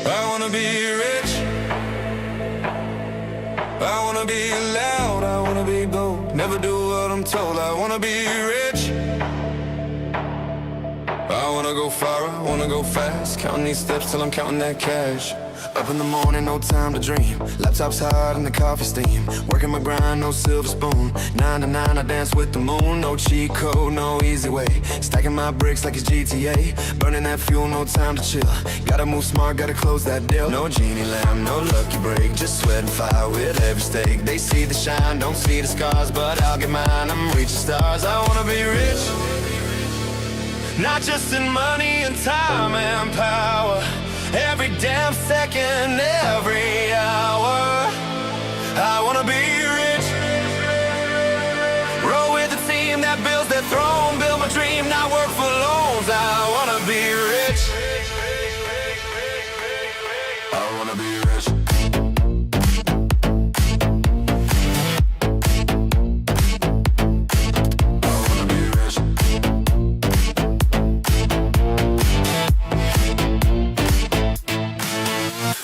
I wanna be rich. I wanna be loud, I wanna be bold. Never do what I'm told. I wanna be rich. I wanna go far, I wanna go fast. Counting these steps till I'm counting that cash. Up in the morning, no time to dream. Laptop's hot and the coffee steam. Working my grind, no silver spoon. 9 to 9, I dance with the moon. No cheat code, no easy way. Stacking my bricks like it's GTA. Burning that fuel, no time to chill. Gotta move smart, gotta close that deal. No genie lamp, no lucky break. Just sweat and fire with every stake. They see the shine, don't see the scars, but I'll get mine, I'm reaching stars. I wanna be rich. Not just in money and time and power. Every damn second, every hour. I wanna be rich. Roll with the team that builds their throne. Build my dream, not work for loans. I wanna be rich. I wanna be rich.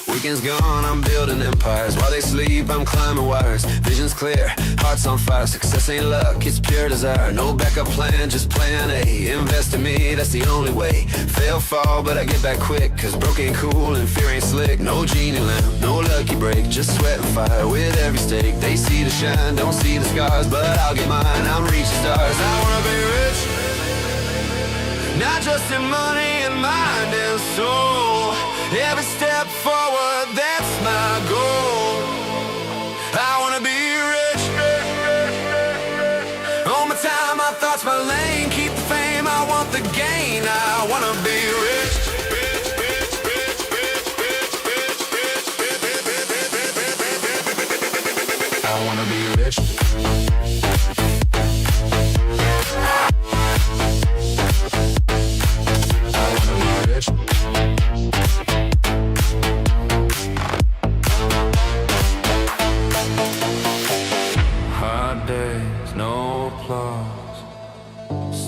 Weekend's gone, I'm building empires. While they sleep, I'm climbing wires. Vision's clear, heart's on fire. Success ain't luck, it's pure desire. No backup plan, just plan A. Invest in me, that's the only way. Fail, fall, but I get back quick. Cause broke ain't cool and fear ain't slick. No genie lamp, no lucky break. Just sweat and fire with every stake. They see the shine, don't see the scars, but I'll get mine, I'm reaching stars. I wanna be rich. Not just in money and mind and soul. Every step forward, that's my goal. I wanna be rich. All my time, my thoughts, my lane. Keep the fame, I want the gain. I wanna be rich. I wanna be rich.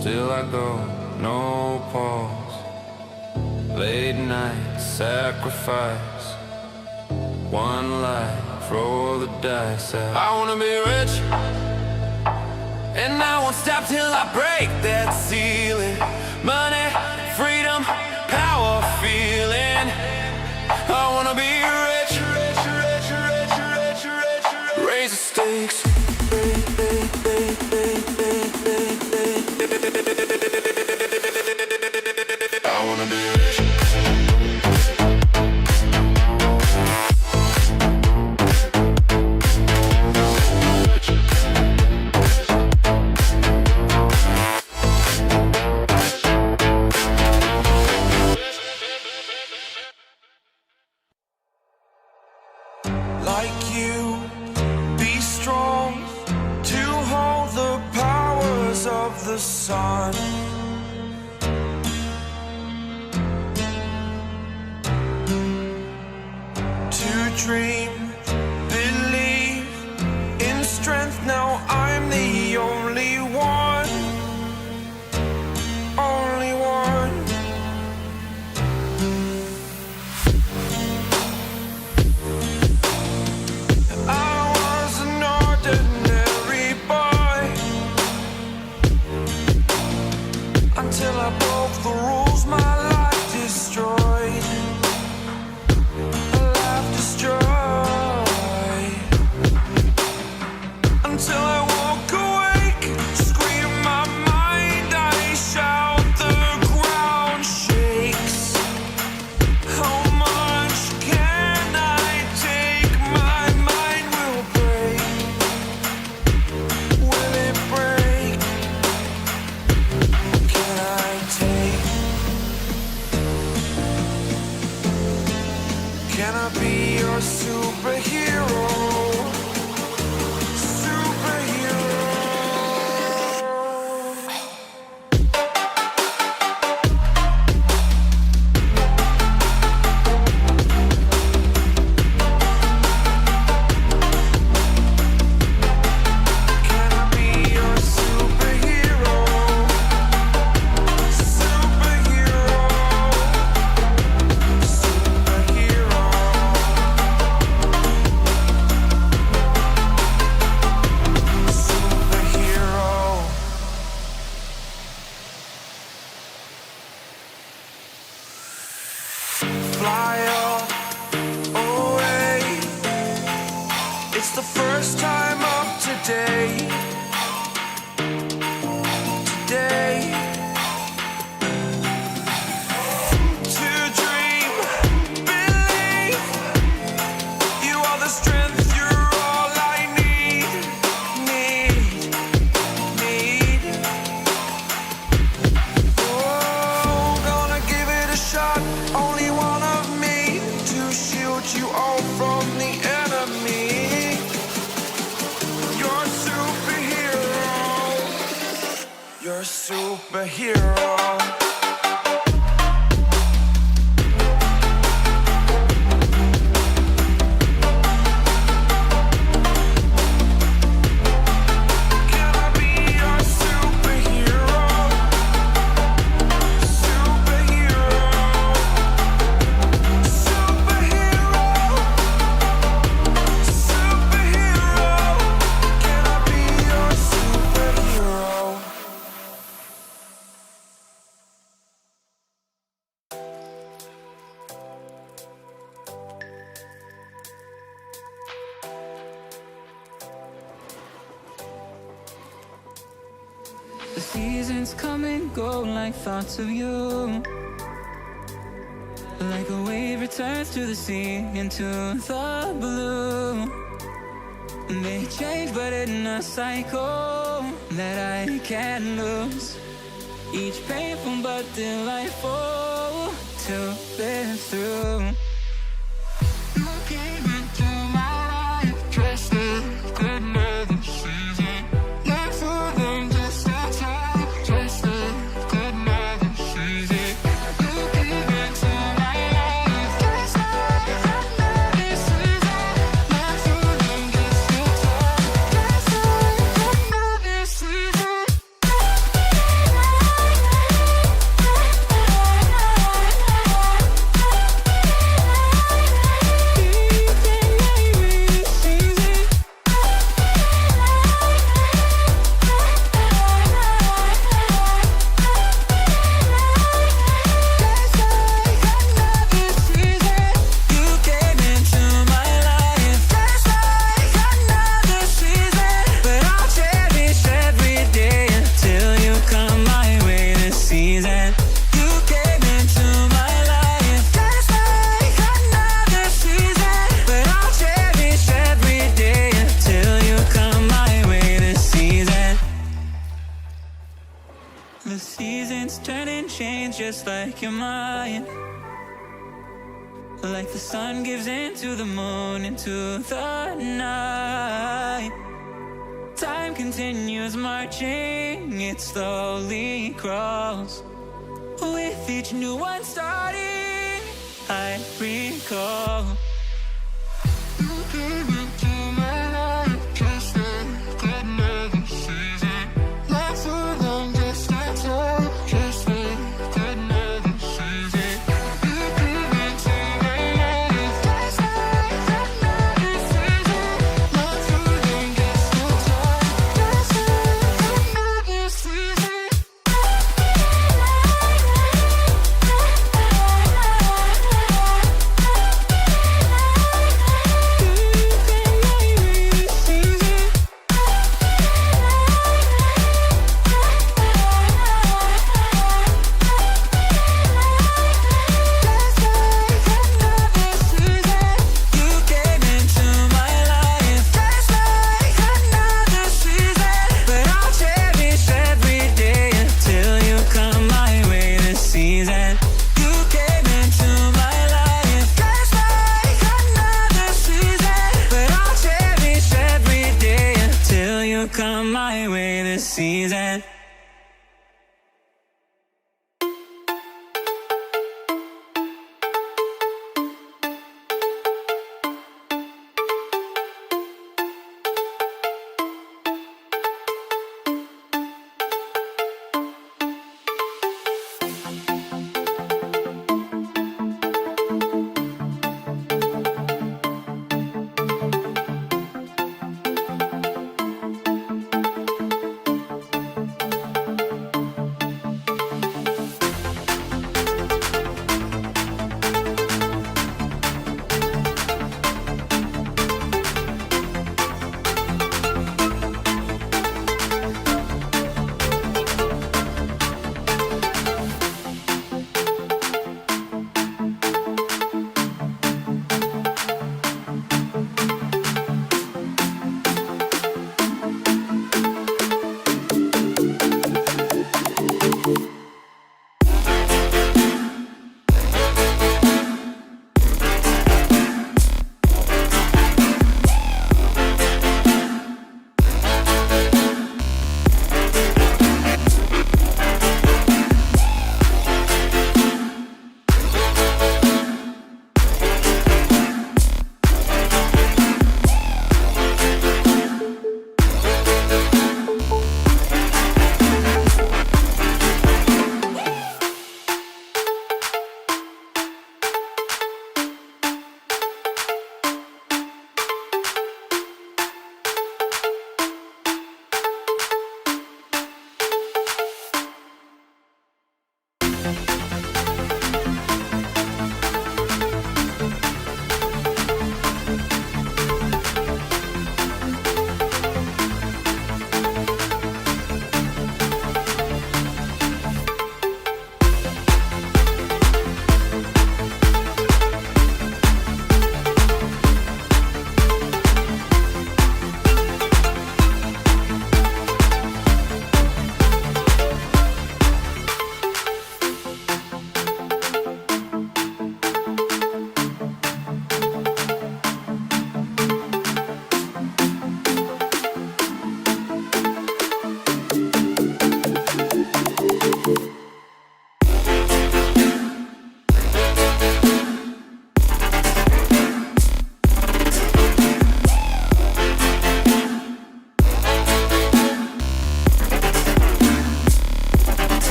Still I go, no pause. Late night sacrifice. One life, roll the dice. I wanna be rich, and I won't stop till I break that ceiling. Money, freedom, power, feeling. I wanna be rich. Raise the stakes. I wanna be rich. Like you, be strong to hold the powers of the sun. To dream, believe in strength. Now I'm the only one, only one. I was an ordinary boy until I broke the rules, my life destroyed. Until I walk awake, scream my mind, I shout, the ground shakes. How much can I take? My mind will break. Will it break? Can I take? Can I be your superhero? Superhero. first time up today. Today. To dream, believe. You are the strength, you're all I need. Oh, gonna give it a shot. Only one of me to shield you all from the enemy. You're a superhero. You're a superhero. Can I be your superhero? Superhero. Superhero. Superhero. Can I be your superhero? The seasons come and go like thoughts of you. Like a wave returns to the sea into the blue. They change but in a cycle that I can't lose. Each painful but delightful to live through. You came into my life dressed in another season. Not for them, just a time. Dressed in another season. You came into my life dressed in another season. Not for them, just a time. Dressed in another season. The seasons turn and change just like your mind. Like the sun gives into the moon, into the night. Time continues marching, it slowly crawls. With each new one starting, I recall. You came into my life just like another season. Not so long, just a time, just like another season. You came into my life just like another season. Not so long, just a time, just like another season. Come my way this season.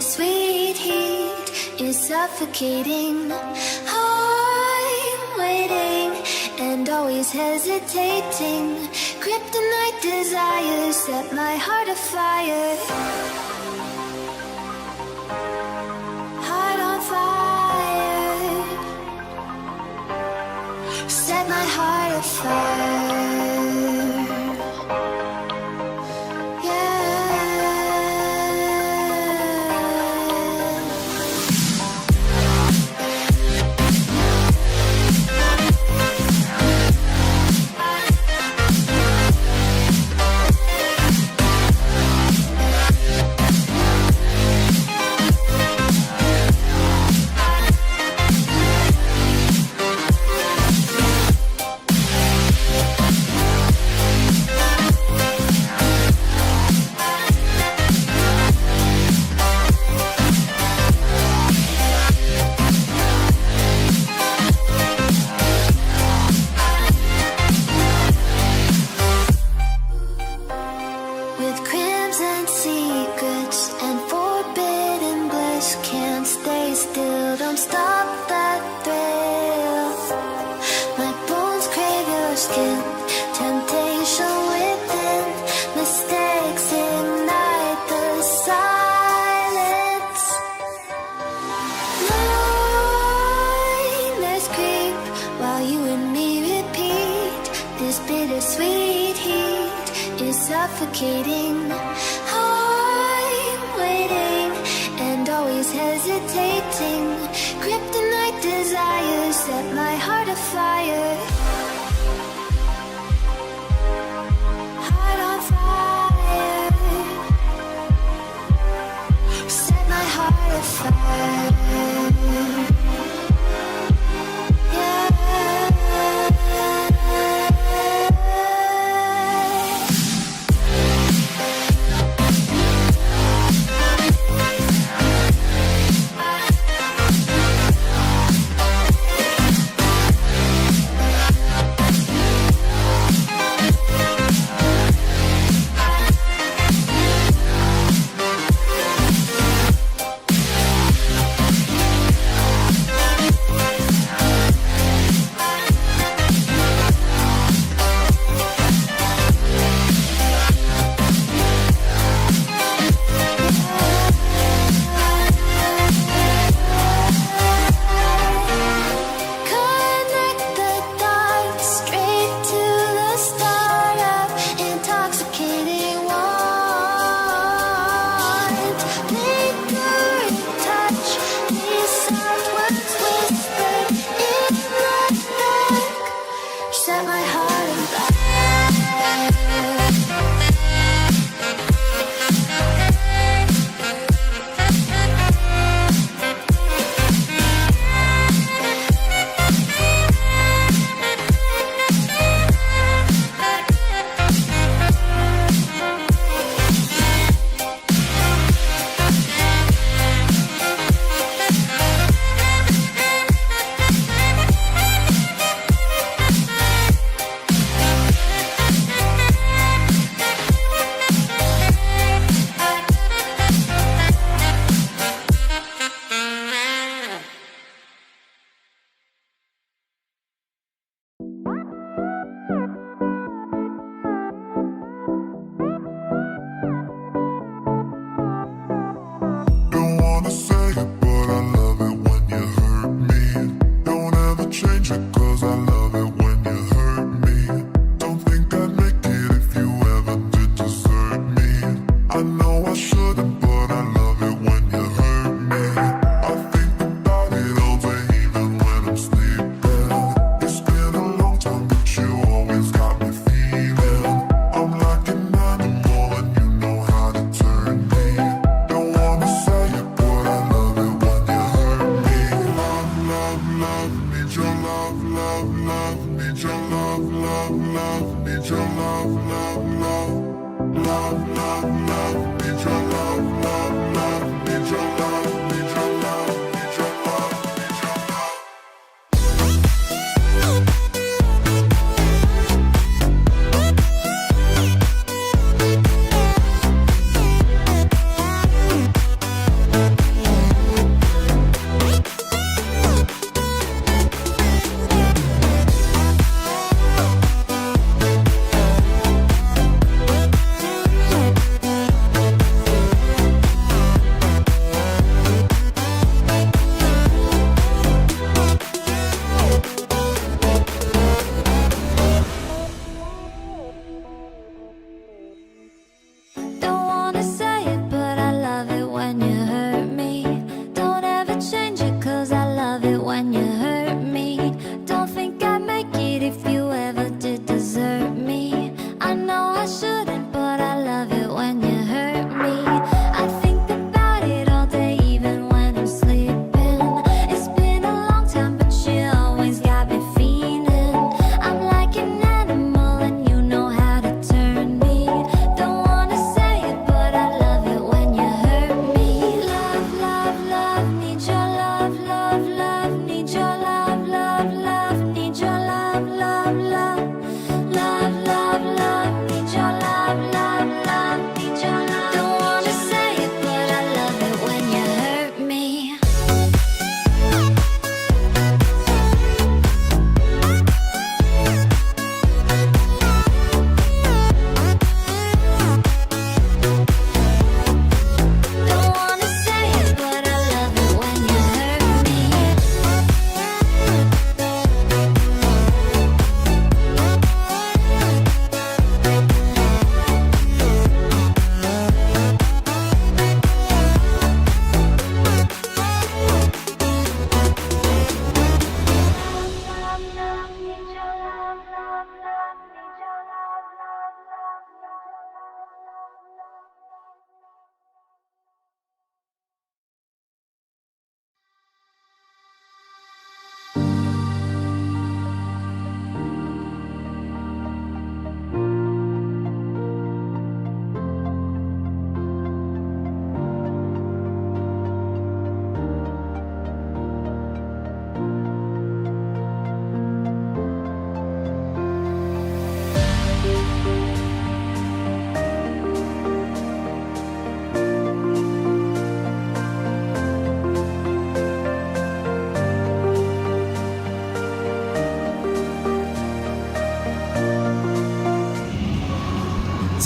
bittersweet heat is suffocating. I'm waiting and always hesitating. Kryptonite desires set my heart afire. Heart on fire. Set my heart afire. Suffocating. I'm waiting and always hesitating. Kryptonite desires set my heart afire. Heart on fire. Set my heart afire.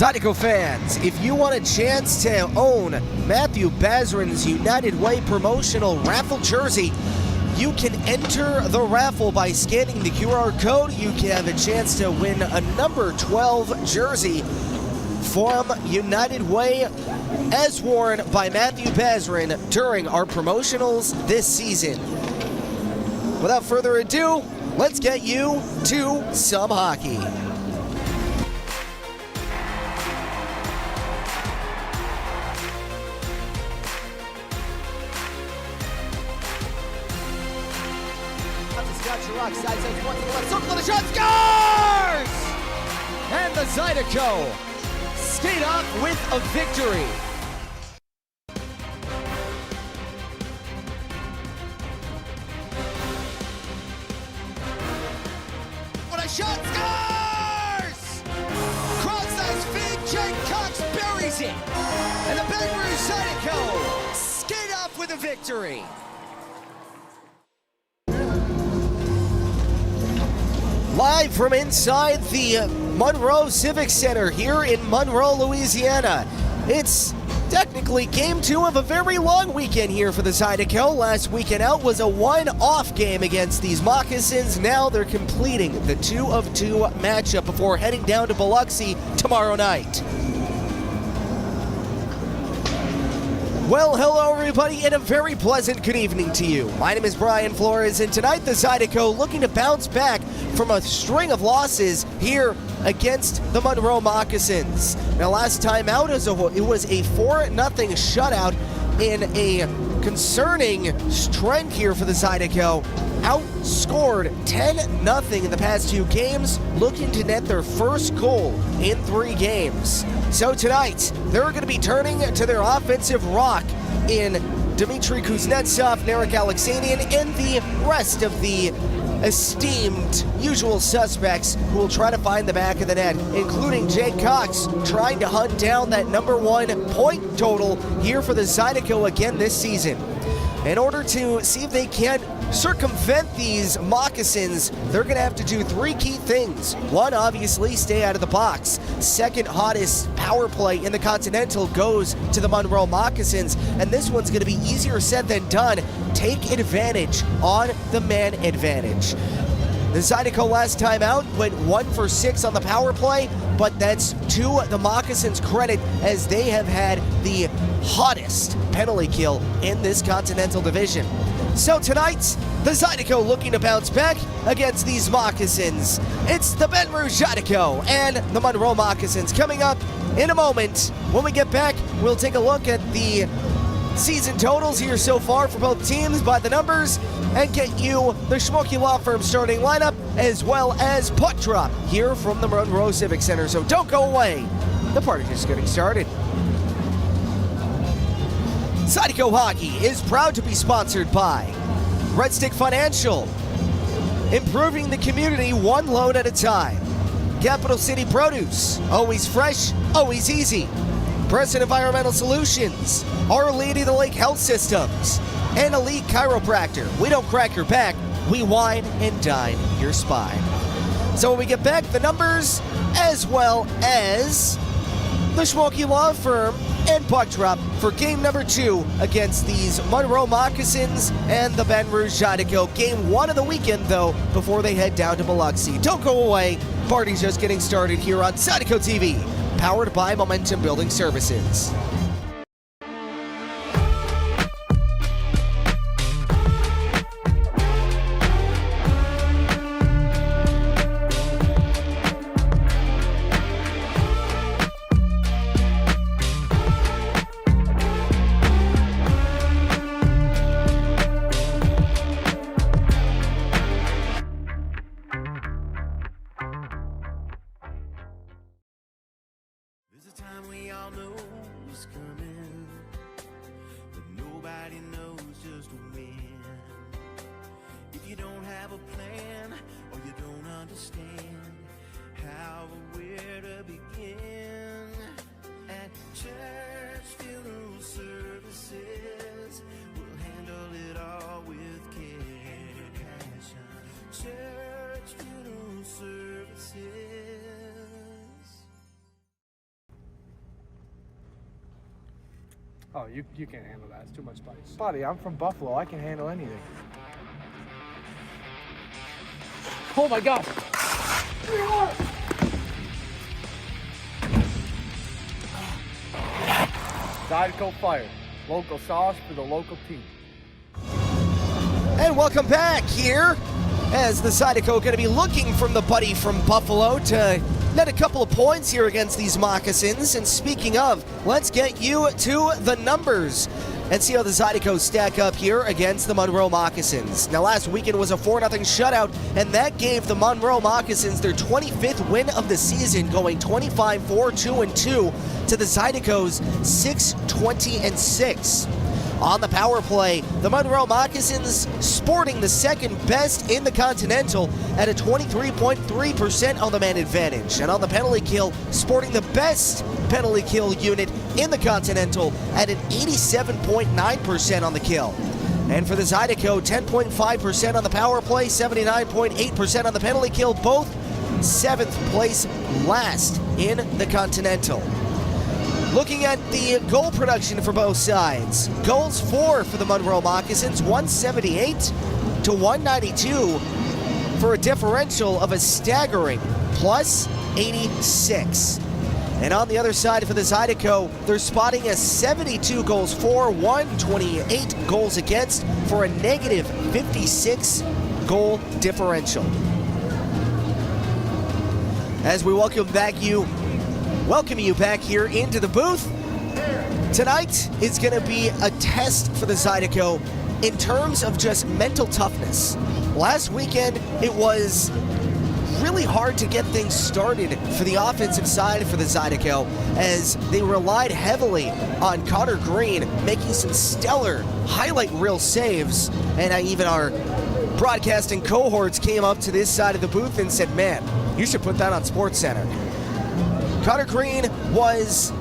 Zydeco fans, if you want a chance to own Matthew Bazrin's United Way promotional raffle jersey, you can enter the raffle by scanning the QR code. You can have a chance to win a number 12 jersey from United Way as worn by Matthew Bazrin during our promotionals this season. Without further ado, let's get you to some hockey. Rock side sends one to the left circle, the shot scores! And the Zydeco skate off with a victory. What a shot, scores! Cross-ice feed, Jake Cox buries it. And the Baton Rouge Zydeco skate off with a victory. Live from inside the Monroe Civic Center here in Monroe, Louisiana. It's technically game 2 of a very long weekend here for the Zydeco. Last weekend out was a one-off game against these Moccasins. Now they're completing the 2-of-2 matchup before heading down to Biloxi tomorrow night. Well, hello everybody, and a very pleasant good evening to you. My name is Brian Flores, and tonight the Zydeco looking to bounce back from a string of losses here against the Monroe Moccasins. Now, last time out, it was a 4-0 shutout in a concerning trend here for the Zydeco. Outscored 10-0 in the past 2 games, looking to net their first goal in 3 games. So tonight, they're going to be turning to their offensive rock in Dmitry Kuznetsov, Narek Alexanian, and the rest of the esteemed usual suspects who will try to find the back of the net, including Jake Cox trying to hunt down that number 1 point total here for the Zydeco again this season. In order to see if they can circumvent these Moccasins, they're going to have to do 3 key things. 1, obviously, stay out of the box. Second hottest power play in the Continental goes to the Monroe Moccasins, and this one's going to be easier said than done. Take advantage on the man advantage. The Zydeco last time out went 1 for 6 on the power play, but that's to the Moccasins' credit as they have had the hottest penalty kill in this Continental Division. So tonight, the Zydeco looking to bounce back against these Moccasins. It's the Baton Rouge Zydeco and the Monroe Moccasins coming up in a moment. When we get back, we'll take a look at the season totals here so far for both teams by the numbers and get you the Schmokey Law Firm starting lineup as well as puck drop here from the Monroe Civic Center. So don't go away. The party's just getting started. Zydeco Hockey is proud to be sponsored by Red Stick Financial, improving the community one loan at a time. Capital City Produce, always fresh, always easy. Present Environmental Solutions, Our Lady of the Lake Health Systems, and Elite Chiropractor. We don't crack your back, we wine and dine your spine. So when we get back, the numbers as well as the Schmokey Law Firm and puck drop for game number 2 against these Monroe Moccasins and the Baton Rouge Zydeco. Game 1 of the weekend, though, before they head down to Biloxi. Don't go away. Party's just getting started here on Zydeco TV, powered by Momentum Building Services. Oh, you can't handle that. It's too much spice. Buddy, I'm from Buffalo. I can handle anything. Oh my gosh! Zydeco Fire. Local sauce for the local team. And welcome back here as the Zydeco going to be looking from the buddy from Buffalo to net a couple of points here against these Moccasins. And speaking of, let's get you to the numbers and see how the Zydeco stack up here against the Monroe Moccasins. Now, last weekend was a 4-0 shutout, and that gave the Monroe Moccasins their 25th win of the season, going 25-4-2-2 to the Zydeco's 6-20-6. On the power play, the Monroe Moccasins sporting the second best in the Continental at a 23.3% on the man advantage. And on the penalty kill, sporting the best penalty kill unit in the Continental at an 87.9% on the kill. And for the Zydeco, 10.5% on the power play, 79.8% on the penalty kill, both 7th place last in the Continental. Looking at the goal production for both sides, goals for the Monroe Moccasins, 178 to 192 for a differential of a staggering plus 86. And on the other side for the Zydeco, they're spotting a 72 goals for, 128 goals against for a negative 56 goal differential. As we welcome you back here into the booth. Tonight is going to be a test for the Zydeco in terms of just mental toughness. Last weekend, it was really hard to get things started for the offensive side for the Zydeco as they relied heavily on Connor Green making some stellar highlight reel saves. And even our broadcasting cohorts came up to this side of the booth and said, man, you should put that on SportsCenter. Connor Green was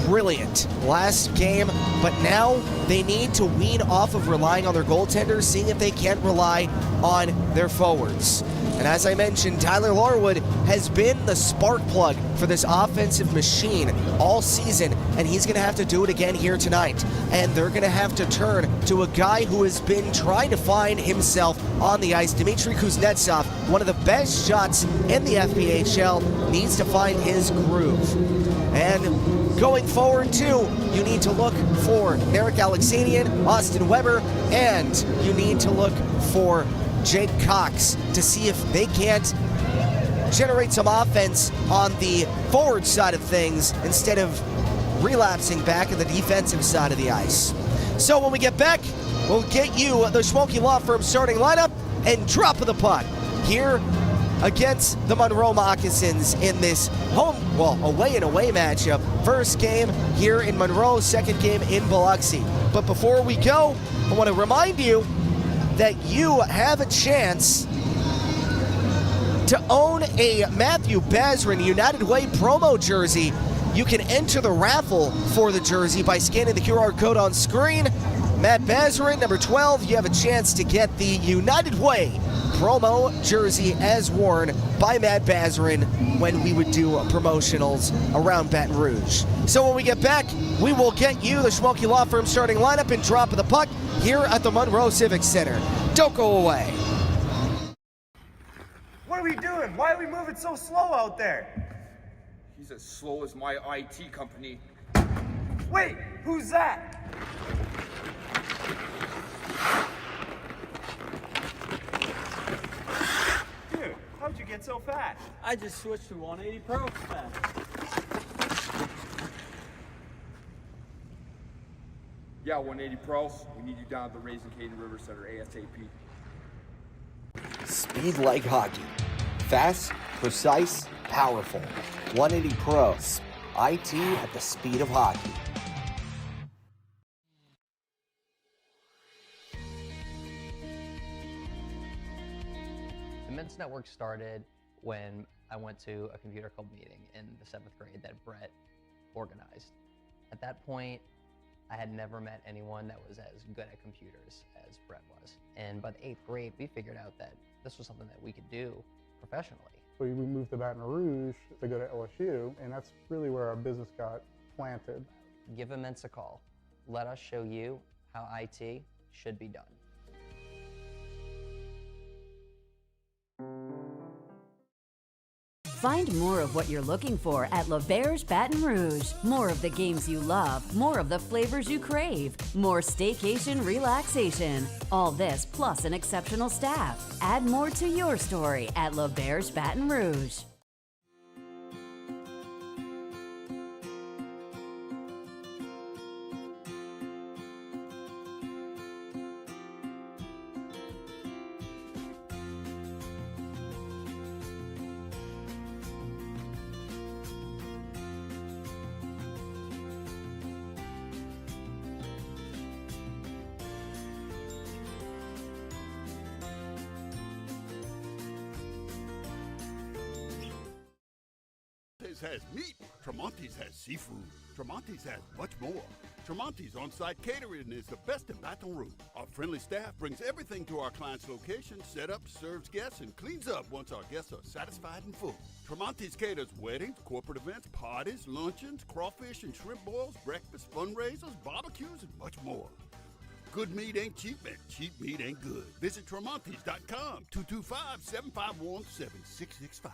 brilliant last game, but now they need to wean off of relying on their goaltenders, seeing if they can't rely on their forwards. And as I mentioned, Tyler Larwood has been the spark plug for this offensive machine all season, and he's going to have to do it again here tonight. And they're going to have to turn to a guy who has been trying to find himself on the ice. Dmitry Kuznetsov, one of the best shots in the FPHL, needs to find his groove. And going forward, too, you need to look for Eric Alexanian, Austin Weber, and you need to look for Jake Cox to see if they can't generate some offense on the forward side of things instead of relapsing back at the defensive side of the ice. So when we get back, we'll get you the Schmolke Law Firm starting lineup and drop of the puck here against the Monroe Moccasins in this away and away matchup. First game here in Monroe, second game in Biloxi. But before we go, I want to remind you that you have a chance to own a Matthew Bazrin United Way promo jersey. You can enter the raffle for the jersey by scanning the QR code on screen. Matt Bazrin, number 12, you have a chance to get the United Way promo jersey as worn by Matt Bazrin when we would do promotionals around Baton Rouge. So when we get back, we will get you the Schmolke Law Firm starting lineup and drop of the puck here at the Monroe Civic Center. Don't go away. What are we doing? Why are we moving so slow out there? He's as slow as my IT company. Wait, who's that? Dude, how'd you get so fast? I just switched to 180 Pro fast. Yeah, 180 Pros. We need you down at the Raising Cane River Center ASAP. Speed like hockey. Fast, precise, powerful. 180 Pro. IT at the speed of hockey. The Men's Network started when I went to a computer club meeting in the 7th grade that Brett organized. At that point, I had never met anyone that was as good at computers as Brett was. And by the 8th grade, we figured out that this was something that we could do professionally. So we moved to Baton Rouge to go to LSU, and that's really where our business got planted. Give Immense a call. Let us show you how IT should be done. Find more of what you're looking for at L'Auberge Baton Rouge. More of the games you love, more of the flavors you crave, more staycation relaxation. All this plus an exceptional staff. Add more to your story at L'Auberge Baton Rouge. Has meat. Tremonti's has seafood. Tremonti's has much more. Tremonti's on-site catering is the best in Baton Rouge. Our friendly staff brings everything to our client's location, set up, serves guests, and cleans up once our guests are satisfied and full. Tremonti's caters weddings, corporate events, parties, luncheons, crawfish and shrimp boils, breakfast, fundraisers, barbecues, and much more. Good meat ain't cheap, and cheap meat ain't good. Visit Tremonti's.com, 225-751-7665.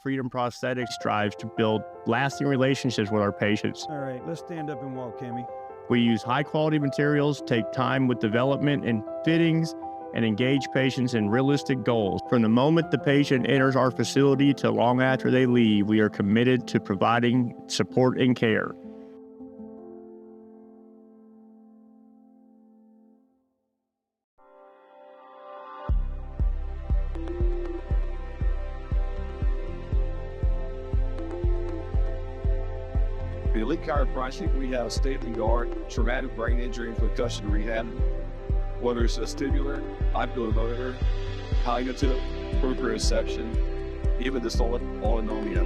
Freedom Prosthetics strives to build lasting relationships with our patients. All right, let's stand up and walk, Cammy. We use high-quality materials, take time with development and fittings, and engage patients in realistic goals. From the moment the patient enters our facility to long after they leave, we are committed to providing support and care. The Elite Chiropractic, we have state-of-the-art traumatic brain injury and concussion rehab, whether it's vestibular, ocular motor, cognitive, proprioception, even dysautonomia.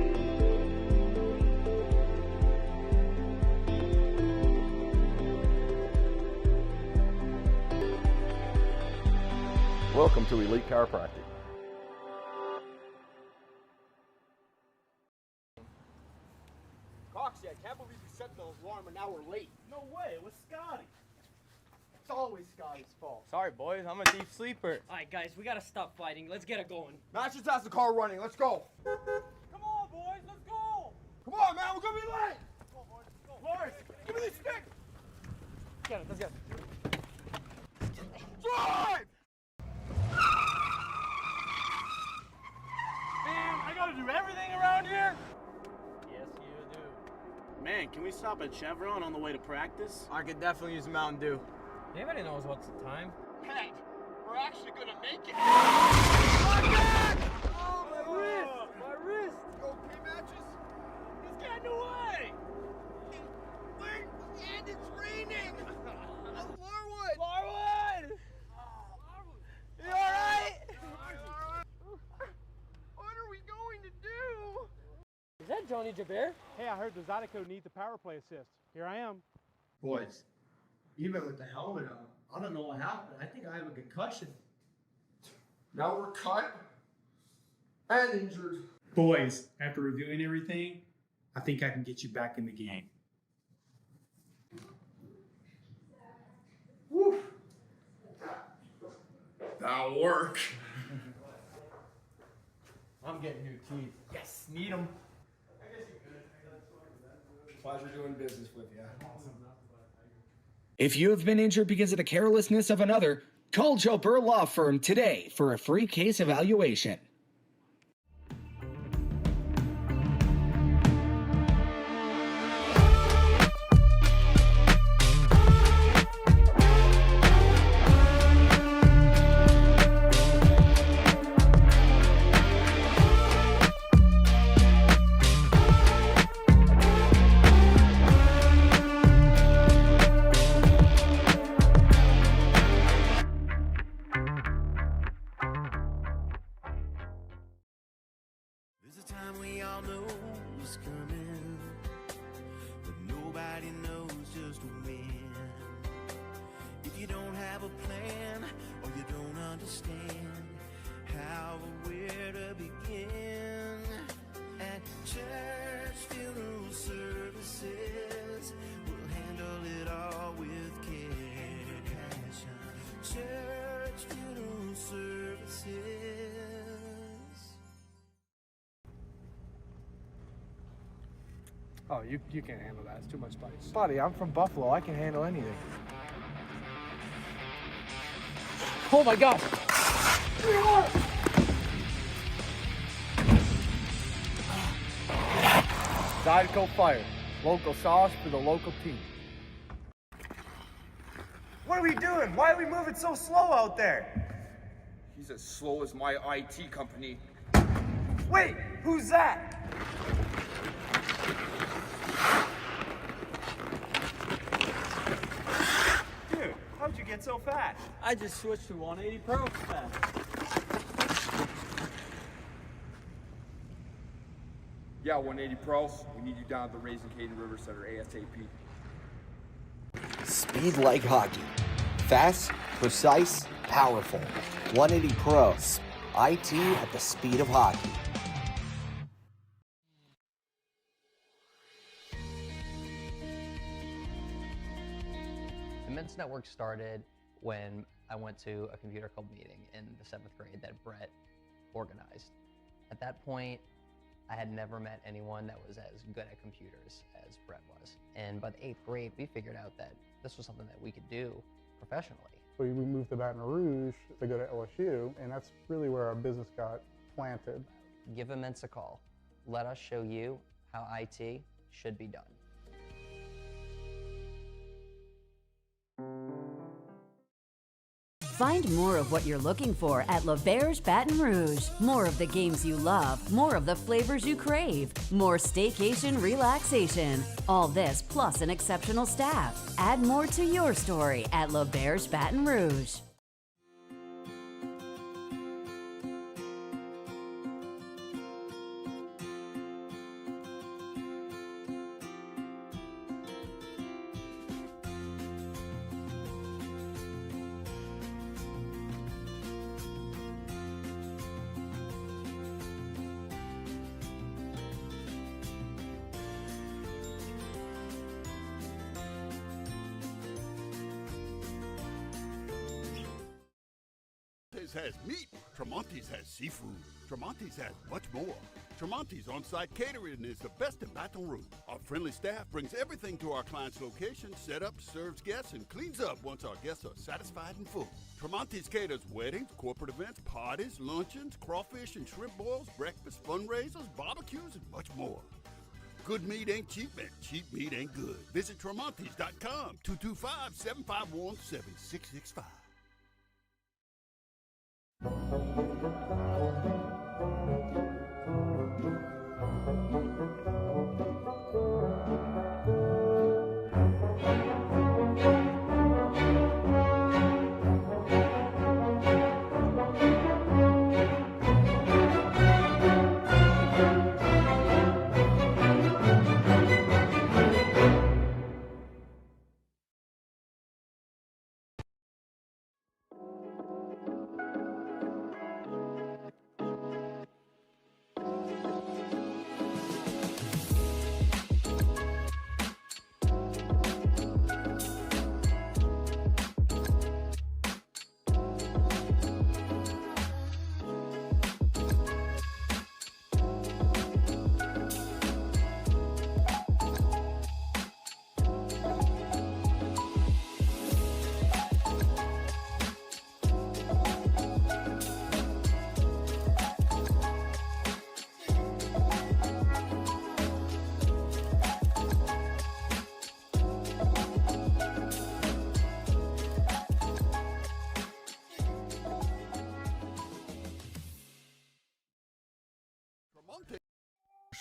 Welcome to Elite Chiropractic. Coxie, I can't believe you set the alarm and now we're late. No way, it was Scotty. It's always Scotty's fault. Sorry, boys, I'm a deep sleeper. Alright, guys, we gotta stop fighting. Let's get it going. Matt just has the car running. Let's go. Come on, boys, let's go. Come on, man. We're gonna be late. Come on, boys, let's go. Lawrence, give me this stick. Get it, let's go. Drive! Man, I gotta do everything around here? Yes, you do. Man, can we stop at Chevron on the way to practice? I could definitely use a Mountain Dew. Anybody knows what's the time? Pat, we're actually gonna make it. My back! Oh, my wrist! My wrist! You okay, Matches? He's getting away! Wait, and it's raining! Larwood! Larwood! You alright? What are we going to do? Is that Johnny Jabir? Hey, I heard the Zydeco needs a power play assist. Here I am. Boys, even with the helmet on, I don't know what happened. I think I have a concussion. Now we're cut and injured. Boys, after reviewing everything, I think I can get you back in the game. Woo. That'll work. I'm getting new teeth. Yes, need them. Pleasure doing business with you. If you have been injured because of the carelessness of another, call Joe Burr Law Firm today for a free case evaluation. There's a time we all know is coming, but nobody knows just when. If you don't have a plan or you don't understand how or where to begin, at church funeral services, we'll handle it all with care and passion. Church funeral services. Oh, you can't handle that. It's too much spice. Buddy, I'm from Buffalo. I can handle anything. Oh my gosh! Zydeco Fire. Local sauce for the local team. What are we doing? Why are we moving so slow out there? He's as slow as my IT company. Wait, who's that? Dude, how'd you get so fast? I just switched to 180 Pro fast. Yeah, 180 Pro. We need you down at the Raising Caden River Center ASAP. Speed like hockey. Fast, precise, powerful. 180 Pro. IT at the speed of hockey. The Men's Network started when I went to a computer club meeting in the 7th grade that Brett organized. At that point, I had never met anyone that was as good at computers as Brett was. And by the 8th grade, we figured out that this was something that we could do professionally. So we moved to Baton Rouge to go to LSU, and that's really where our business got planted. Give Immense a call. Let us show you how IT should be done. Find more of what you're looking for at L'Auberge Baton Rouge. More of the games you love, more of the flavors you crave, more staycation relaxation. All this plus an exceptional staff. Add more to your story at L'Auberge Baton Rouge. Has meat. Tremonti's has seafood. Tremonti's has much more. Tremonti's on-site catering is the best in Baton Rouge. Our friendly staff brings everything to our client's location, set up, serves guests, and cleans up once our guests are satisfied and full. Tremonti's caters weddings, corporate events, parties, luncheons, crawfish and shrimp boils, breakfast, fundraisers, barbecues, and much more. Good meat ain't cheap, and cheap meat ain't good. Visit Tremonti's.com, 225-751-7665.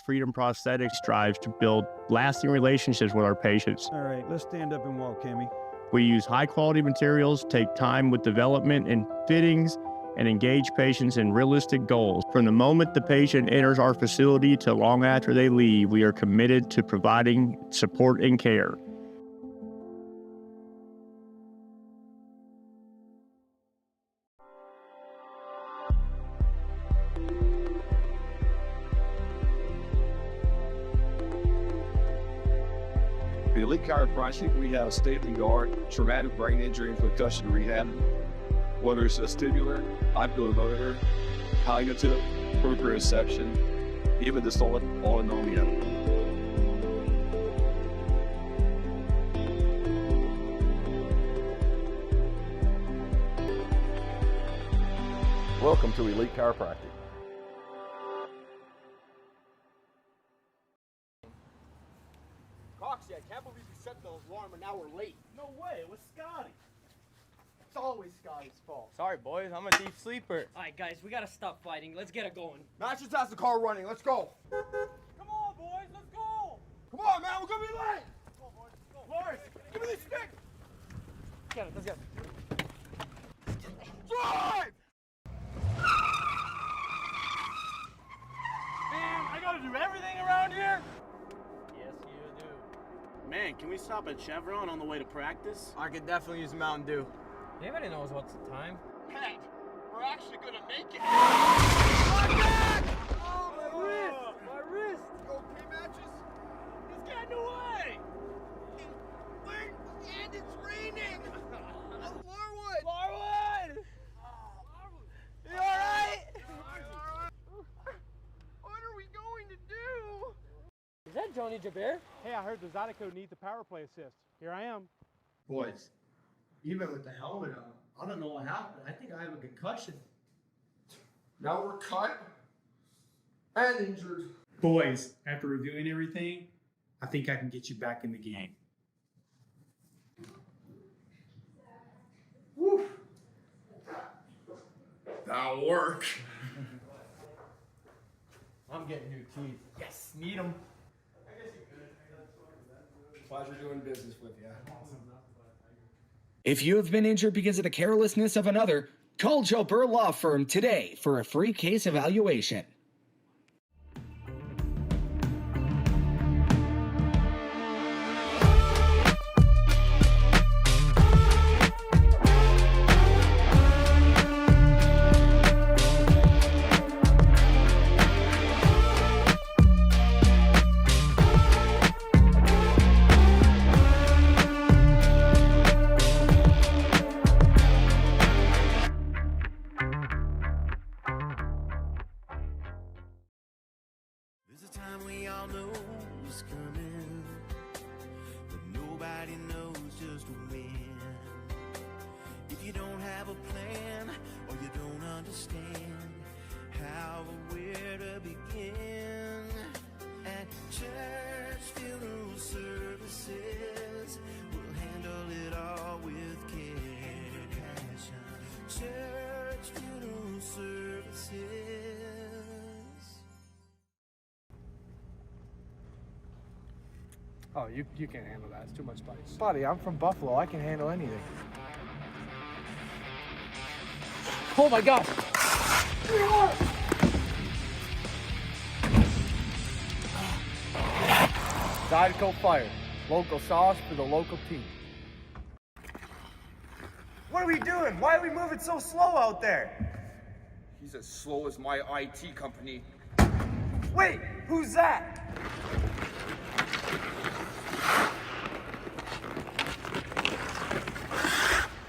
Freedom Prosthetics strives to build lasting relationships with our patients. All right, let's stand up and walk, Cammy. We use high-quality materials, take time with development and fittings, and engage patients in realistic goals. From the moment the patient enters our facility to long after they leave, we are committed to providing support and care. The Elite Chiropractic, we have state-of-the-art traumatic brain injury and concussion rehab. Whether it's vestibular, oculomotor, cognitive, proprioception, even dysautonomia. Welcome to Elite Chiropractic. Coxie, I can't believe you set the alarm and now we're late. No way, it was Scotty. It's always Scotty's fault. Sorry, boys, I'm a deep sleeper. Alright, guys, we gotta stop fighting. Let's get it going. Matt just has the car running. Let's go. Come on, boys, let's go! Come on, man. We're gonna be late. Let's go, boys. Let's go. Lawrence, give me this stick. Get it, let's get it. Drive! Man, I gotta do everything around here? Yes, you do. Man, can we stop at Chevron on the way to practice? I could definitely use Mountain Dew. Anybody knows what's the time? Matt, we're actually gonna make it. Oh, my wrist! My wrist! You okay, Matches? It's getting away! Wait, and it's raining. Larwood! Larwood! You alright? What are we going to do? Is that Johnny Jabir? Hey, I heard the Zydeco needs a power play assist. Here I am. Boys, even with the helmet on, I don't know what happened. I think I have a concussion. Now we're cut and injured. Boys, after reviewing everything, I think I can get you back in the game. Woo. That'll work. I'm getting new teeth. Yes, need them. Pleasure doing business with you. If you have been injured because of the carelessness of another, call Joe Burr Law Firm today for a free case evaluation. There's a time we all know is coming, but nobody knows just when. If you don't have a plan or you don't understand how or where to begin, at church funeral services, we'll handle it all with care and passion. Church funeral services. Oh, you can't handle that. It's too much spice. Buddy, I'm from Buffalo. I can handle anything. Oh my gosh! Zydeco Fire. Local sauce for the local team. What are we doing? Why are we moving so slow out there? He's as slow as my IT company. Wait, who's that?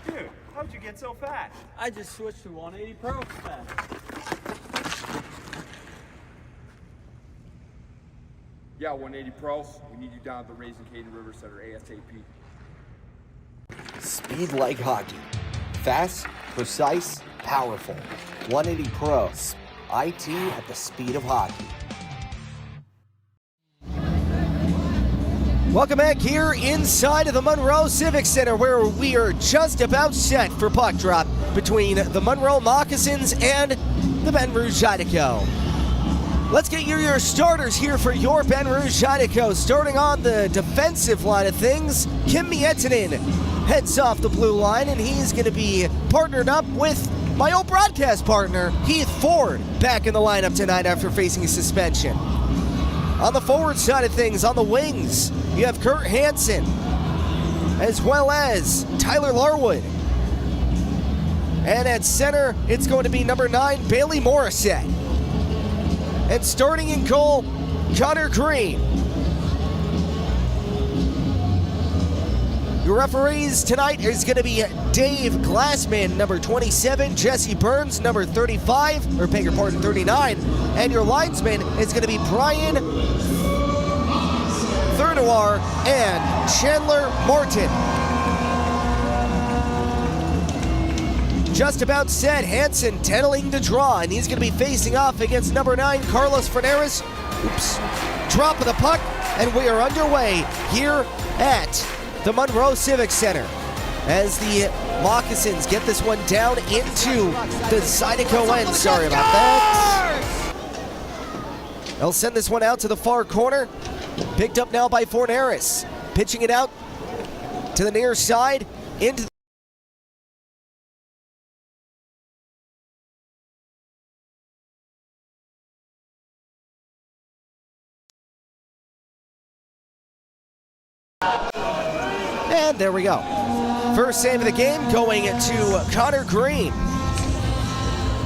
Dude, how'd you get so fast? I just switched to 180 Pro fast. Yeah, 180 Pro. We need you down at the Raising Cane River Center ASAP. Speed like hockey. Fast, precise, powerful. 180 Pro. IT at the speed of hockey. Welcome back here inside of the Monroe Civic Center, where we are just about set for puck drop between the Monroe Moccasins and the Baton Rouge Zydeco. Let's get your starters here for your Baton Rouge Zydeco. Starting on the defensive line of things, Kim Miettinen heads off the blue line, and he's going to be partnered up with my old broadcast partner, Heath Ford, back in the lineup tonight after facing a suspension. On the forward side of things, on the wings, you have Kurt Hansen, as well as Tyler Larwood. And at center, it's going to be number 9, Bailey Morissette. And starting in goal, Connor Green. Your referees tonight is going to be Dave Glassman, number 27, Jesse Burns, number 35, or beg your pardon, 39. And your linesman is going to be Brian Thurnoir and Chandler Morton. Just about set, Hansen tattling the draw, and he's going to be facing off against number 9, Carlos Ferneris. Oops. Drop of the puck, and we are underway here at the Monroe Civic Center as the Moccasins get this one down into the Zydeco end. Sorry about that. They'll send this one out to the far corner. Picked up now by Forneris. Pitching it out to the near side into the and there we go. First save of the game going to Connor Green.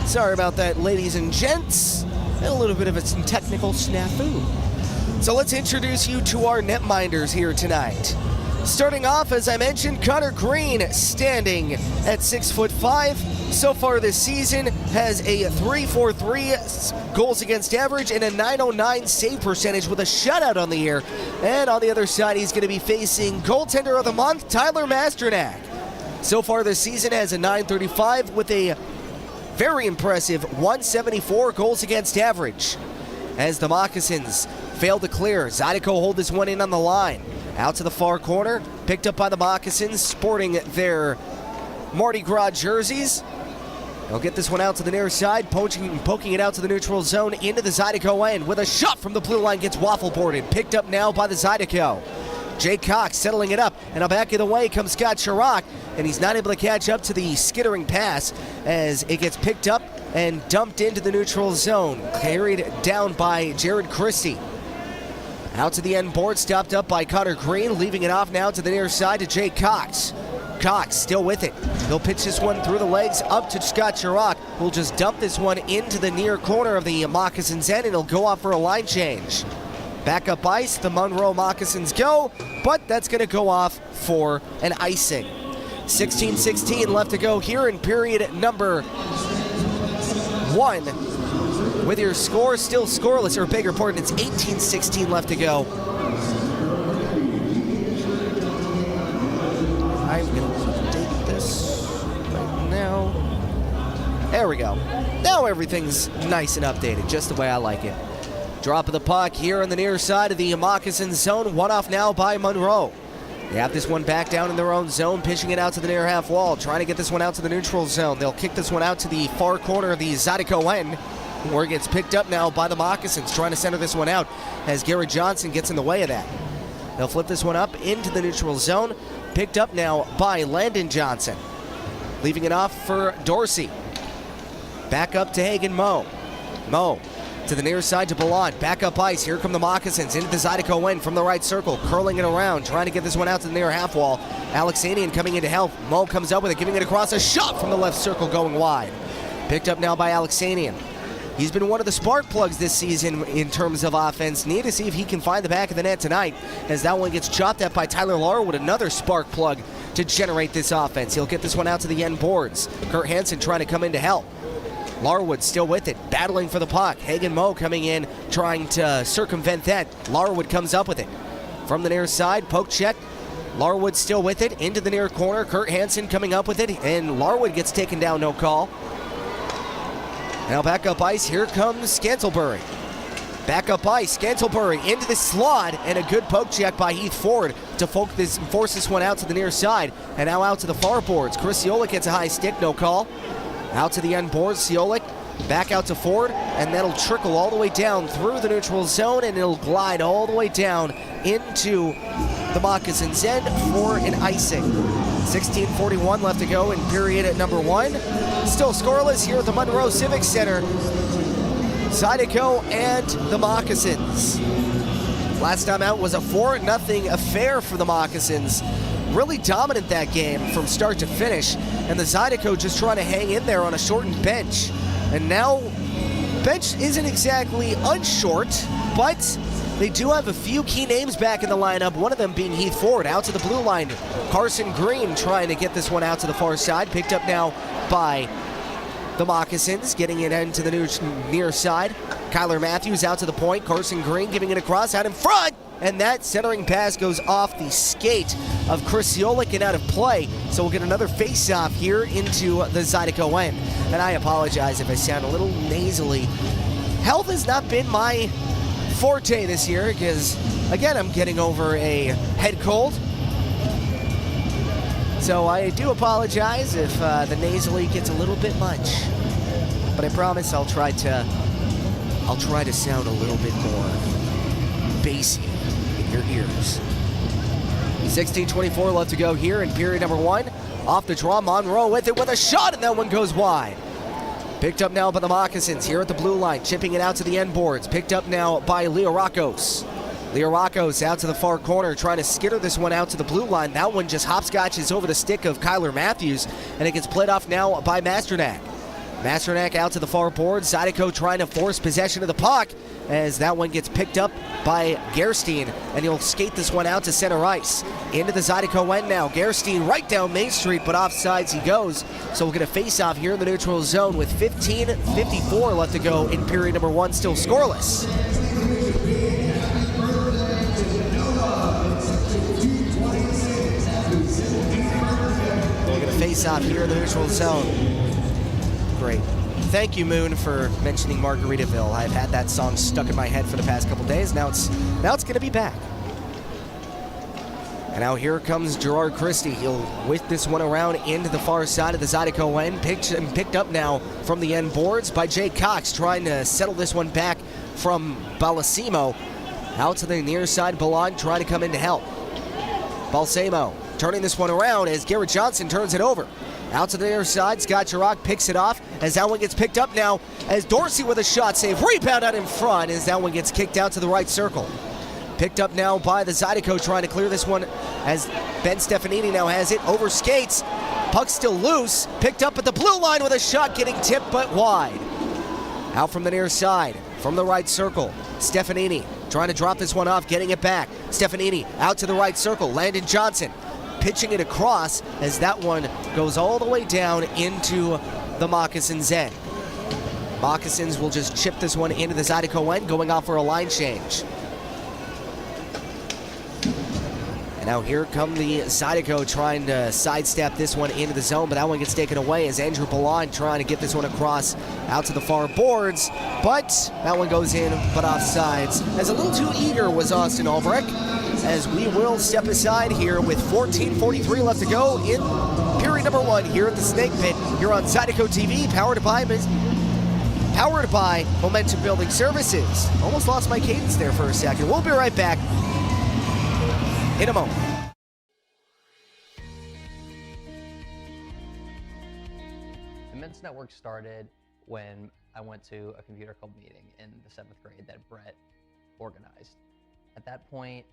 Sorry about that, ladies and gents. And a little bit of some technical snafu. So let's introduce you to our netminders here tonight. Starting off, as I mentioned, Connor Green standing at 6'5". So far this season has a .343 goals against average and a .909 save percentage with a shutout on the year. And on the other side, he's going to be facing goaltender of the month, Tyler Masternak. So far this season has a .935 with a very impressive 174 goals against average. As the Moccasins fail to clear, Zydeco hold this one in on the line. Out to the far corner, picked up by the Moccasins, sporting their Mardi Gras jerseys. They'll get this one out to the near side, poking it out to the neutral zone into the Zydeco end with a shot from the blue line, gets waffle boarded. Picked up now by the Zydeco. Jake Cox settling it up, and back of the way comes Scott Chirac, and he's not able to catch up to the skittering pass as it gets picked up and dumped into the neutral zone. Carried down by Jared Christie. Out to the end board, stopped up by Connor Green, leaving it off now to the near side to Jake Cox. Cox still with it. He'll pitch this one through the legs up to Scott Chirac, who'll just dump this one into the near corner of the Moccasins end, and he'll go off for a line change. Back up ice, the Monroe Moccasins go, but that's going to go off for an icing. 16-16 left to go here in period number 1. With your score still scoreless, or beg your pardon, it's 18-16 left to go. I'm going to update this right now. There we go. Now everything's nice and updated, just the way I like it. Drop of the puck here on the near side of the Moccasin zone. One off now by Monroe. They have this one back down in their own zone, pitching it out to the near half wall, trying to get this one out to the neutral zone. They'll kick this one out to the far corner of the Zydeco end, where it gets picked up now by the Moccasins, trying to center this one out as Garrett Johnson gets in the way of that. They'll flip this one up into the neutral zone, picked up now by Landon Johnson. Leaving it off for Dorsey. Back up to Hagen Moe. Moe to the near side to Ballant. Back up ice. Here come the Moccasins into the Zydeco end from the right circle, curling it around, trying to get this one out to the near half wall. Alexanian coming in to help. Moe comes up with it, giving it across. A shot from the left circle going wide. Picked up now by Alexanian. He's been one of the spark plugs this season in terms of offense. Need to see if he can find the back of the net tonight, as that one gets chopped at by Tyler Larwood, another spark plug to generate this offense. He'll get this one out to the end boards. Kurt Hansen trying to come in to help. Larwood still with it, battling for the puck. Hagen Moe coming in, trying to circumvent that. Larwood comes up with it. From the near side, poke check. Larwood still with it, into the near corner. Kurt Hansen coming up with it, and Larwood gets taken down, no call. Now back up ice, here comes Scantlebury. Back up ice, Scantlebury into the slot, and a good poke check by Heath Ford to force this one out to the near side, and now out to the far boards. Chris Ciolik gets a high stick, no call. Out to the end boards, Ciolik back out to Ford, and that'll trickle all the way down through the neutral zone, and it'll glide all the way down into the Moccasins' end for an icing. 16:41 left to go in period at number 1. Still scoreless here at the Monroe Civic Center. Zydeco and the Moccasins. Last time out was a 4-0 affair for the Moccasins. Really dominant that game from start to finish, and the Zydeco just trying to hang in there on a shortened bench. And now, bench isn't exactly unshort, but they do have a few key names back in the lineup, one of them being Heath Ford. Out to the blue line, Carson Green trying to get this one out to the far side, picked up now by the Moccasins, getting it into the near side. Kyler Matthews out to the point, Carson Green giving it across out in front, and that centering pass goes off the skate of Chris Ciolik and out of play. So we'll get another face-off here into the Zydeco end. And I apologize if I sound a little nasally. Health has not been my forte this year because, again, I'm getting over a head cold. So I do apologize if the nasally gets a little bit much. But I promise I'll try to sound a little bit more bassy in your ears. 16:24 left to go here in period number 1. Off the draw, Monroe with it with a shot, and that one goes wide. Picked up now by the Moccasins here at the blue line, chipping it out to the end boards. Picked up now by Leo Rockos. Leo Rockos out to the far corner, trying to skitter this one out to the blue line. That one just hopscotches over the stick of Kyler Matthews, and it gets played off now by Masternak. Masternak out to the far board. Zydeco trying to force possession of the puck as that one gets picked up by Gerstein, and he'll skate this one out to center ice. Into the Zydeco end now. Gerstein right down Main Street, but offsides he goes. So we'll get a face-off here in the neutral zone with 15:54 left to go in period number 1, still scoreless. We'll get a face-off here in the neutral zone. Great. Thank you, Moon, for mentioning Margaritaville. I've had that song stuck in my head for the past couple days. Now it's going to be back. And now here comes Gerard Christie. He'll whip this one around into the far side of the Zydeco end. Picked up now from the end boards by Jay Cox, trying to settle this one back from Balsamo. Out to the near side, Ballon trying to come in to help. Balsamo turning this one around as Garrett Johnson turns it over. Out to the near side, Scott Chirac picks it off as that one gets picked up now as Dorsey with a shot save. Rebound out in front as that one gets kicked out to the right circle. Picked up now by the Zydeco, trying to clear this one as Ben Stefanini now has it. Over skates, puck still loose. Picked up at the blue line with a shot getting tipped but wide. Out from the near side, from the right circle, Stefanini trying to drop this one off, getting it back. Stefanini out to the right circle, Landon Johnson pitching it across as that one goes all the way down into the Moccasins' end. Moccasins will just chip this one into the Zydeco end, going off for a line change. And now here come the Zydeco trying to sidestep this one into the zone, but that one gets taken away as Andrew Ballon trying to get this one across out to the far boards, but that one goes in, but offsides. As a little too eager was Austin Albrecht, as we will step aside here with 14:43 left to go in period number 1 here at the Snake Pit. You're on Zydeco TV, powered by Momentum Building Services. Almost lost my cadence there for a second. We'll be right back in a moment. The Men's Network started when I went to a computer club meeting in the 7th grade that Brett organized. At that point,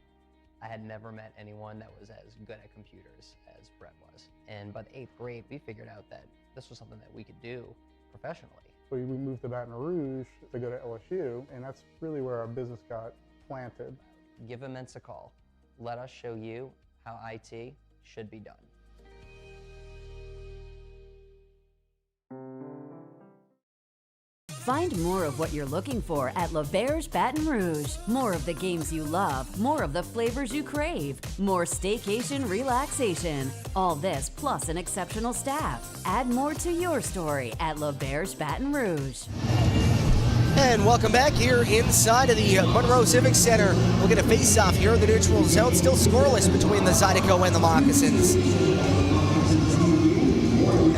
I had never met anyone that was as good at computers as Brett was. And by the 8th grade, we figured out that this was something that we could do professionally. We moved to Baton Rouge to go to LSU, and that's really where our business got planted. Give Immense a call. Let us show you how IT should be done. Find more of what you're looking for at L'Auberge Baton Rouge. More of the games you love, more of the flavors you crave, more staycation relaxation. All this plus an exceptional staff. Add more to your story at L'Auberge Baton Rouge. And welcome back here inside of the Monroe Civic Center. We'll get a face-off here in the neutral zone. Still scoreless between the Zydeco and the Moccasins.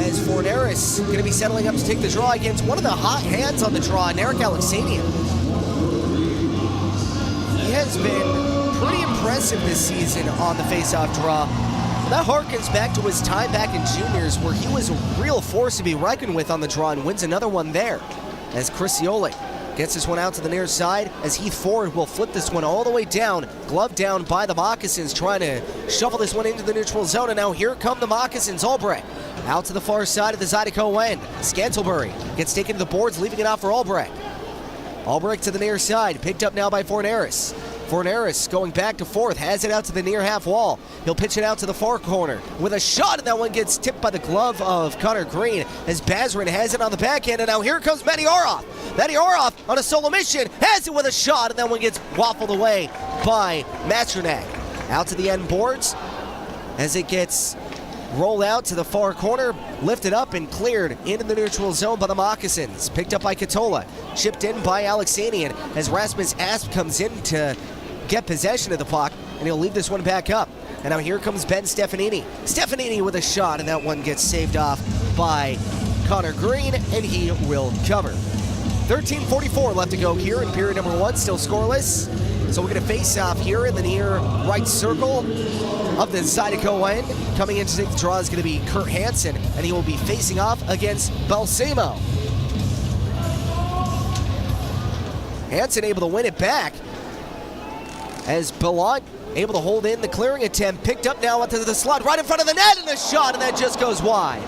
as Forneris going to be settling up to take the draw against one of the hot hands on the draw, Eric Alexanian. He has been pretty impressive this season on the face-off draw. That harkens back to his time back in juniors where he was a real force to be reckoned with on the draw and wins another one there. As Chris Siolik gets this one out to the near side as Heath Ford will flip this one all the way down. Glove down by the Moccasins, trying to shovel this one into the neutral zone. And now here come the Moccasins. Albrecht out to the far side of the Zydeco end. Scantlebury gets taken to the boards, leaving it out for Albrecht. Albrecht to the near side, picked up now by Forneris. Forneris going back to fourth, has it out to the near half wall. He'll pitch it out to the far corner with a shot, and that one gets tipped by the glove of Connor Green as Bazrin has it on the backhand, and now here comes Matty Oroff. Matty Oroff on a solo mission, has it with a shot, and that one gets waffled away by Masternak. Out to the end boards as it gets rolled out to the far corner, lifted up and cleared into the neutral zone by the Moccasins. Picked up by Katola, chipped in by Alexanian as Rasmus Asp comes in to get possession of the puck, and he'll leave this one back up. And now here comes Ben Stefanini. Stefanini with a shot, and that one gets saved off by Connor Green, and he will cover. 13:44 left to go here in period number one, still scoreless. So we're going to face off here in the near right circle of the Zydeco end. Coming in to take the draw is going to be Kurt Hansen, and he will be facing off against Balsamo. Hansen able to win it back as Bellant able to hold in the clearing attempt. Picked up now onto the slot right in front of the net, and a shot, and that just goes wide.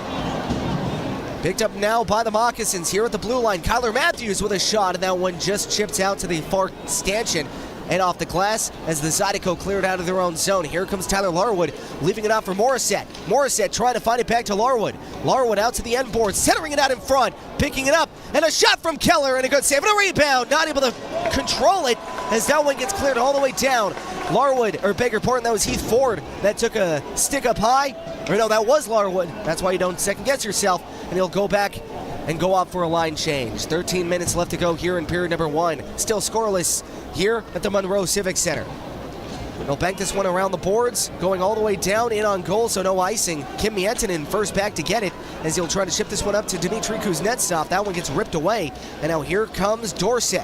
Picked up now by the Moccasins here at the blue line. Kyler Matthews with a shot, and that one just chips out to the far stanchion and off the glass as the Zydeco cleared out of their own zone. Here comes Tyler Larwood, leaving it out for Morissette. Morissette trying to find it back to Larwood. Larwood out to the end board, centering it out in front, picking it up, and a shot from Keller, and a good save, and a rebound. Not able to control it as that one gets cleared all the way down. Larwood, or beg your pardon, that was Heath Ford that took a stick up high. Or no, that was Larwood. That's why you don't second guess yourself. And he'll go back and go up for a line change. 13 minutes left to go here in period number one. Still scoreless here at the Monroe Civic Center. He'll bank this one around the boards, going all the way down in on goal, so no icing. Kim Mietinen first back to get it as he'll try to ship this one up to Dmitry Kuznetsov. That one gets ripped away. And now here comes Dorsey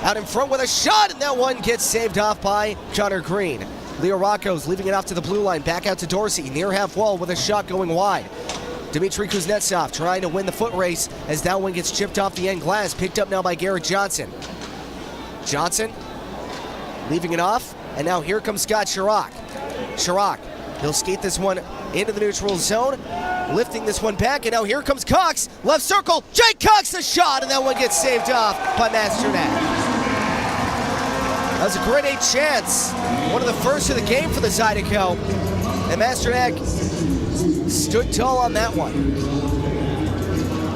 out in front with a shot, and that one gets saved off by Connor Green. Leo Rocco's leaving it off to the blue line, back out to Dorsey, near half wall with a shot going wide. Dmitry Kuznetsov trying to win the foot race as that one gets chipped off the end glass, picked up now by Garrett Johnson. Johnson leaving it off, and now here comes Scott Chirac. Chirac, he'll skate this one into the neutral zone, lifting this one back, and now here comes Cox, left circle, Jake Cox the shot, and that one gets saved off by Masternak. That was a grade 8 chance, one of the first of the game for the Zydeco, and Masternak stood tall on that one.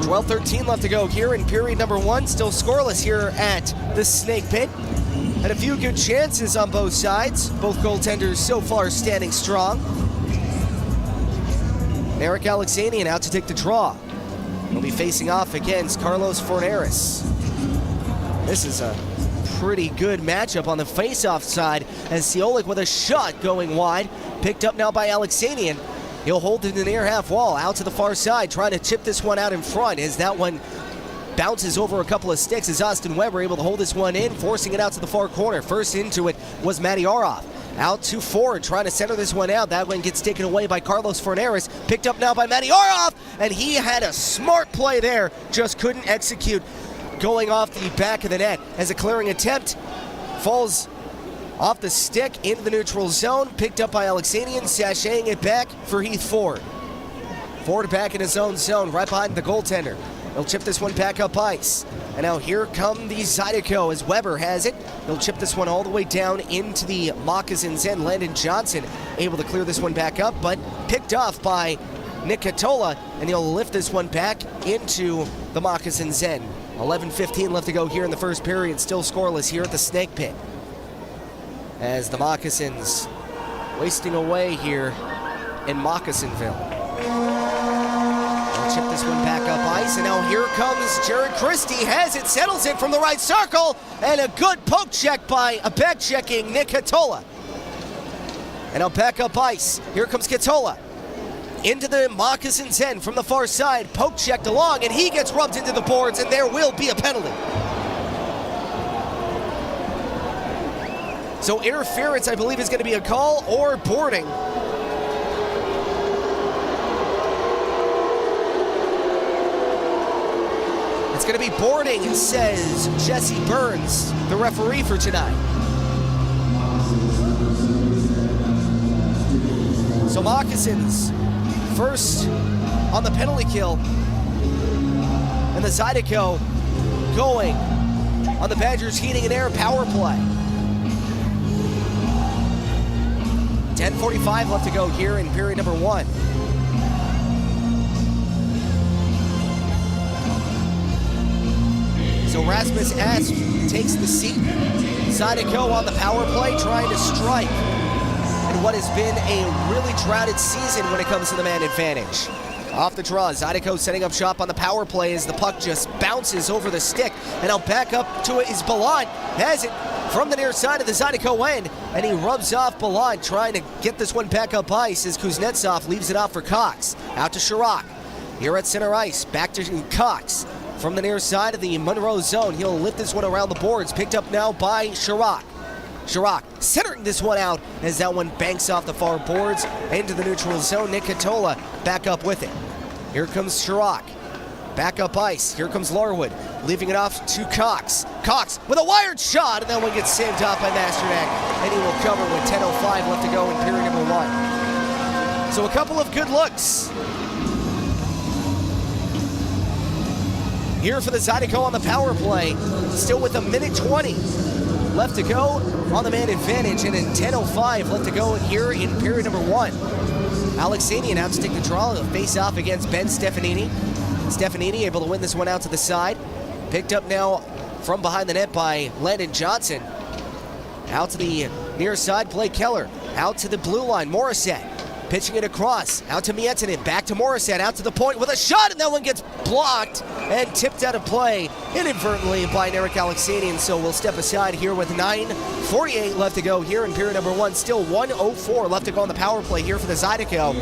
12:13 left to go here in period number one, still scoreless here at the Snake Pit. Had a few good chances on both sides, both goaltenders so far standing strong. Eric Alexanian out to take the draw. He'll be facing off against Carlos Forneris. This is a pretty good matchup on the face-off side as Siolik with a shot going wide. Picked up now by Alexanian. He'll hold it in the near half wall, out to the far side, trying to chip this one out in front as that one bounces over a couple of sticks as Austin Weber able to hold this one in, forcing it out to the far corner. First into it was Matty Oroff. Out to Ford, trying to center this one out. That one gets taken away by Carlos Forneris. Picked up now by Matty Oroff, and he had a smart play there, just couldn't execute, going off the back of the net as a clearing attempt falls off the stick into the neutral zone. Picked up by Alexanian, sashaying it back for Heath Ford. Ford back in his own zone, right behind the goaltender. He'll chip this one back up ice. And now here come the Zydeco as Weber has it. He'll chip this one all the way down into the Moccasins end. Landon Johnson able to clear this one back up, but picked off by Nick Katola, and he'll lift this one back into the Moccasins end. 11:15 left to go here in the first period, still scoreless here at the Snake Pit. As the Moccasins wasting away here in Moccasinville. They'll chip this one back up ice, and now here comes Jared Christie, has it, settles it from the right circle, and a good poke check by a back-checking Nick Katola. And now back up ice, here comes Katola. into the Moccasins end from the far side. Poke checked along, and he gets rubbed into the boards, and there will be a penalty. So interference, I believe, is going to be a call or boarding. It's going to be boarding, says Jesse Burns, the referee for tonight. So Moccasins first on the penalty kill, and the Zydeco going on the Badgers heating and air power play. 10:45 left to go here in period number 1. So Rasmus Asp takes the seat. Zydeco on the power play trying to strike in what has been a really droughted season when it comes to the man advantage. Off the draw, Zydeco setting up shop on the power play as the puck just bounces over the stick. And now back up to it is Ballant. Has it from the near side of the Zydeco end. And he rubs off Ballant, trying to get this one back up ice as Kuznetsov leaves it off for Cox. Out to Chirac. Here at center ice, back to Cox. From the near side of the Monroe zone, he'll lift this one around the boards. Picked up now by Chirac. Chirac centering this one out as that one banks off the far boards into the neutral zone. Nick Catola back up with it. Here comes Chirac. Back up ice. Here comes Larwood, leaving it off to Cox. Cox with a wired shot, and that one gets saved off by Masternak, and he will cover with 10:05 left to go in period number 1. So a couple of good looks here for the Zydeco on the power play. Still with a minute 20 left to go on the man advantage, and in 10:05 left to go here in period number 1. Alexanian out to take the draw, face off against Ben Stefanini. Stefanini able to win this one out to the side. Picked up now from behind the net by Landon Johnson. Out to the near side, Blake Keller. Out to the blue line, Morissette. Pitching it across, out to Miettinen, back to Morissette, out to the point with a shot, and that one gets blocked and tipped out of play inadvertently by Eric Alexanian. So we'll step aside here with 9:48 left to go here in period number 1. Still 1:04 left to go on the power play here for the Zydeco.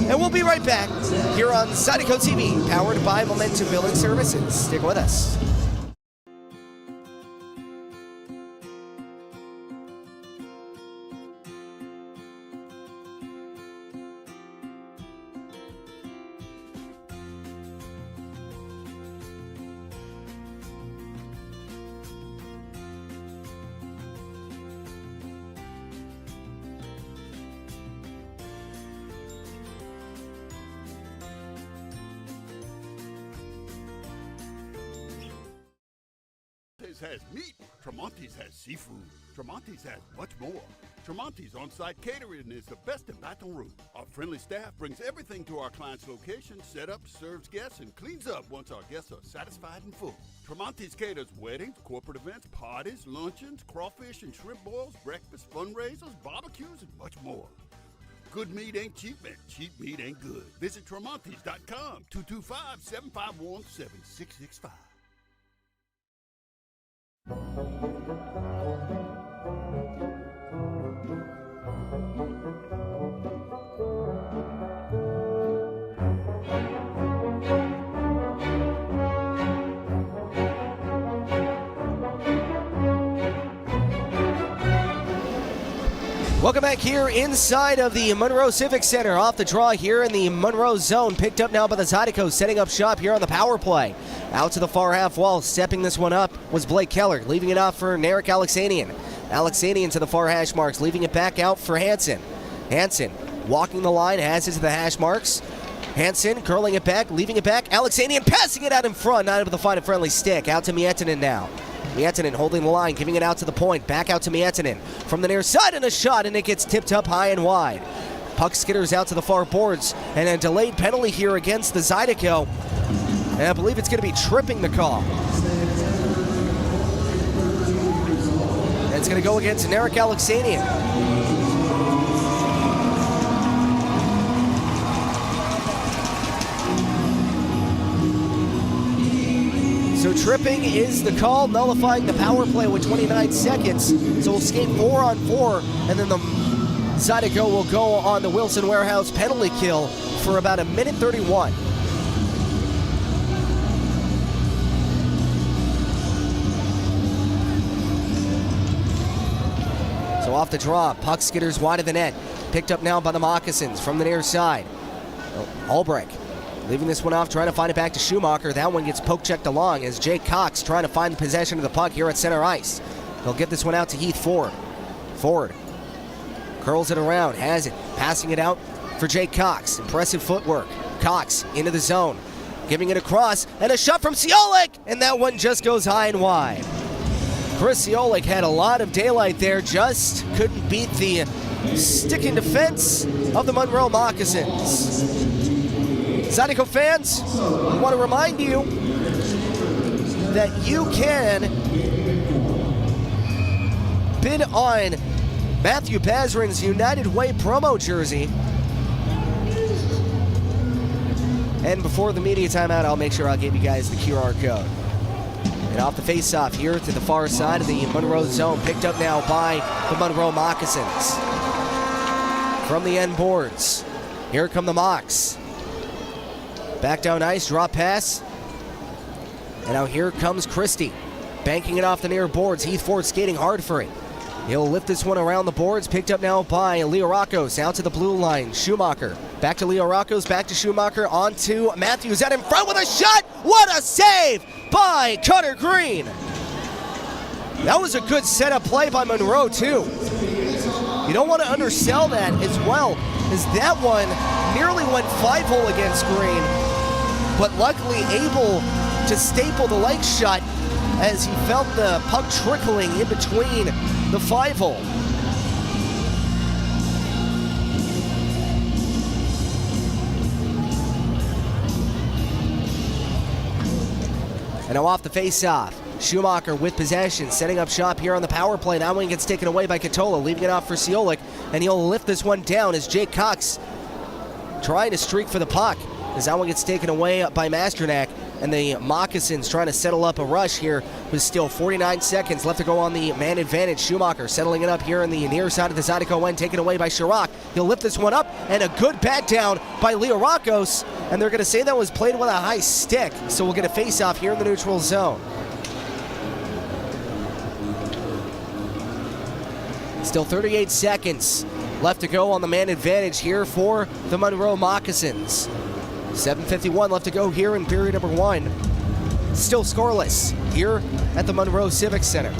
And we'll be right back here on Zydeco TV, powered by Momentum Building Services. Stick with us. Has meat. Tremonti's has seafood. Tremonti's has much more. Tremonti's on-site catering is the best in Baton Rouge. Our friendly staff brings everything to our client's location, set up, serves guests, and cleans up once our guests are satisfied and full. Tremonti's caters weddings, corporate events, parties, luncheons, crawfish and shrimp boils, breakfast, fundraisers, barbecues, and much more. Good meat ain't cheap, man. Cheap meat ain't good. Visit Tremonti's.com, 225-751-7665. Welcome back here inside of the Monroe Civic Center. Off the draw here in the Monroe zone. Picked up now by the Zydeco, setting up shop here on the power play. Out to the far half wall, stepping this one up was Blake Keller, leaving it off for Narek Alexanian. Alexanian to the far hash marks, leaving it back out for Hansen. Hansen walking the line, has it to the hash marks. Hansen curling it back, leaving it back. Alexanian passing it out in front, not able to find a friendly stick. Out to Miettinen now. Miettinen holding the line, giving it out to the point. Back out to Miettinen. From the near side, and a shot, and it gets tipped up high and wide. Puck skitters out to the far boards, and a delayed penalty here against the Zydeco. And I believe it's going to be tripping the call. And it's going to go against Narek Alexanian. So tripping is the call, nullifying the power play with 29 seconds. So we'll skate 4-on-4, and then the Zydeco will go on the Wilson Warehouse penalty kill for about 1:31. So off the draw, puck skitters wide of the net. Picked up now by the Moccasins from the near side. Albrecht leaving this one off, trying to find it back to Schumacher. That one gets poke-checked along as Jake Cox trying to find the possession of the puck here at center ice. He'll get this one out to Heath Ford. Ford curls it around, has it, passing it out for Jake Cox. Impressive footwork. Cox into the zone, giving it across, and a shot from Ciolik, and that one just goes high and wide. Chris Ciolik had a lot of daylight there, just couldn't beat the sticking defense of the Monroe Moccasins. Zydeco fans, I want to remind you that you can bid on Matthew Bazrin's United Way promo jersey. And before the media timeout, I'll make sure I'll give you guys the QR code. And off the face-off here to the far side of the Monroe zone, picked up now by the Monroe Moccasins. From the end boards, here come the Mocs. Back down ice, drop pass. And now here comes Christie, banking it off the near boards. Heath Ford skating hard for it. He'll lift this one around the boards, picked up now by Leo Rockos, out to the blue line. Schumacher, back to Leo Rockos, back to Schumacher, on to Matthews, out in front with a shot! What a save by Cutter Green! That was a good setup play by Monroe, too. You don't want to undersell that as well, as that one nearly went 5-hole against Green, but luckily able to staple the leg shut as he felt the puck trickling in between the 5-hole. And now off the face-off, Schumacher with possession, setting up shop here on the power play. That one gets taken away by Catola, leaving it off for Ciolik, and he'll lift this one down as Jake Cox trying to streak for the puck, as that one gets taken away by Masternak, and the Moccasins trying to settle up a rush here with still 49 seconds left to go on the man advantage. Schumacher settling it up here on the near side of the Zydeco end, taken away by Chirac. He'll lift this one up, and a good back down by Leo Rockos, and they're going to say that was played with a high stick, so we'll get a face-off here in the neutral zone. Still 38 seconds left to go on the man advantage here for the Monroe Moccasins. 7:51 left to go here in period number 1. Still scoreless here at the Monroe Civic Center.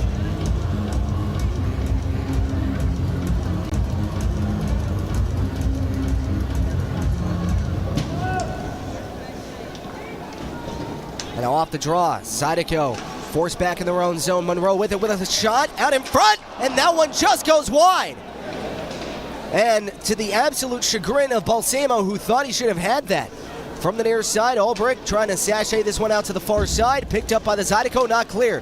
And now off the draw, Zydeco forced back in their own zone. Monroe with it with a shot out in front, and that one just goes wide. And to the absolute chagrin of Balsamo, who thought he should have had that. From the near side, Albrecht trying to sachet this one out to the far side. Picked up by the Zydeco, not cleared.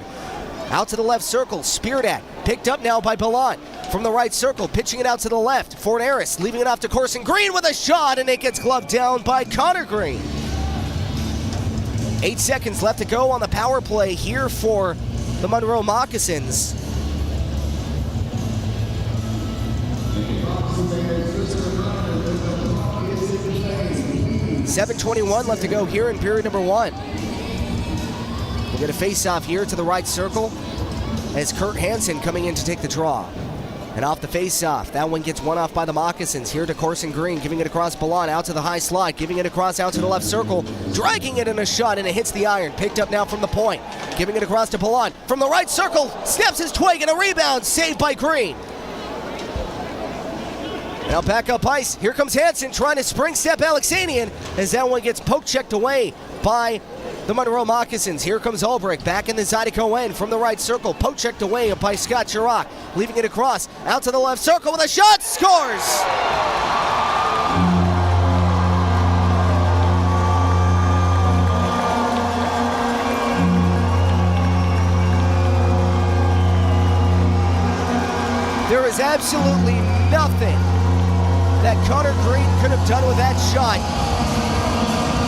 Out to the left circle, speared at. Picked up now by Ballant. From the right circle, pitching it out to the left. Fornaris leaving it off to Corson Green with a shot, and it gets gloved down by Connor Green. 8 seconds left to go on the power play here for the Monroe Moccasins. .721 left to go here in period number 1. We'll get a face-off here to the right circle as Kurt Hansen coming in to take the draw. And off the face-off, that one gets one off by the Moccasins. Here to Corson Green, giving it across Ballant, out to the high slot, giving it across out to the left circle, dragging it in a shot, and it hits the iron. Picked up now from the point, giving it across to Ballant. From the right circle, snaps his twig, and a rebound, saved by Green. Now back up ice, here comes Hansen trying to spring step Alexanian as that one gets poke-checked away by the Monroe Moccasins. Here comes Albrecht back in the Zydeco end from the right circle, poke-checked away by Scott Chirac, leaving it across out to the left circle with a shot, scores! There is absolutely nothing that Connor Green could have done with that shot.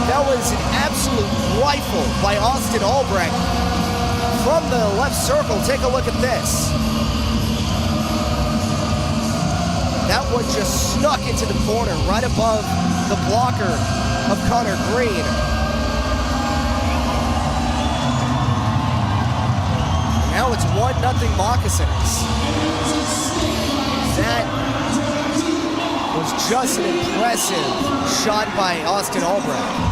That was an absolute rifle by Austin Albrecht from the left circle. Take a look at this. That one just snuck into the corner right above the blocker of Connor Green. Now it's 1-0 Moccasins. That was just an impressive shot by Austin Albrecht.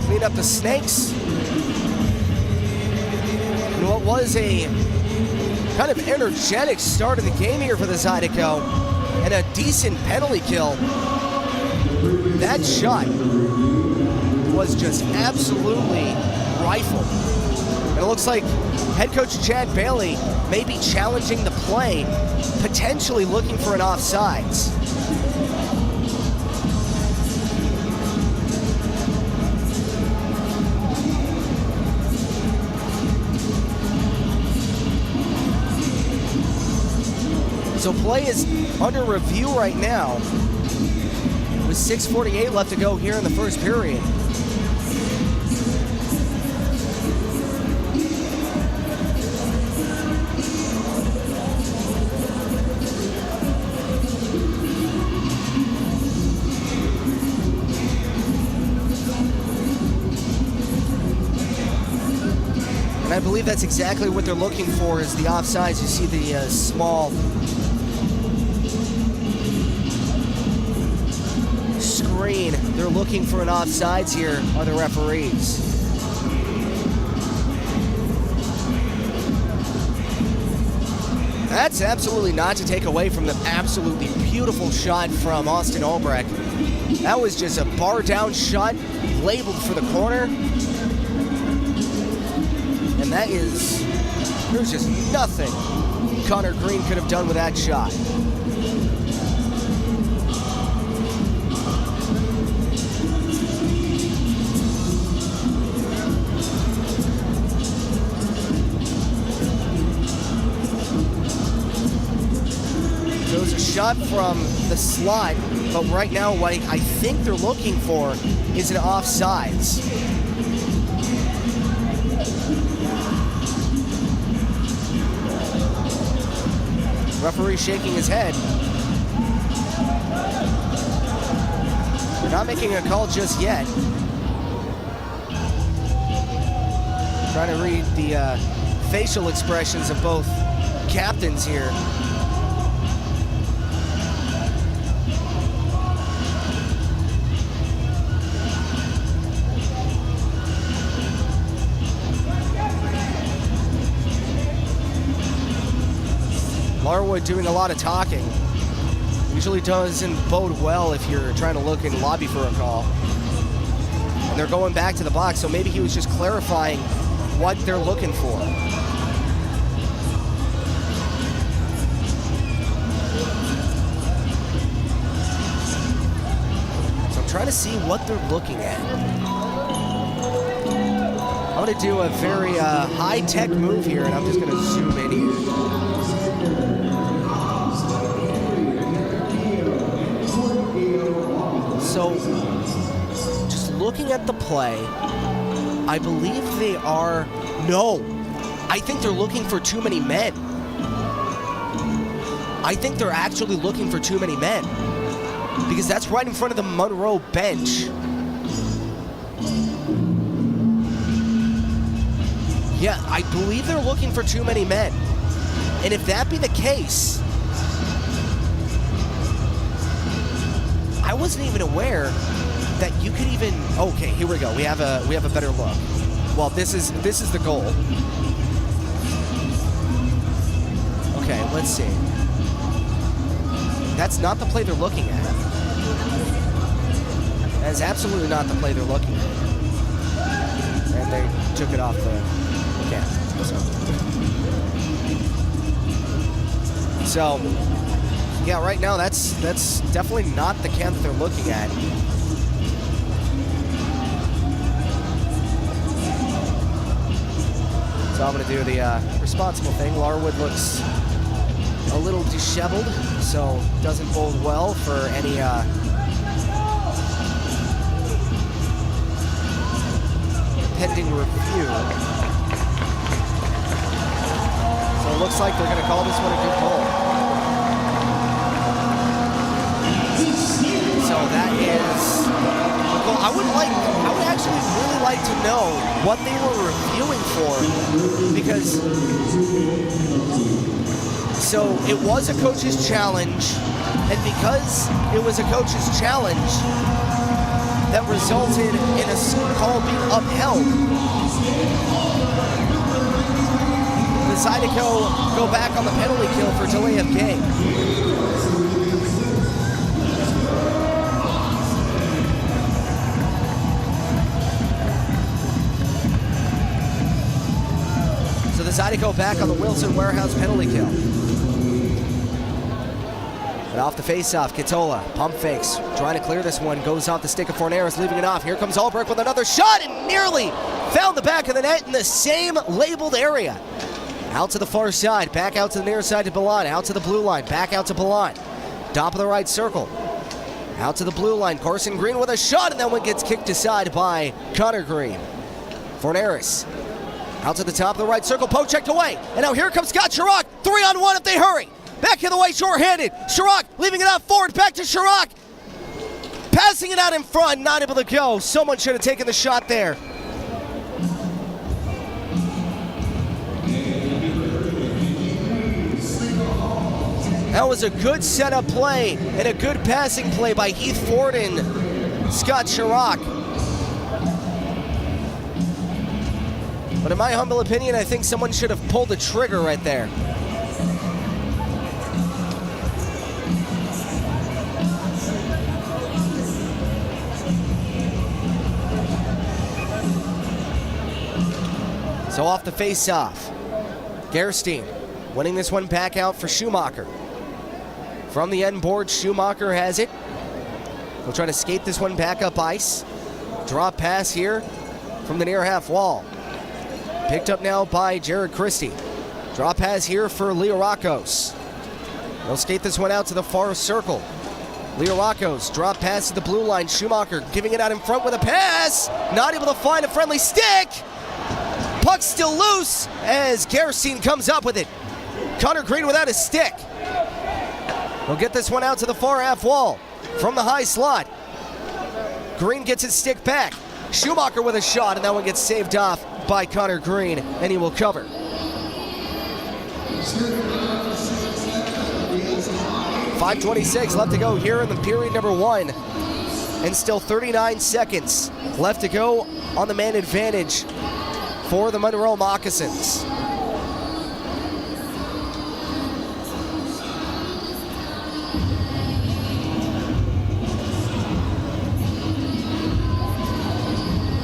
Clean up the snakes. And what was a kind of energetic start of the game here for the Zydeco, and a decent penalty kill. That shot was just absolutely rifled. And it looks like head coach Chad Bailey may be challenging the play, potentially looking for an offsides. So play is under review right now with 6:48 left to go here in the first period. And I believe that's exactly what they're looking for, is the offsides. You see the small screen. They're looking for an offsides here, are the referees. That's absolutely not to take away from the absolutely beautiful shot from Austin Albrecht. That was just a bar down shot labeled for the corner. And that is, there's just nothing Connor Green could have done with that shot. There was a shot from the slot, but right now what I think they're looking for is an offsides. Referee shaking his head. They're not making a call just yet. Trying to read the facial expressions of both captains here. Larwood doing a lot of talking. Usually doesn't bode well if you're trying to look and lobby for a call. And they're going back to the box, so maybe he was just clarifying what they're looking for. So I'm trying to see what they're looking at. I'm going to do a very high-tech move here, and I'm just going to zoom in here. So, just looking at the play, I believe they are, no, I think they're looking for too many men. I think they're actually looking for too many men, because that's right in front of the Monroe bench. Yeah, I believe they're looking for too many men. And if that be the case, I wasn't even aware that you could even, okay, here we go. We have a better look. Well, this is the goal. Okay, let's see. That's not the play they're looking at. That is absolutely not the play they're looking at. And they took it off the camera. So yeah, right now that's definitely not the cam that they're looking at. So I'm going to do the responsible thing. Larwood looks a little disheveled, so doesn't bode well for any pending review. So it looks like they're going to call this one a good goal. So that is a goal. I would actually really like to know what they were reviewing for, because so it was a coach's challenge, and because it was a coach's challenge that resulted in a call being upheld, the Zydeco go back on the penalty kill for delay of game. So the Zydeco back on the Wilson Warehouse penalty kill. And off the face-off, Katola, pump fakes, trying to clear this one, goes off the stick of Forneris, leaving it off. Here comes Albrecht with another shot, and nearly found the back of the net in the same labeled area. Out to the far side, back out to the near side to Balan, out to the blue line, back out to Balan. Top of the right circle, out to the blue line, Carson Green with a shot, and that one gets kicked aside by Connor Green. Forneris, out to the top of the right circle, poke checked away, and now here comes Scott Chirac, 3-on-1 if they hurry. Back in the way, short-handed. Chirac leaving it out forward, back to Chirac. Passing it out in front, not able to go. Someone should have taken the shot there. That was a good setup play and a good passing play by Heath Ford and Scott Chirac. But in my humble opinion, I think someone should have pulled the trigger right there. So off the face-off, Gerstein winning this one back out for Schumacher. From the end board, Schumacher has it. He'll try to skate this one back up ice. Drop pass here from the near half wall. Picked up now by Jared Christie. Drop pass here for Leo Rakos. He'll skate this one out to the far circle. Leo Rakos, drop pass to the blue line. Schumacher giving it out in front with a pass. Not able to find a friendly stick. Puck still loose as Gerstein comes up with it. Connor Green without a stick. He'll get this one out to the far half wall from the high slot. Green gets his stick back. Schumacher with a shot, and that one gets saved off by Connor Green, and he will cover. .526 left to go here in the period number one, and still 39 seconds left to go on the man advantage for the Monroe Moccasins.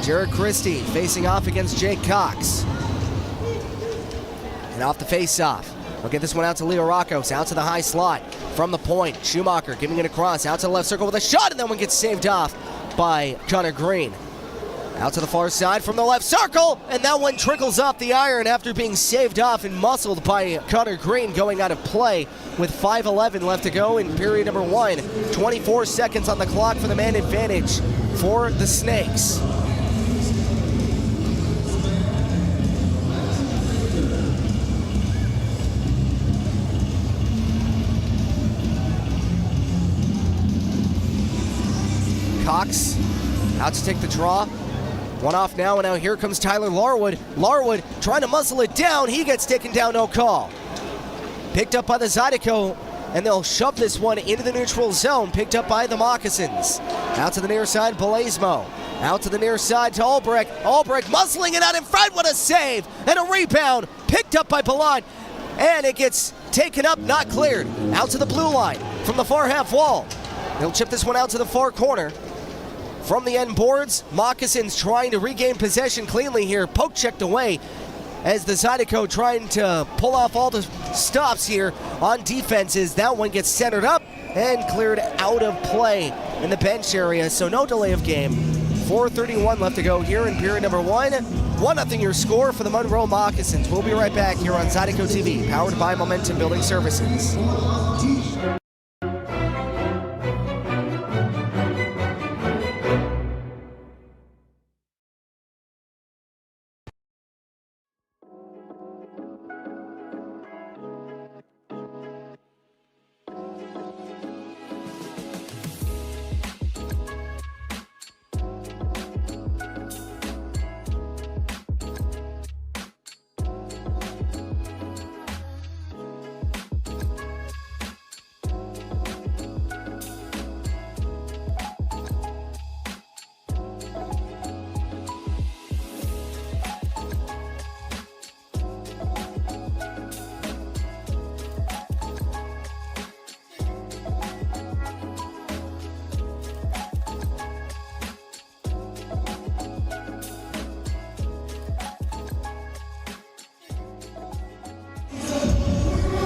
Jared Christie facing off against Jake Cox. And off the face-off. We'll get this one out to Leo Rakos, out to the high slot. From the point, Schumacher giving it across, out to the left circle with a shot, and that one gets saved off by Connor Green. Out to the far side from the left circle, and that one trickles off the iron after being saved off and muscled by Connor Green, going out of play with 5:11 left to go in period number one. 24 seconds on the clock for the man advantage for the Snakes. Cox out to take the draw. One off now, and now here comes Tyler Larwood. Larwood trying to muscle it down. He gets taken down, no call. Picked up by the Zydeco, and they'll shove this one into the neutral zone. Picked up by the Moccasins. Out to the near side, Belesmo. Out to the near side to Albrecht. Albrecht muscling it out in front. What a save! And a rebound. Picked up by Ballant. And it gets taken up, not cleared. Out to the blue line from the far half wall. They'll chip this one out to the far corner. From the end boards, Moccasins trying to regain possession cleanly here. Poke checked away as the Zydeco trying to pull off all the stops here on defenses. That one gets centered up and cleared out of play in the bench area, so no delay of game. 4:31 left to go here in period number one. 1-0 your score for the Monroe Moccasins. We'll be right back here on Zydeco TV, powered by Momentum Building Services.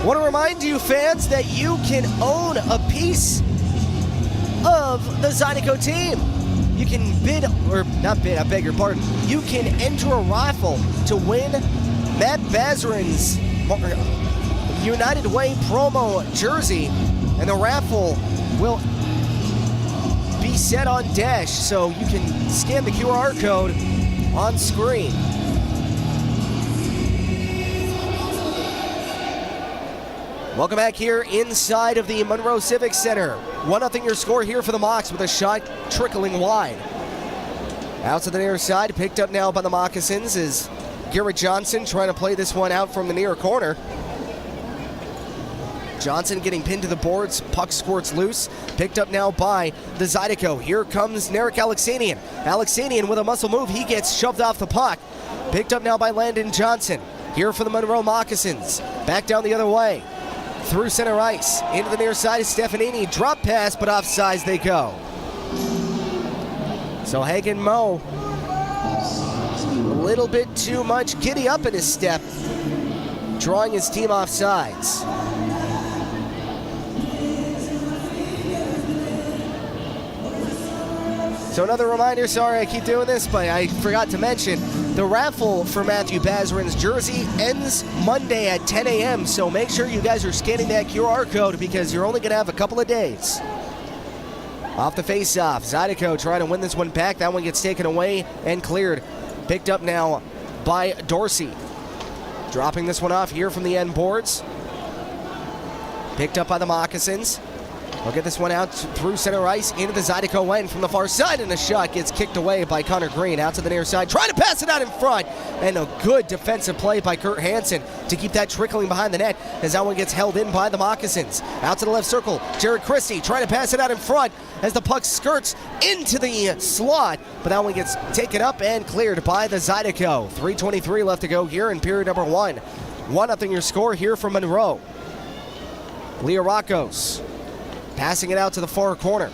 I want to remind you, fans, that you can own a piece of the Zydeco team. You can bid, or not bid, I beg your pardon. You can enter a raffle to win Matt Bazarin's United Way promo jersey, and the raffle will be set on Dash, so you can scan the QR code on screen. Welcome back here inside of the Monroe Civic Center. 1-0 your score here for the Mocs with a shot trickling wide. Out to the near side, picked up now by the Moccasins is Garrett Johnson trying to play this one out from the near corner. Johnson getting pinned to the boards, puck squirts loose, picked up now by the Zydeco. Here comes Narek Alexanian. Alexanian with a muscle move, he gets shoved off the puck. Picked up now by Landon Johnson. Here for the Monroe Moccasins. Back down the other way. Through center ice, into the near side of Stefanini. Drop pass, but offsides they go. So Hagen Moe, a little bit too much giddy up in his step, drawing his team off sides. So another reminder, sorry I keep doing this, but I forgot to mention, the raffle for Matthew Bazarin's jersey ends Monday at 10 a.m., so make sure you guys are scanning that QR code because you're only going to have a couple of days. Off the face-off, Zydeco trying to win this one back. That one gets taken away and cleared. Picked up now by Dorsey. Dropping this one off here from the end boards. Picked up by the Moccasins. We'll get this one out through center ice into the Zydeco end from the far side, and the shot gets kicked away by Connor Green out to the near side. Trying to pass it out in front, and a good defensive play by Kurt Hansen to keep that trickling behind the net as that one gets held in by the Moccasins. Out to the left circle, Jared Christie trying to pass it out in front as the puck skirts into the slot, but that one gets taken up and cleared by the Zydeco. 3:23 left to go here in period number 1. 1-0 your score here from Monroe. Leah Rockos passing it out to the far corner.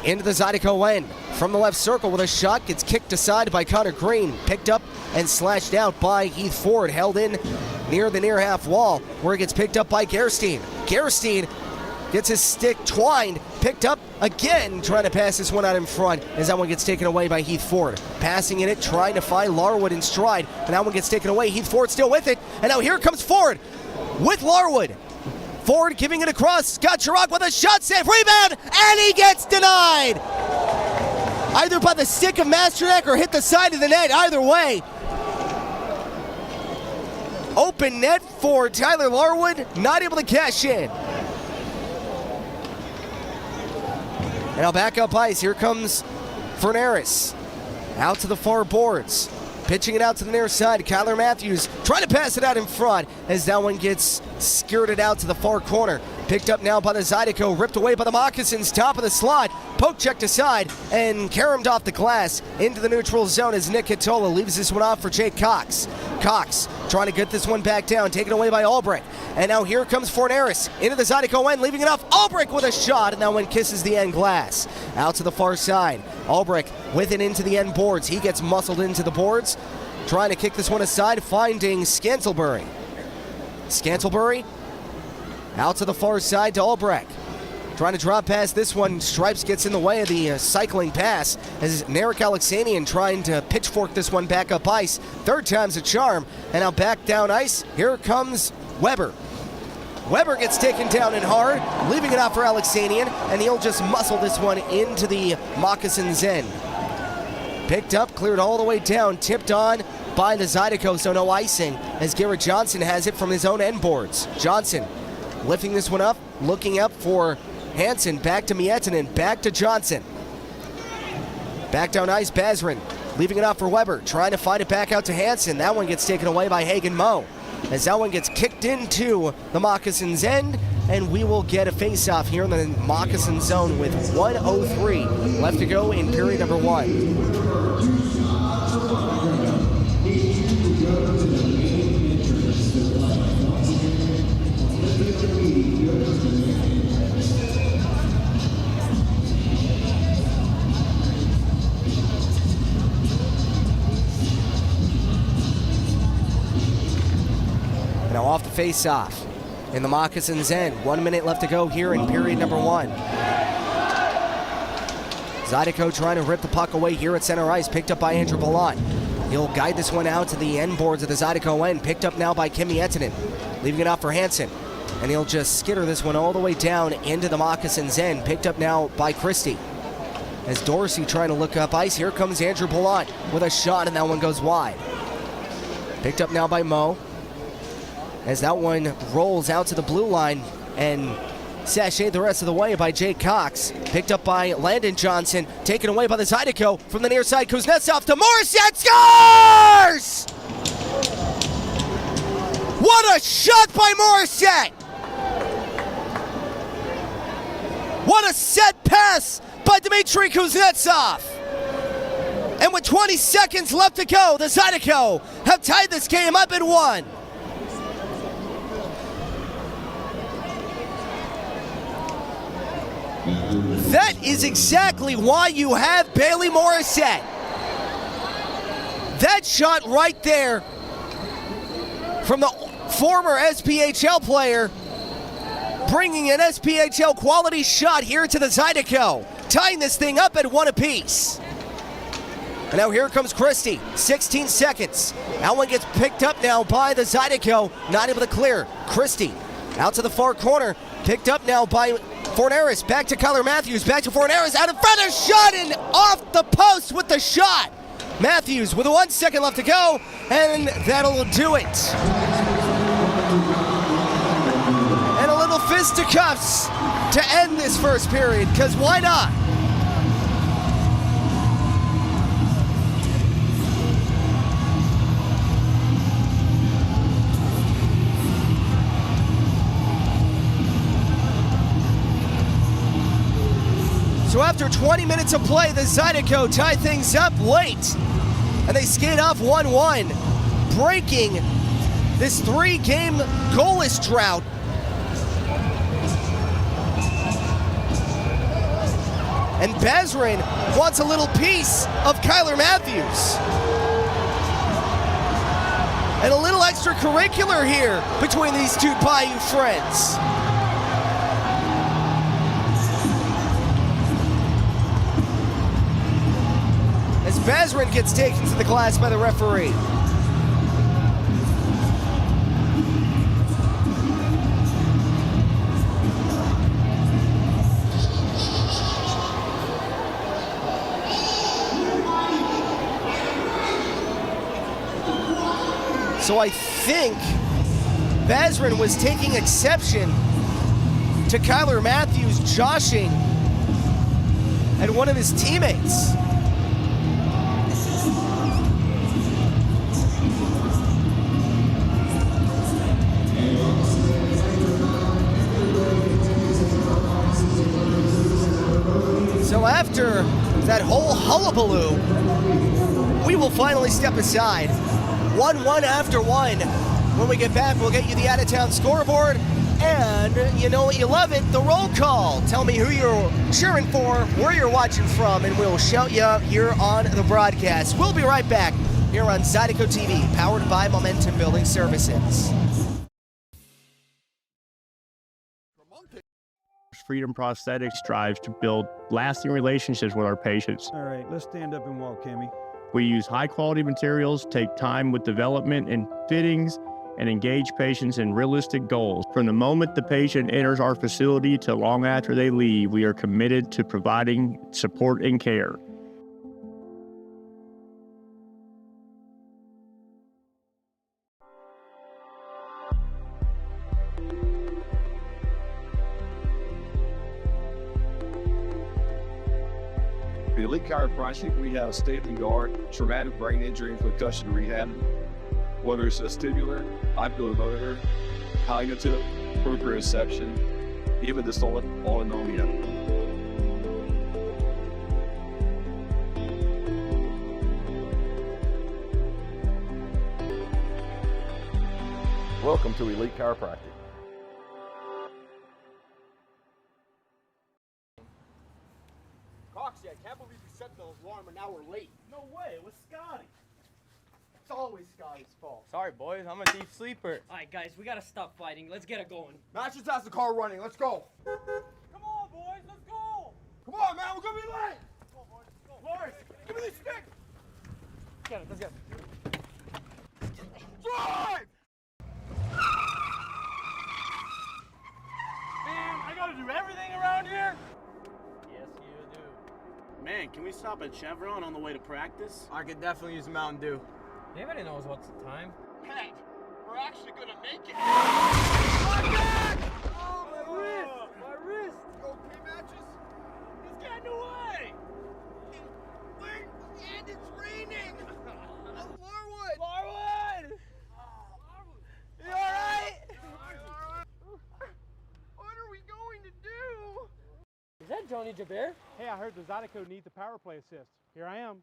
Into the Zydeco end. From the left circle with a shot. Gets kicked aside by Connor Green. Picked up and slashed out by Heath Ford. Held in near the near half wall where it gets picked up by Gerstein. Gerstein gets his stick twined. Picked up again. Trying to pass this one out in front as that one gets taken away by Heath Ford. Passing in it. Trying to find Larwood in stride. And that one gets taken away. Heath Ford still with it. And now here comes Ford with Larwood. Ford giving it across. Scott Chirac with a shot save. Rebound. And he gets denied. Either by the stick of Masternak or hit the side of the net. Either way. Open net for Tyler Larwood. Not able to cash in. And now back up ice. Here comes Fernaris. Out to the far boards. Pitching it out to the near side. Kyler Matthews trying to pass it out in front as that one gets skirted out to the far corner. Picked up now by the Zydeco. Ripped away by the Moccasins. Top of the slot. Poke checked aside and caromed off the glass into the neutral zone as Nick Katola leaves this one off for Jake Cox. Cox trying to get this one back down. Taken away by Albrecht. And now here comes Fornaris into the Zydeco end. Leaving it off. Albrecht with a shot. And that one kisses the end glass. Out to the far side. Albrecht with it into the end boards. He gets muscled into the boards. Trying to kick this one aside. Finding Scantlebury. Scantlebury out to the far side to Albrecht. Trying to drop past this one. Stripes gets in the way of the cycling pass as Narek Alexanian trying to pitchfork this one back up ice. Third time's a charm. And now back down ice. Here comes Weber. Weber gets taken down and hard, leaving it out for Alexanian, and he'll just muscle this one into the Moccasins' end. Picked up, cleared all the way down, tipped on by the Zydeco, so no icing, as Garrett Johnson has it from his own end boards. Johnson lifting this one up, looking up for Hansen, back to Miettinen, back to Johnson. Back down ice, Bazrin, leaving it out for Weber, trying to find it back out to Hansen. That one gets taken away by Hagen Moe, as that one gets kicked into the Moccasins' end, and we will get a face-off here in the Moccasin zone with 1:03 left to go in period number 1. Now off the face-off in the Moccasins' end. 1 minute left to go here in period number 1. Zydeco trying to rip the puck away here at center ice, picked up by Andrew Ballant. He'll guide this one out to the end boards of the Zydeco end, picked up now by Kimi Ettinen, leaving it out for Hansen. And he'll just skitter this one all the way down into the Moccasins' end, picked up now by Christie. As Dorsey trying to look up ice, here comes Andrew Ballant with a shot, and that one goes wide. Picked up now by Moe, as that one rolls out to the blue line and sashayed the rest of the way by Jake Cox. Picked up by Landon Johnson, taken away by the Zydeco from the near side. Kuznetsov to Morissette, scores! What a shot by Morissette! What a set pass by Dmitry Kuznetsov! And with 20 seconds left to go, the Zydeco have tied this game up at 1. That is exactly why you have Bailey Morissette. That shot right there from the former SPHL player, bringing an SPHL quality shot here to the Zydeco, tying this thing up at 1 apiece. And now here comes Christie, 16 seconds. That one gets picked up now by the Zydeco, not able to clear. Christie out to the far corner, picked up now by Forneris, back to Kyler Matthews, back to Forneris, out in front of shot and off the post with the shot. Matthews with 1 second left to go, and that'll do it. And a little fisticuffs to end this first period, because why not? So after 20 minutes of play, the Zydeco tie things up late, and they skate off 1-1, breaking this 3-game goalless drought. And Bazrin wants a little piece of Kyler Matthews. And a little extracurricular here between these two Bayou friends. Bazrin gets taken to the glass by the referee. So I think Bazrin was taking exception to Kyler Matthews joshing at one of his teammates. So after that whole hullabaloo, we will finally step aside. 1-1 after 1. When we get back, we'll get you the out-of-town scoreboard. And you know what, you love it, the roll call. Tell me who you're cheering for, where you're watching from, and we'll shout you out here on the broadcast. We'll be right back here on Zydeco TV, powered by Momentum Building Services. Freedom Prosthetics strives to build lasting relationships with our patients. All right, let's stand up and walk, Cammy. We use high-quality materials, take time with development and fittings, and engage patients in realistic goals. From the moment the patient enters our facility to long after they leave, we are committed to providing support and care. The Elite Chiropractic, we have state-of-the-art traumatic brain injury and concussion rehab. Whether it's vestibular, oculomotor, cognitive, proprioception, even dysautonomia. Welcome to Elite Chiropractic. Coxie, I can't believe we set the alarm and now we're late. No way, it was Scotty. It's always Scotty's fault. Sorry, boys, I'm a deep sleeper. Alright, guys, we gotta stop fighting. Let's get it going. Matt just has the car running. Let's go. Come on, boys, let's go! Come on, man. We're going to be late. Let's go, boys. Let's go. Lawrence, give me these sticks. Get it, let's get it. Drive! Man, I gotta do everything around here? Yes, you do. Man, can we stop at Chevron on the way to practice? I could definitely use a Mountain Dew. Anybody knows what's the time? Pat, we're actually going to make it. My back! Oh, my wrist. My wrist. You okay, Matches? He's getting away! Wait, and it's raining. Larwood. Larwood! You all right? What are we going to do? Is that Johnny Jabir? Hey, I heard the Zydeco needs a power play assist. Here I am.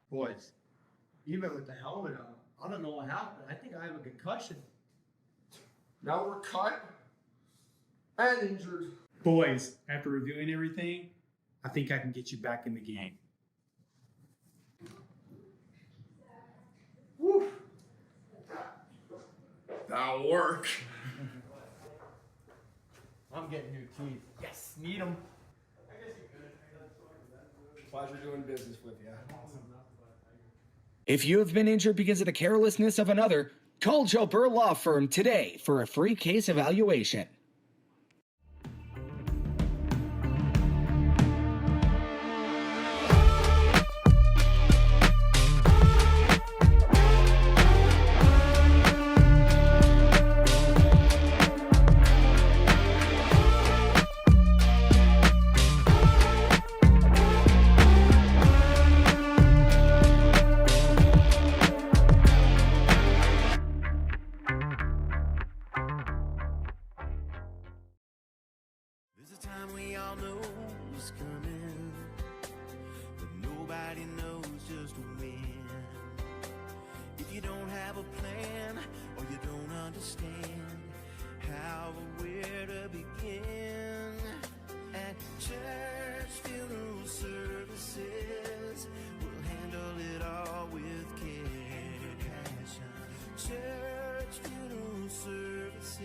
Boys, even with the helmet on, I don't know what happened. I think I have a concussion. Now we're cut and injured. Boys, after reviewing everything, I think I can get you back in the game. Woo. That'll work. I'm getting new teeth. Yes, need them. Pleasure doing business with you. If you have been injured because of the carelessness of another, call Joe Burr Law Firm today for a free case evaluation. There's a time we all know is coming, but nobody knows just when. If you don't have a plan or you don't understand how or where to begin, at church funeral services, we'll handle it all with care. Church funeral services.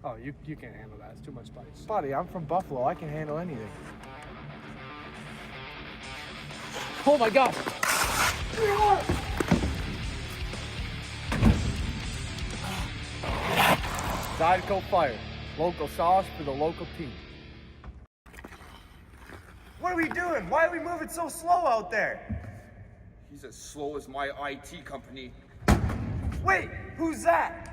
Oh, you can't handle that. It's too much spice. Buddy, I'm from Buffalo. I can handle anything. Oh my gosh! Zydeco Fire. Local sauce for the local team. What are we doing? Why are we moving so slow out there? He's as slow as my IT company. Wait, who's that?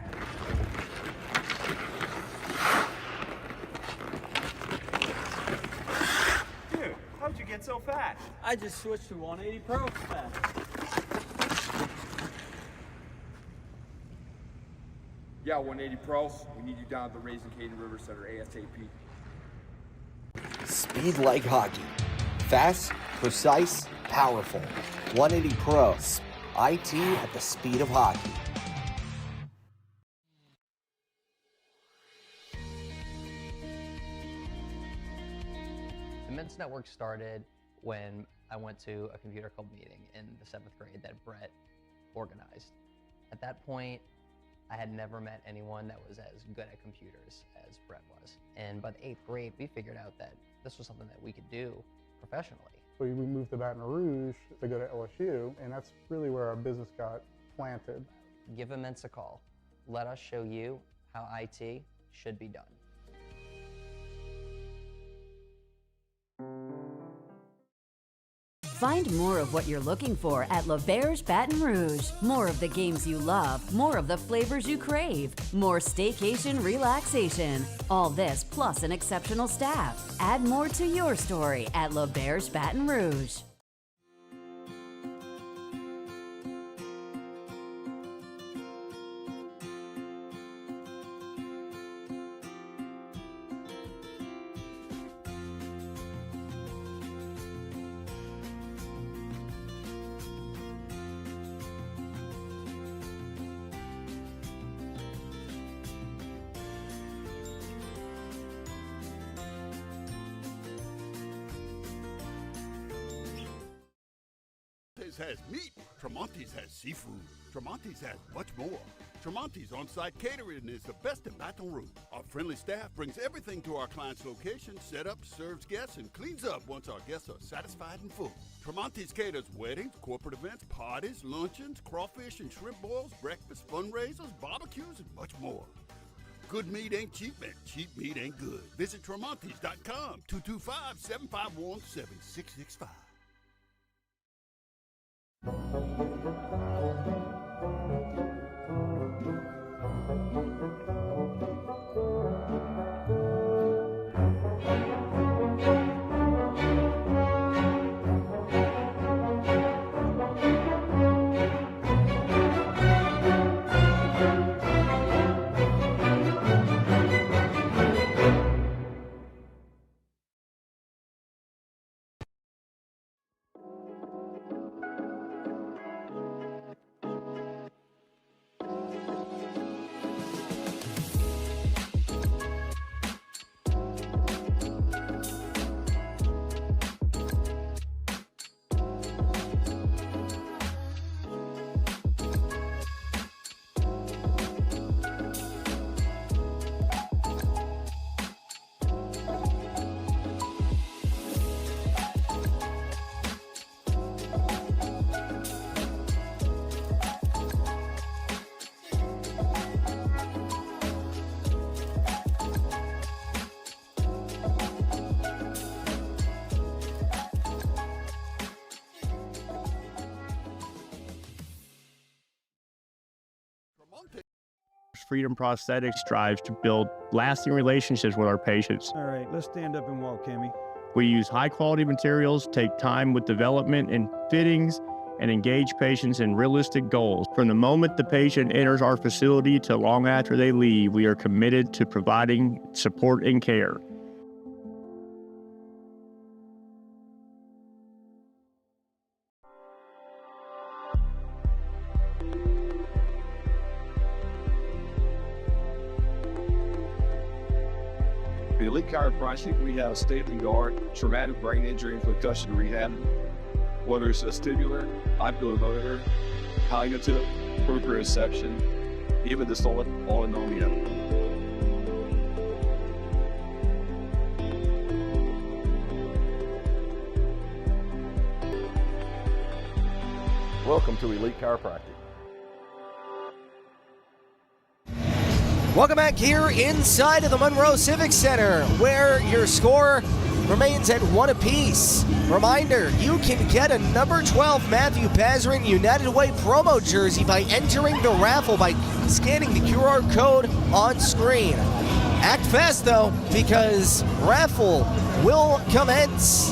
Dude, how'd you get so fast? I just switched to 180 Pro fast. Yeah, 180 Pro. We need you down at the Raising Cane River Center ASAP. Speed like hockey. Fast, precise, powerful. 180 Pro. IT at the speed of hockey. The Men's Network started when I went to a computer club meeting in the 7th grade that Brett organized. At that point, I had never met anyone that was as good at computers as Brett was. And by the 8th grade, we figured out that this was something that we could do professionally. We moved to Baton Rouge to go to LSU, and that's really where our business got planted. Give Immense a call. Let us show you how IT should be done. Find more of what you're looking for at L'Auberge Baton Rouge. More of the games you love, more of the flavors you crave, more staycation relaxation. All this plus an exceptional staff. Add more to your story at L'Auberge Baton Rouge. Has meat. Tremonti's has seafood. Tremonti's has much more. Tremonti's on-site catering is the best in Baton Rouge. Our friendly staff brings everything to our client's location, set up, serves guests, and cleans up once our guests are satisfied and full. Tremonti's caters weddings, corporate events, parties, luncheons, crawfish and shrimp boils, breakfast, fundraisers, barbecues, and much more. Good meat ain't cheap, and cheap meat ain't good. Visit Tremonti's.com, 225-751-7665. Freedom Prosthetics strives to build lasting relationships with our patients. All right, let's stand up and walk, Kimmy. We use high-quality materials, take time with development and fittings, and engage patients in realistic goals. From the moment the patient enters our facility to long after they leave, we are committed to providing support and care. The Elite Chiropractic, we have state-of-the-art traumatic brain injury and concussion rehab. Whether it's vestibular, oculomotor, cognitive, proprioception, even dysautonomia. Welcome to Elite Chiropractic. Welcome back here inside of the Monroe Civic Center, where your score remains at 1 apiece. Reminder, you can get a number 12 Matthew Pazarin United Way promo jersey by entering the raffle by scanning the QR code on screen. Act fast, though, because raffle will commence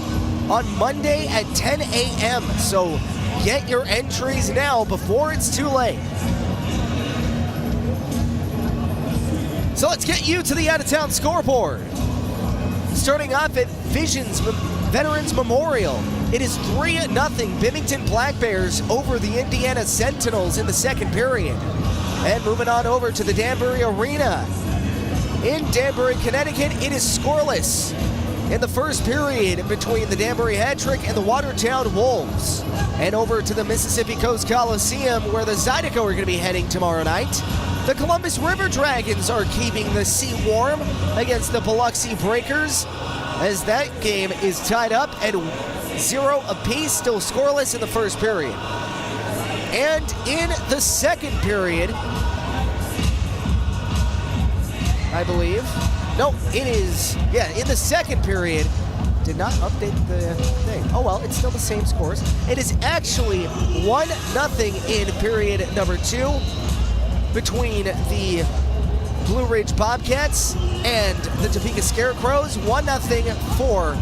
on Monday at 10 a.m., so get your entries now before it's too late. So let's get you to the out-of-town scoreboard. Starting off at Visions Veterans Memorial, it is 3-0 Bennington Black Bears over the Indiana Sentinels in the second period. And moving on over to the Danbury Arena. In Danbury, Connecticut, it is scoreless in the first period between the Danbury Hat-Trick and the Watertown Wolves. And over to the Mississippi Coast Coliseum, where the Zydeco are going to be heading tomorrow night. The Columbus River Dragons are keeping the sea warm against the Biloxi Breakers, as that game is tied up at 0 apiece, still scoreless in the first period. And in the second period, I believe, no, it is, yeah, in the second period, did not update the thing. Oh well, it's still the same scores. It is actually 1-0 in period number 2 between the Blue Ridge Bobcats and the Topeka Scarecrows. 1-0 for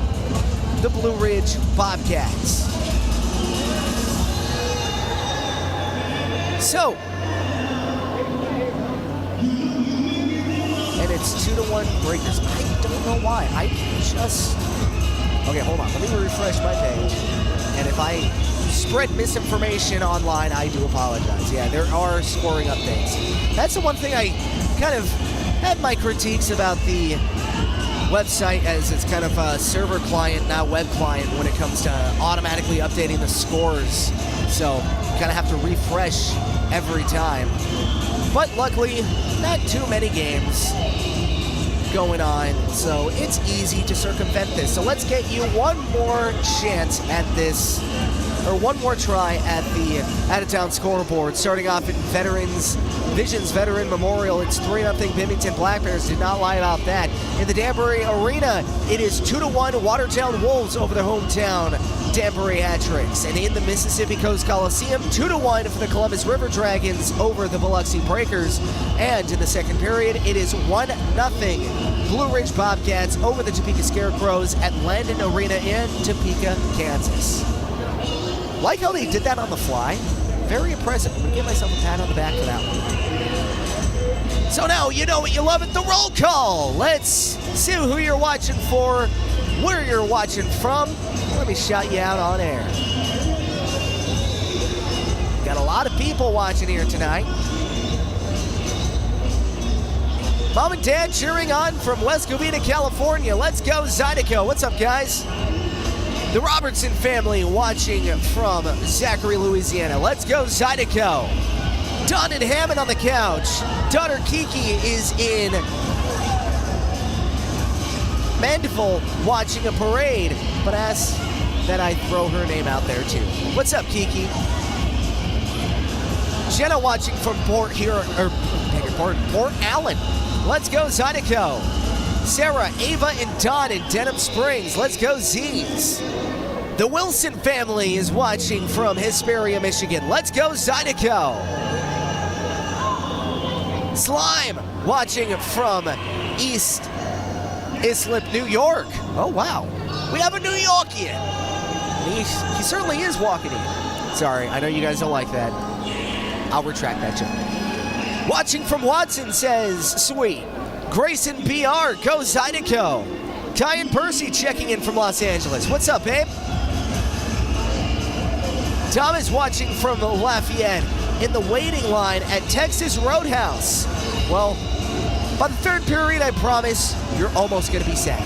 the Blue Ridge Bobcats. So, and it's 2-1 Breakers. I don't know why. I just... Okay, hold on. Let me refresh my page. And if I spread misinformation online, I do apologize. Yeah, there are scoring updates. That's the one thing I kind of had my critiques about the website, as it's kind of a server client, not web client, when it comes to automatically updating the scores. So, you kind of have to refresh every time. But luckily, not too many games going on, so it's easy to circumvent this. So let's get you one more chance at this, or one more try at the out-of-town scoreboard. Starting off in Visions Veteran Memorial, it's 3-0 Bennington Black Bears. Did not lie about that. In the Danbury Arena, it is 2-1 Watertown Wolves over the hometown Danbury Hat-Tricks. And in the Mississippi Coast Coliseum, 2-1 for the Columbus River Dragons over the Biloxi Breakers. And in the second period, it is 1-0 Blue Ridge Bobcats over the Topeka Scarecrows at Landon Arena in Topeka, Kansas. Like how they did that on the fly. Very impressive. I'm gonna give myself a pat on the back for that one. So now you know what you love it, the roll call. Let's see who you're watching for, where you're watching from. Let me shout you out on air. Got a lot of people watching here tonight. Mom and Dad cheering on from West Covina, California. Let's go Zydeco. What's up, guys? The Robertson family watching from Zachary, Louisiana. Let's go Zydeco. Don and Hammond on the couch. Daughter Kiki is in Mandeville watching a parade, but asks that I throw her name out there too. What's up, Kiki? Jenna watching from Port Allen. Let's go Zydeco. Sarah, Ava, and Don in Denham Springs. Let's go Z's. The Wilson family is watching from Hesperia, Michigan. Let's go Zydeco. Slime watching from East Islip, New York. Oh, wow. We have a New Yorkian. He certainly is walking in. Sorry, I know you guys don't like that. I'll retract that joke. Watching from Watson says, sweet. Grayson BR, go Zydeco. Ty and Percy checking in from Los Angeles. What's up, babe? Thomas watching from Lafayette in the waiting line at Texas Roadhouse. Well, by the third period, I promise, you're almost going to be sad.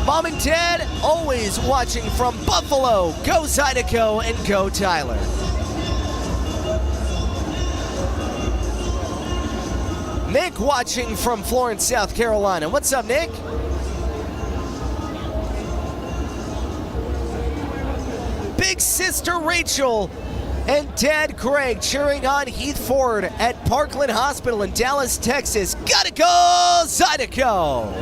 Mom and Dad always watching from Buffalo. Go Zydeco and go Tyler. Nick watching from Florence, South Carolina. What's up, Nick? Big sister Rachel and Dad Craig cheering on Heath Ford at Parkland Hospital in Dallas, Texas. Gotta go Zydeco!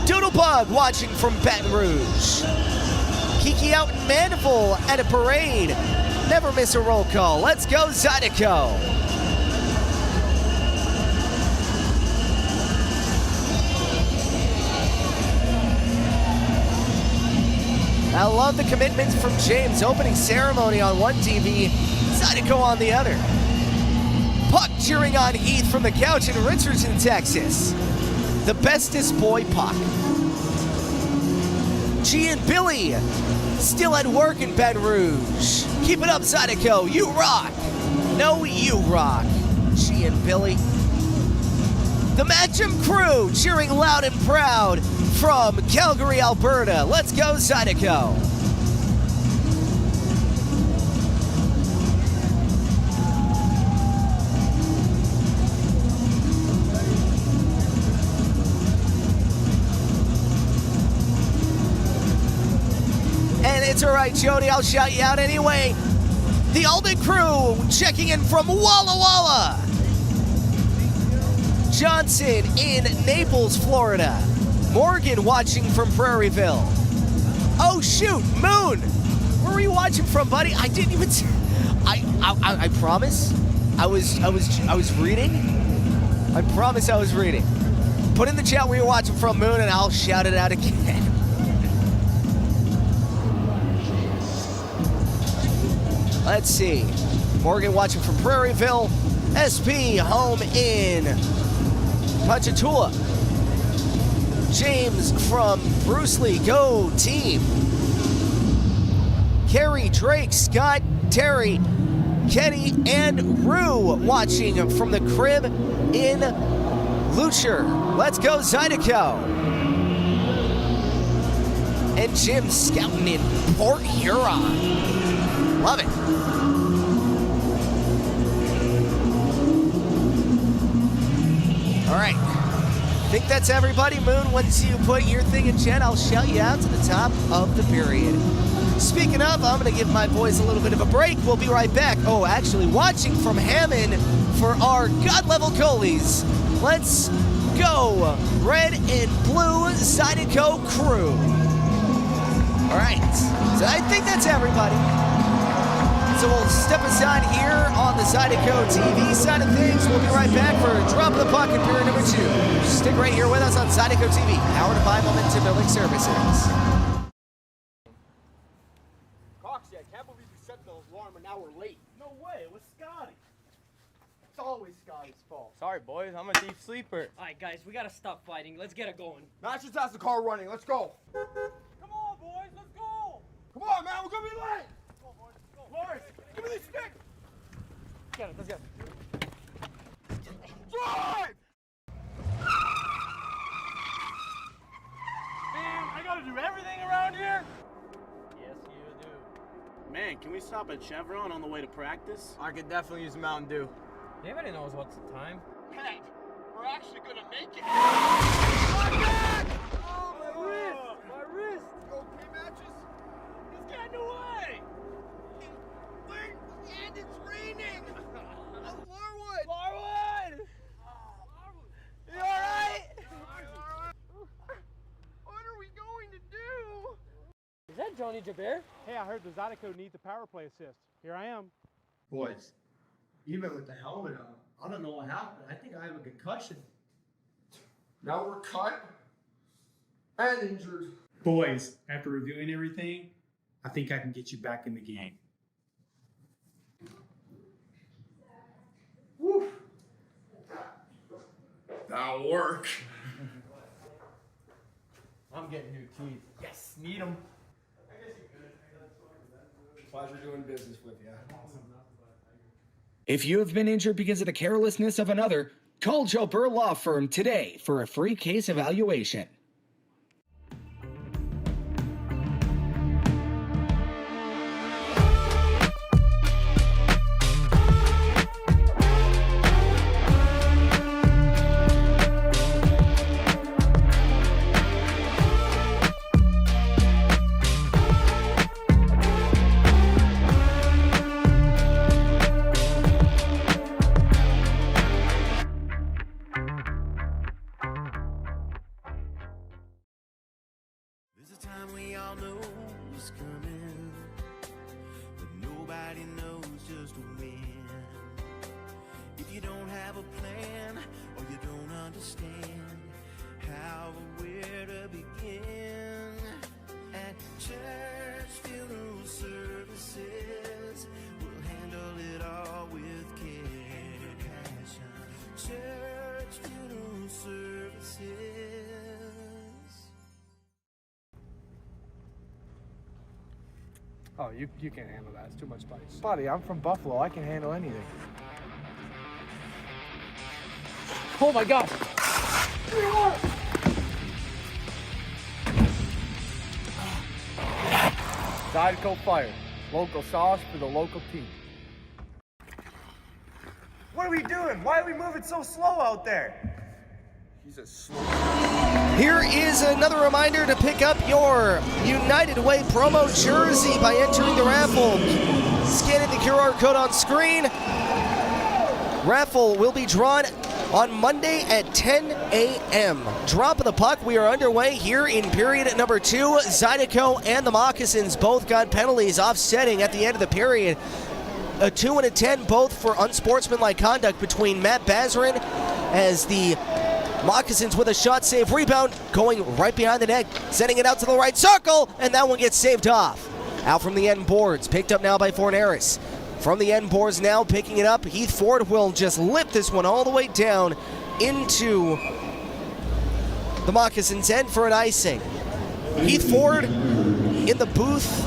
Doodlebug watching from Baton Rouge. Kiki out in Mandeville at a parade. Never miss a roll call. Let's go Zydeco. I love the commitments from James. Opening ceremony on one TV, Zydeco on the other. Puck cheering on Heath from the couch in Richardson, Texas. The bestest boy Puck. G and Billy still at work in Baton Rouge. Keep it up, Zydeco. You rock. No, you rock. G and Billy. The Matcham crew cheering loud and proud from Calgary, Alberta. Let's go, Zydeco. It's all right, Jody. I'll shout you out anyway. The Alden crew checking in from Walla Walla. Johnson in Naples, Florida. Morgan watching from Prairieville. Oh shoot, Moon. Where were you watching from, buddy? I didn't even. I promise. I was reading. I promise I was reading. Put in the chat where you're watching from, Moon, and I'll shout it out again. Let's see. Morgan watching from Prairieville. SP home in Ponchatoula. James from Bruce Lee. Go team. Carrie, Drake, Scott, Terry, Kenny, and Rue watching from the crib in Lucher. Let's go Zydeco. And Jim scouting in Port Huron. Love it. All right. I think that's everybody. Moon, once you put your thing in chat, I'll shout you out to the top of the period. Speaking of, I'm going to give my boys a little bit of a break. We'll be right back. Oh, actually, watching from Hammond for our God-level goalies. Let's go, Red and Blue Zydeco crew. All right, so I think that's everybody. So we'll step aside here on the Zydeco TV side of things. We'll be right back for Drop of the Puck in period number 2. Stick right here with us on Zydeco TV, powered by Momentum Building Services. Coxie, I can't believe you set the alarm and now we're late. No way, it was Scotty. It's always Scotty's fault. Sorry, boys, I'm a deep sleeper. Alright, guys, we gotta stop fighting. Let's get it going. Max just has the car running. Let's go. Come on, boys, let's go! Come on, man. We're gonna be late. Go, boys. Go. Lawrence, give me the stick. Get it, let's get it. Drive! Man, I gotta do everything around here? Yes, you do. Man, can we stop at Chevron on the way to practice? I could definitely use a Mountain Dew. Anybody knows what's the time? Pat, we're actually gonna make it. My back! Oh, my wrist! My wrist! You okay, Matches? He's getting away! And it's raining! Larwood! Larwood! You alright? What are we going to do? Is that Johnny Jabir? Hey, I heard the Zydeco needs a power play assist. Here I am. Boys, even with the helmet on, I don't know what happened. I think I have a concussion. Now we're cut and injured. Boys, after reviewing everything, I think I can get you back in the game. Woo. That'll work. I'm getting new teeth. Yes, need them. Pleasure doing business with you. If you have been injured because of the carelessness of another, call Joe Burr Law Firm today for a free case evaluation. Oh, you can't handle that. It's too much spice. Buddy, I'm from Buffalo. I can handle anything. Oh my gosh! Zydeco Fire. Local sauce for the local team. What are we doing? Why are we moving so slow out there? He's a slow. Here is another reminder to pick up your United Way promo jersey by entering the raffle. Scanning the QR code on screen. Raffle will be drawn on Monday at 10 a.m. Drop of the puck. We are underway here in period number 2. Zydeco and the Moccasins both got penalties offsetting at the end of the period. A 2 and a 10, both for unsportsmanlike conduct between Matt Bazarin as the Moccasins with a shot save rebound going right behind the net, sending it out to the right circle, and that one gets saved off. Out from the end boards, picked up now by Fornaris. From the end boards now, picking it up, Heath Ford will just lift this one all the way down into the Moccasins' end for an icing. Heath Ford in the booth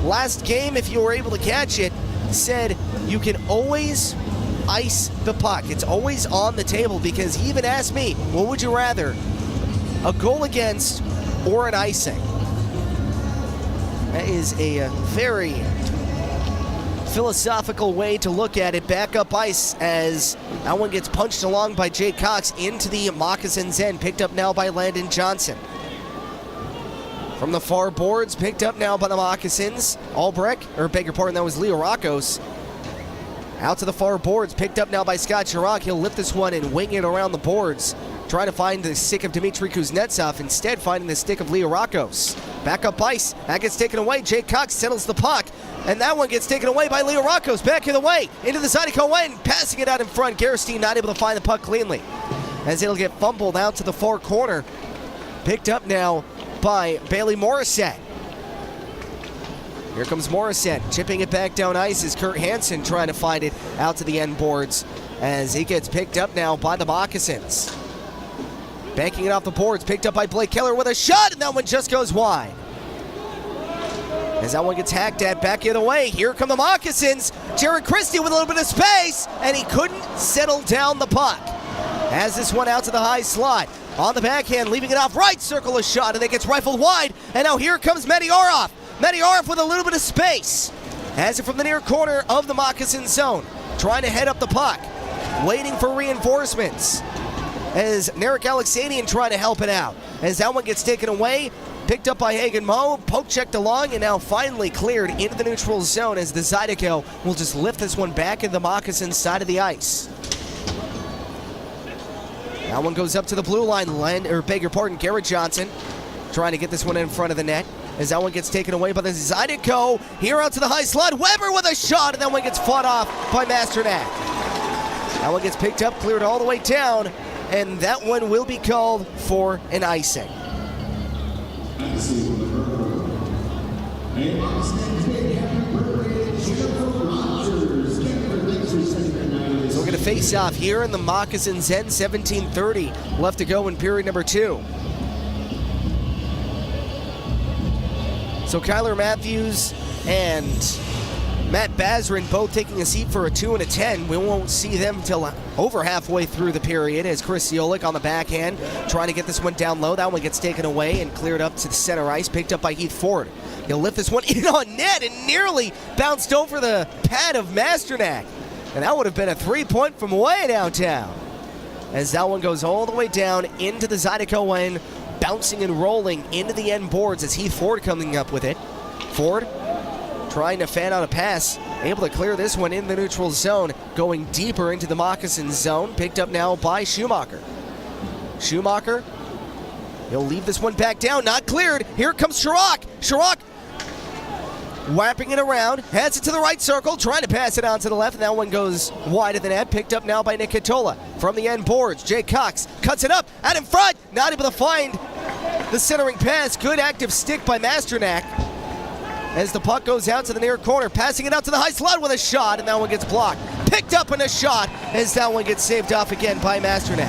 last game, if you were able to catch it, said you can always ice the puck. It's always on the table, because he even asked me, what would you rather, a goal against or an icing? That is a very philosophical way to look at it. Back up ice as that one gets punched along by Jake Cox into the Moccasins' end, picked up now by Landon Johnson. From the far boards, picked up now by the Moccasins. Albrecht, or beg your pardon, that was Leo Rockos. Out to the far boards, picked up now by Scott Chirac. He'll lift this one and wing it around the boards. Trying to find the stick of Dmitry Kuznetsov, instead finding the stick of Leo Rockos. Back up ice, that gets taken away. Jake Cox settles the puck, and that one gets taken away by Leo Rockos. Back in the way, into the Zydeco end, passing it out in front. Gerstein not able to find the puck cleanly, as it'll get fumbled out to the far corner. Picked up now by Bailey Morissette. Here comes Morissette, chipping it back down ice as Kurt Hansen trying to find it out to the end boards, as he gets picked up now by the Moccasins. Banking it off the boards, picked up by Blake Keller with a shot, and that one just goes wide. As that one gets hacked at, back the other way, here come the Moccasins. Jared Christie with a little bit of space, and he couldn't settle down the puck. Has this one out to the high slot. On the backhand, leaving it off right circle, a shot, and it gets rifled wide. And now here comes Mediarov. Mediarov with a little bit of space. Has it from the near corner of the Moccasin zone. Trying to head up the puck. Waiting for reinforcements. As Narek Alexanian trying to help it out. As that one gets taken away, picked up by Hagen Moe, poke checked along, and now finally cleared into the neutral zone as the Zydeco will just lift this one back into the Moccasin side of the ice. That one goes up to the blue line. Garrett Johnson trying to get this one in front of the net. As that one gets taken away by the Zydeco. Here out to the high slot. Weber with a shot, and that one gets fought off by Masternak. That one gets picked up, cleared all the way down, and that one will be called for an icing. So we're going to face off here in the Moccasins' end. 17:30 left to go in period number 2. So Kyler Matthews and Matt Bazarin both taking a seat for a 2 and a 10. We won't see them until over halfway through the period as Chris Yolik on the backhand trying to get this one down low. That one gets taken away and cleared up to the center ice, picked up by Heath Ford. He'll lift this one in on net and nearly bounced over the pad of Masternak. And that would have been a 3-point from way downtown. As that one goes all the way down into the Zydeco end, bouncing and rolling into the end boards as Heath Ford coming up with it. Ford trying to fan out a pass, able to clear this one in the neutral zone, going deeper into the Moccasin zone, picked up now by Schumacher. Schumacher, he'll leave this one back down, not cleared. Here comes Chirac. Chirac wrapping it around, heads it to the right circle, trying to pass it on to the left, and that one goes wide of the net, picked up now by Nick Katola. From the end boards, Jake Cox cuts it up, out in front, not able to find the centering pass. Good active stick by Masternak. As the puck goes out to the near corner, passing it out to the high slot with a shot, and that one gets blocked. Picked up in a shot, as that one gets saved off again by Masternak.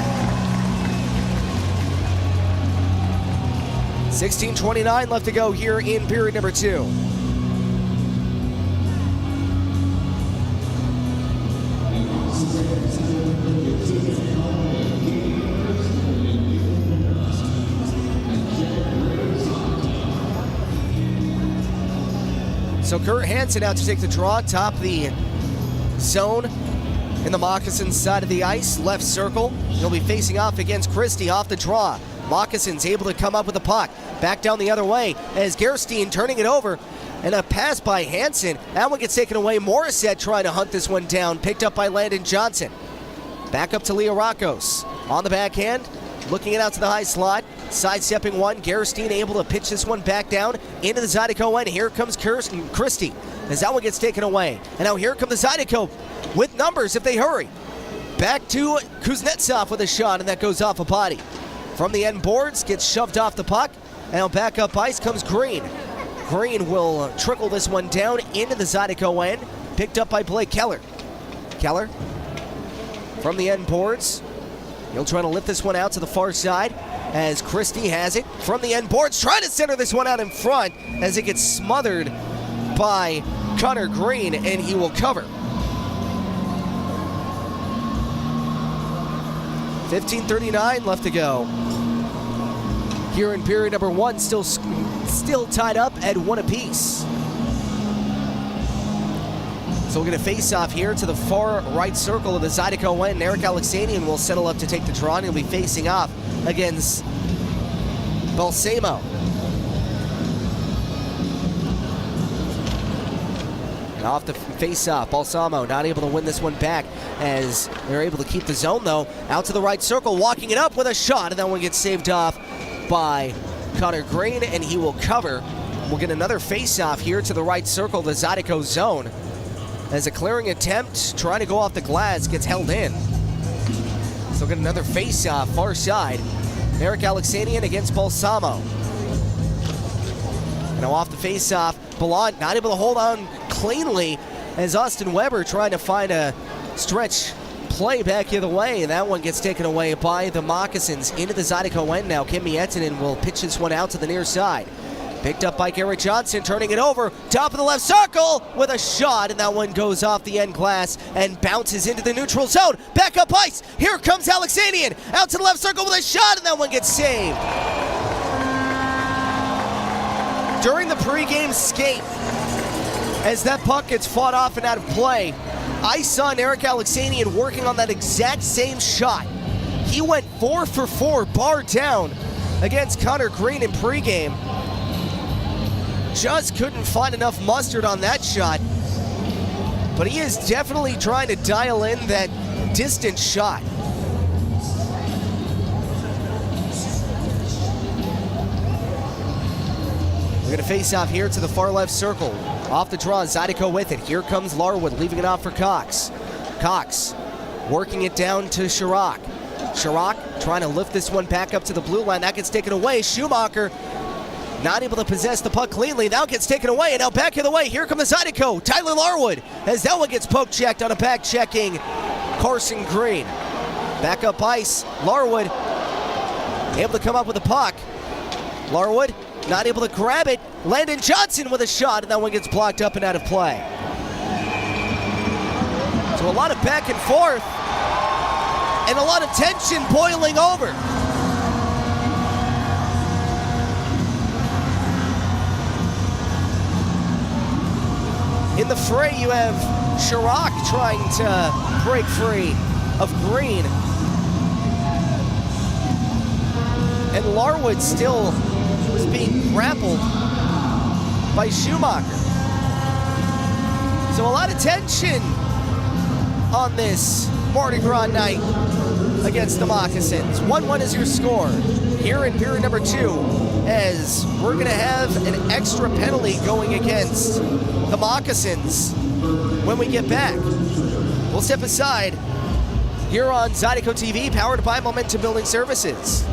16:29 left to go here in period number 2. So Kurt Hansen out to take the draw, top the zone. in the Moccasins side of the ice, left circle. He'll be facing off against Christie off the draw. Moccasins able to come up with the puck. Back down the other way as Gerstein turning it over. And a pass by Hansen. That one gets taken away. Morissette trying to hunt this one down. Picked up by Landon Johnson. Back up to Leo Rakos. On the backhand. Looking it out to the high slot. Sidestepping one. Gerstein able to pitch this one back down into the Zydeco end. Here comes Christie as that one gets taken away. And now here come the Zydeco with numbers if they hurry. Back to Kuznetsov with a shot, and that goes off a body. From the end boards, gets shoved off the puck. And now back up ice comes Green. Green will trickle this one down into the Zydeco end. Picked up by Blake Keller. Keller from the end boards. He'll try to lift this one out to the far side as Christie has it. From the end boards, trying to center this one out in front as it gets smothered by Connor Green, and he will cover. 15:39 left to go. Here in period number one, still tied up at 1 apiece. So we're going to face off here to the far right circle of the Zydeco end. Eric Alexanian will settle up to take the draw, and he'll be facing off against Balsamo. And off the face-off, Balsamo not able to win this one back as they're able to keep the zone, though. Out to the right circle, walking it up with a shot, and that one gets saved off by Connor Green, and he will cover. We'll get another face-off here to the right circle, the Zydeco zone. As a clearing attempt, trying to go off the glass, gets held in. So we'll get another face-off, far side. Eric Alexanian against Balsamo. And now off the face-off, Ballant not able to hold on cleanly as Austin Weber trying to find a stretch play back the other way, and that one gets taken away by the Moccasins into the Zydeco end now. Kimmy Ettinen will pitch this one out to the near side. Picked up by Garrett Johnson, turning it over, top of the left circle with a shot, and that one goes off the end glass and bounces into the neutral zone. Back up ice, here comes Alexanian, out to the left circle with a shot, and that one gets saved. During the pregame skate, as that puck gets fought off and out of play, I saw Eric Alexanian working on that exact same shot. He went 4 for 4, bar down, against Connor Green in pregame. Just couldn't find enough mustard on that shot, but he is definitely trying to dial in that distant shot. We're gonna face off here to the far left circle. Off the draw, Zydeco with it. Here comes Larwood, leaving it off for Cox. Cox working it down to Chirac. Chirac trying to lift this one back up to the blue line. That gets taken away. Schumacher not able to possess the puck cleanly. Now gets taken away, and now back of the way. Here comes the Zydeco. Tyler Larwood, as that one gets poke checked on a back checking Carson Green. Back up ice. Larwood able to come up with the puck. Larwood not able to grab it. Landon Johnson with a shot, and that one gets blocked up and out of play. So a lot of back and forth, and a lot of tension boiling over. In the fray, you have Chirac trying to break free of Green. And Larwood still was being grappled by Schumacher. So a lot of tension on this Mardi Gras night against the Moccasins. 1-1 is your score here in period number 2, as we're going to have an extra penalty going against the Moccasins when we get back. We'll step aside here on Zydeco TV, powered by Momentum Building Services.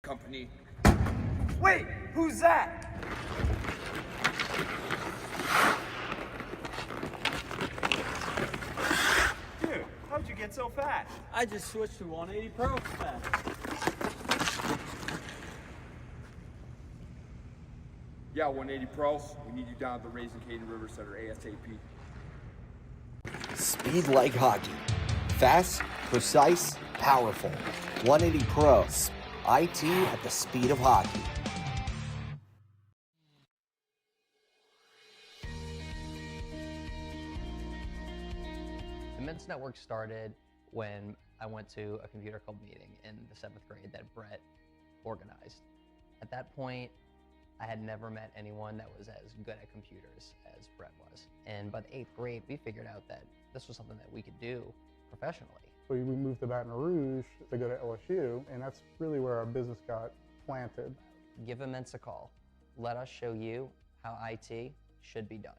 Company. Wait, who's that? Dude, how'd you get so fast? I just switched to 180 Pro fast. Yeah, 180 Pros. We need you down at the Raising Cane River Center ASAP. Speed like hockey. Fast, precise, powerful. 180 Pros. IT at the speed of hockey. The Men's Network started when I went to a computer club meeting in the 7th grade that Brett organized. At that point, I had never met anyone that was as good at computers as Brett was. And by the 8th grade, we figured out that this was something that we could do professionally. So we moved to Baton Rouge to go to LSU, and that's really where our business got planted. Give Immense a call. Let us show you how IT should be done.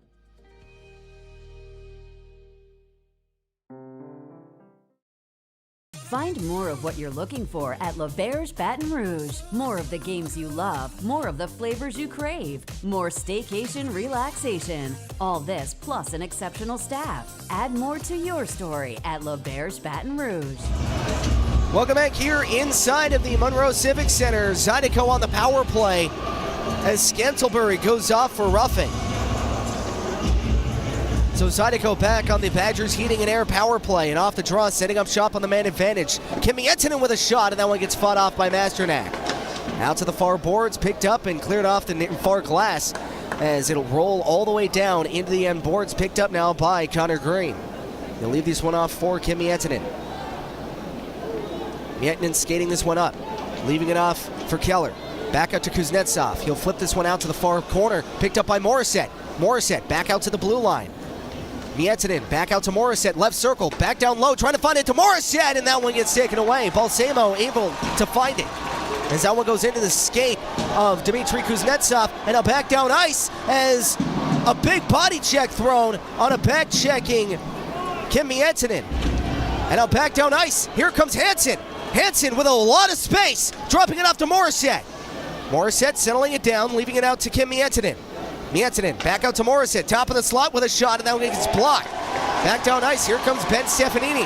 Find more of what you're looking for at L'Auberge Baton Rouge. More of the games you love, more of the flavors you crave, more staycation relaxation. All this plus an exceptional staff. Add more to your story at L'Auberge Baton Rouge. Welcome back here inside of the Monroe Civic Center. Zydeco on the power play as Scantlebury goes off for roughing. So Zydeco back on the Badgers heating and air power play, and off the draw, setting up shop on the man advantage. Kimmy Ettinen with a shot, and that one gets fought off by Masternak. Out to the far boards, picked up and cleared off the far glass as it'll roll all the way down into the end boards, picked up now by Connor Green. He'll leave this one off for Kimmy Ettinen. Ettinen skating this one up, leaving it off for Keller. Back out to Kuznetsov. He'll flip this one out to the far corner, picked up by Morissette. Morissette back out to the blue line. Miettinen back out to Morissette, left circle, back down low, trying to find it to Morissette, and that one gets taken away. Balsamo able to find it as that one goes into the skate of Dmitry Kuznetsov, and a back down ice as a big body check thrown on a back checking Kim Miettinen. And a back down ice, here comes Hansen. Hansen with a lot of space, dropping it off to Morissette. Morissette settling it down, leaving it out to Kim Miettinen. Miettinen back out to Morissette, top of the slot with a shot, and that one gets blocked. Back down ice, here comes Ben Stefanini.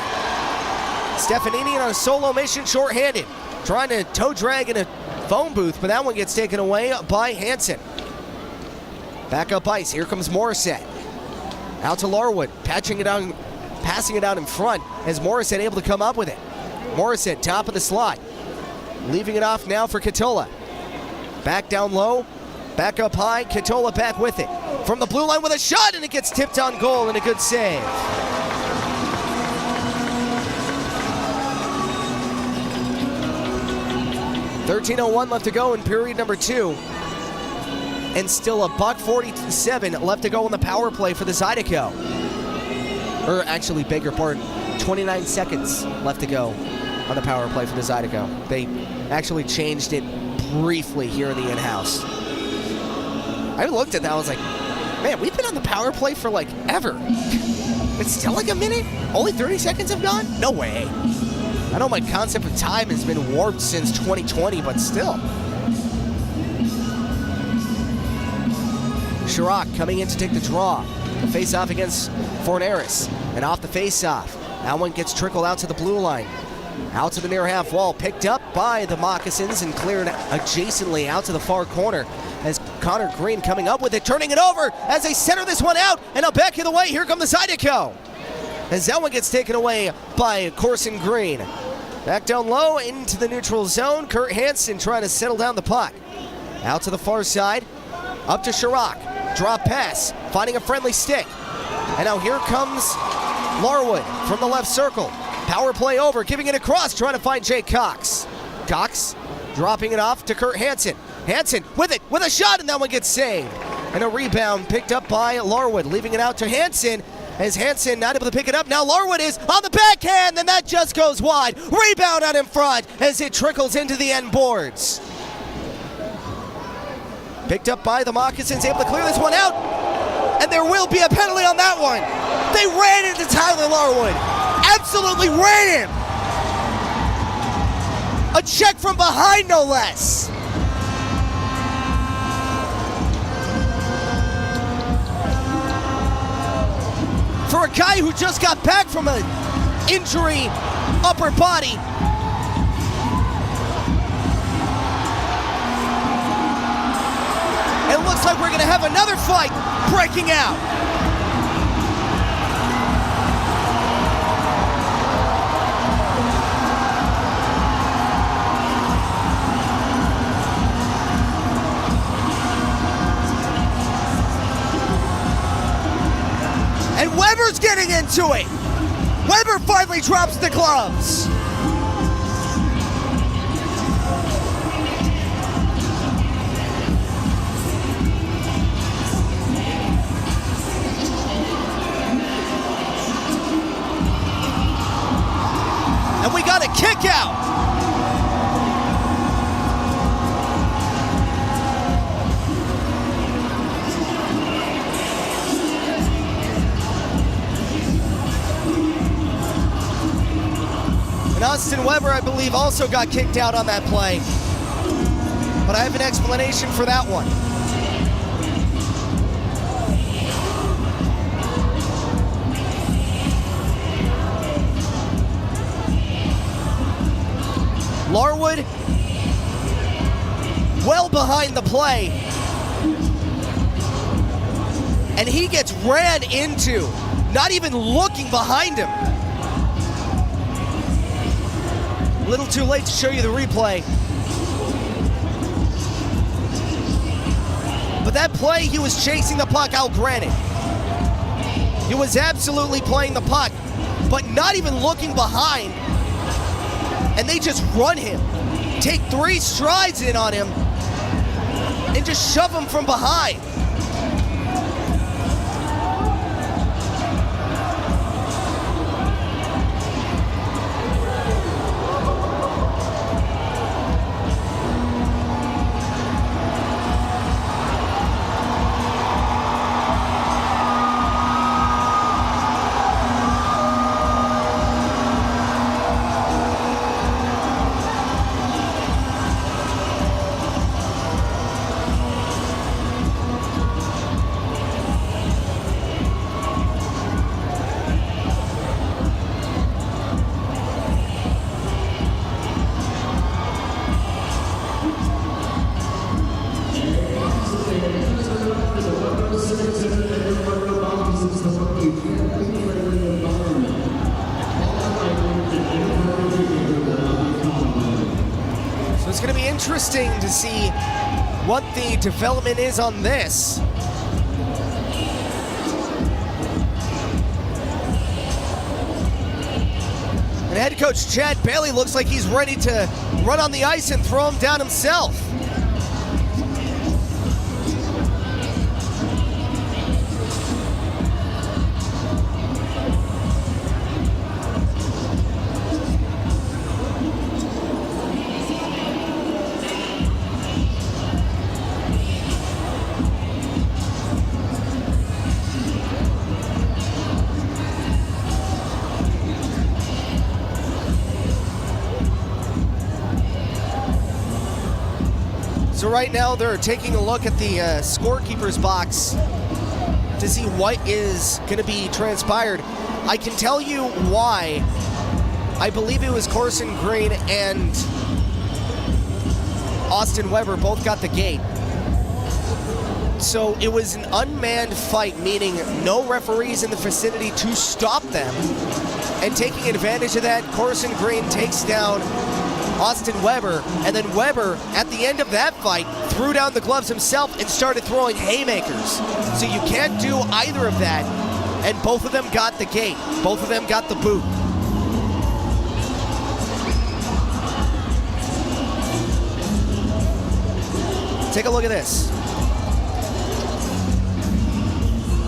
Stefanini on a solo mission, shorthanded. Trying to toe drag in a phone booth, but that one gets taken away by Hansen. Back up ice, here comes Morissette. Out to Larwood, passing it out in front as Morissette able to come up with it. Morissette, top of the slot. Leaving it off now for Katola. Back down low. Back up high, Katola back with it. From the blue line with a shot, and it gets tipped on goal, and a good save. .13:01 left to go in period number 2. And still a $1:47 left to go on the power play for the Zydeco. Or actually, beg your pardon, 29 seconds left to go on the power play for the Zydeco. They actually changed it briefly here in the in-house. I looked at that, I was like, man, we've been on the power play for like ever. It's still like a minute? Only 30 seconds have gone? No way. I know my concept of time has been warped since 2020, but still. Chirac coming in to take the draw. The face-off against Forneris. And off the face-off. That one gets trickled out to the blue line. Out to the near half wall, picked up by the Moccasins and cleared adjacently out to the far corner as Connor Green coming up with it, turning it over as they center this one out, and back of the way, here come the Zydeco. As that one gets taken away by Corson Green. Back down low into the neutral zone, Kurt Hansen trying to settle down the puck. Out to the far side, up to Chirac, drop pass, finding a friendly stick. And now here comes Larwood from the left circle. Power play over, giving it across, trying to find Jake Cox. Cox dropping it off to Kurt Hansen. Hansen with it, with a shot, and that one gets saved. And a rebound picked up by Larwood, leaving it out to Hansen. As Hansen not able to pick it up, now Larwood is on the backhand, and that just goes wide. Rebound out in front as it trickles into the end boards. Picked up by the Moccasins, able to clear this one out. And there will be a penalty on that one. They ran into Tyler Larwood. Absolutely ran him. A check from behind, no less. For a guy who just got back from an injury, upper body. It looks like we're going to have another fight breaking out. And Weber's getting into it. Weber finally drops the gloves. And we got a kick out. And Austin Weber, I believe, also got kicked out on that play. But I have an explanation for that one. Larwood, well behind the play, and he gets ran into, not even looking behind him. A little too late to show you the replay. But that play, he was chasing the puck out, granted. He was absolutely playing the puck, but not even looking behind. And they just run him, take 3 strides in on him, and just shove him from behind. So it's going to be interesting to see what the development is on this. And head coach Chad Bailey looks like he's ready to run on the ice and throw him down himself. So right now they're taking a look at the scorekeeper's box to see what is going to be transpired. I can tell you why. I believe it was Corson Green and Austin Weber both got the gate. So it was an unmanned fight, meaning no referees in the vicinity to stop them. And taking advantage of that, Corson Green takes down Austin Weber, and then Weber, at the end of that fight, threw down the gloves himself and started throwing haymakers. So you can't do either of that, and both of them got the gate. Both of them got the boot. Take a look at this.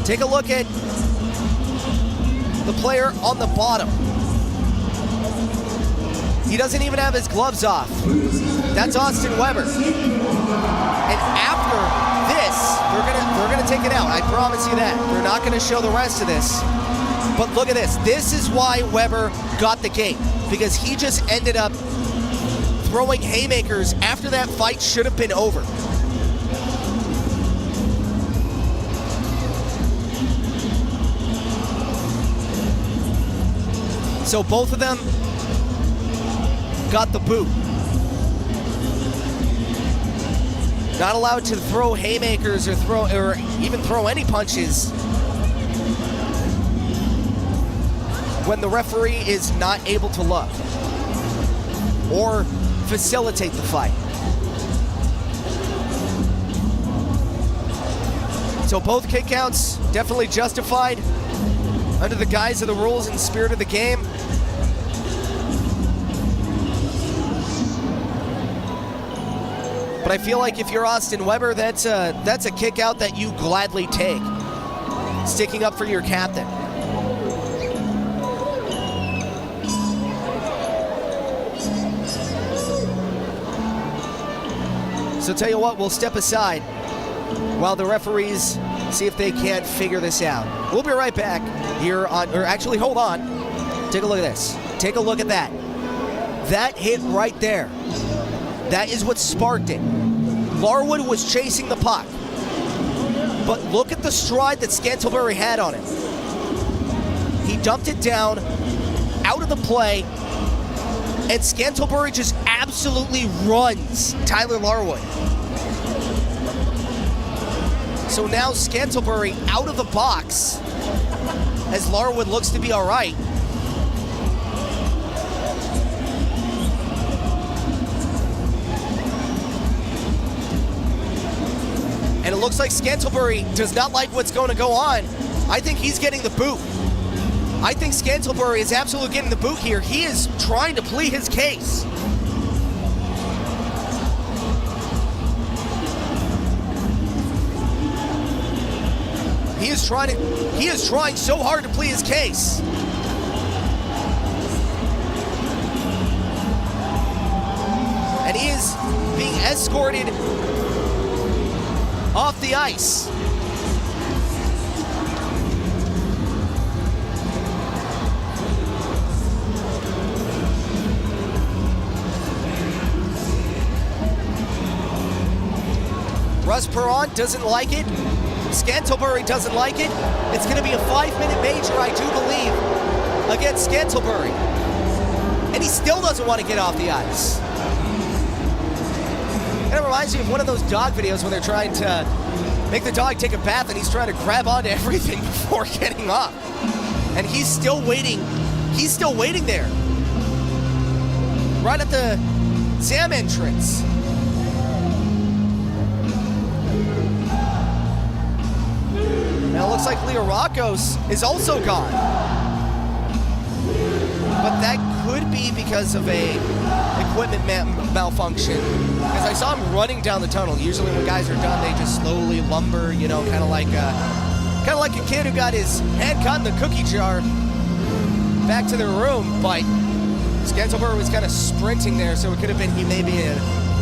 Take a look at the player on the bottom. He doesn't even have his gloves off. That's Austin Weber. And after this, they're gonna take it out. I promise you that. They're not gonna show the rest of this. But look at this. This is why Weber got the gate, because he just ended up throwing haymakers after that fight should have been over. So both of them got the boot. Not allowed to throw haymakers or even throw any punches when the referee is not able to look or facilitate the fight. So both kickouts definitely justified. under the guise of the rules and spirit of the game. But I feel like if you're Austin Weber, that's a kick out that you gladly take. Sticking up for your captain. So tell you what, we'll step aside while the referees see if they can't figure this out. We'll be right back here on, or actually, hold on. Take a look at this. Take a look at that. That hit right there. That is what sparked it. Larwood was chasing the puck. But look at the stride that Scantlebury had on it. He dumped it down, out of the play, and Scantlebury just absolutely runs Tyler Larwood. So now Scantlebury out of the box as Larwood looks to be all right. And it looks like Scantlebury does not like what's going to go on. I think he's getting the boot. I think Scantlebury is absolutely getting the boot here. He is trying to plead his case. He is trying so hard to plead his case. And he is being escorted off the ice. Russ Perron doesn't like it. Scantlebury doesn't like it. It's going to be a 5-minute major, I do believe, against Scantlebury. And he still doesn't want to get off the ice. It reminds me of one of those dog videos when they're trying to make the dog take a bath and he's trying to grab onto everything before getting off. And he's still waiting. He's still waiting there. Right at the Sam entrance. Now it looks like Leo Rockos is also gone. But that could be because of a equipment malfunction. Because I saw him running down the tunnel. Usually when guys are done, they just slowly lumber, you know, kind of like a kid who got his hand caught in the cookie jar back to their room. But Scantlebury was kind of sprinting there, so it could have been he maybe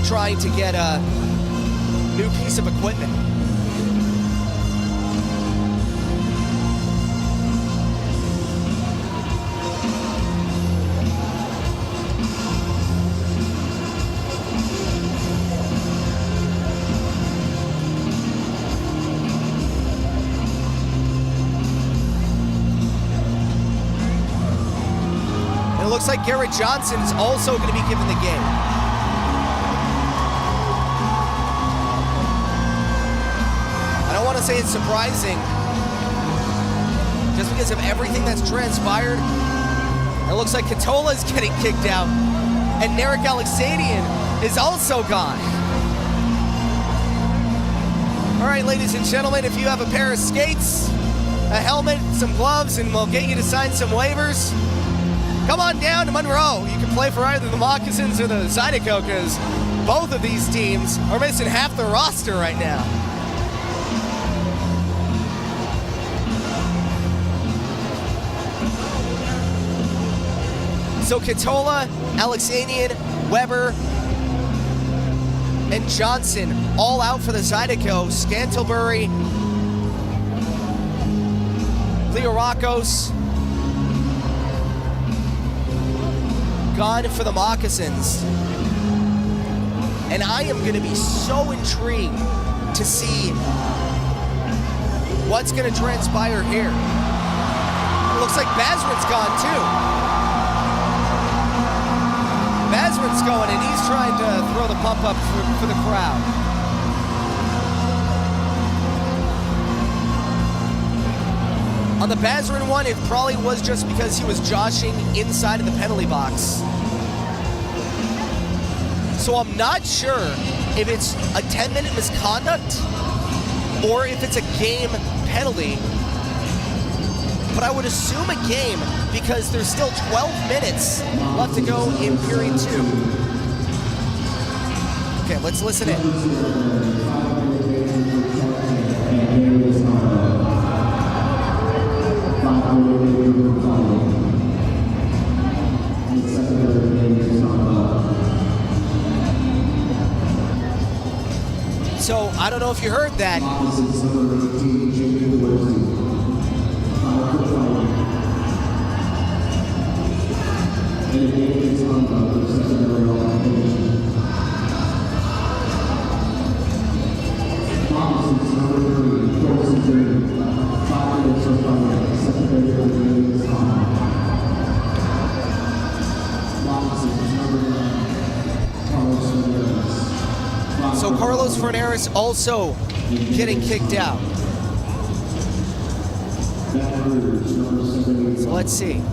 trying to get a new piece of equipment. It looks like Garrett Johnson is also going to be given the game. I don't want to say it's surprising, just because of everything that's transpired. It looks like Katola is getting kicked out, and Narek Alexanian is also gone. All right, ladies and gentlemen, if you have a pair of skates, a helmet, some gloves, and we'll get you to sign some waivers, come on down to Monroe. You can play for either the Moccasins or the Zydeco, because both of these teams are missing half the roster right now. So Katola, Alexanian, Weber, and Johnson all out for the Zydeco. Scantlebury, Leo Rockos, gone for the Moccasins. And I am going to be so intrigued to see what's going to transpire here. It looks like Bazrin's gone too. Bazrin's going and he's trying to throw the pump up for the crowd. On the Bazrin one, it probably was just because he was joshing inside of the penalty box. So I'm not sure if it's a 10-minute misconduct or if it's a game penalty. but I would assume a game because there's still 12 minutes left to go in period 2. Okay, let's listen in. So, I don't know if you heard that. So Carlos Fernares also getting kicked out. So let's see.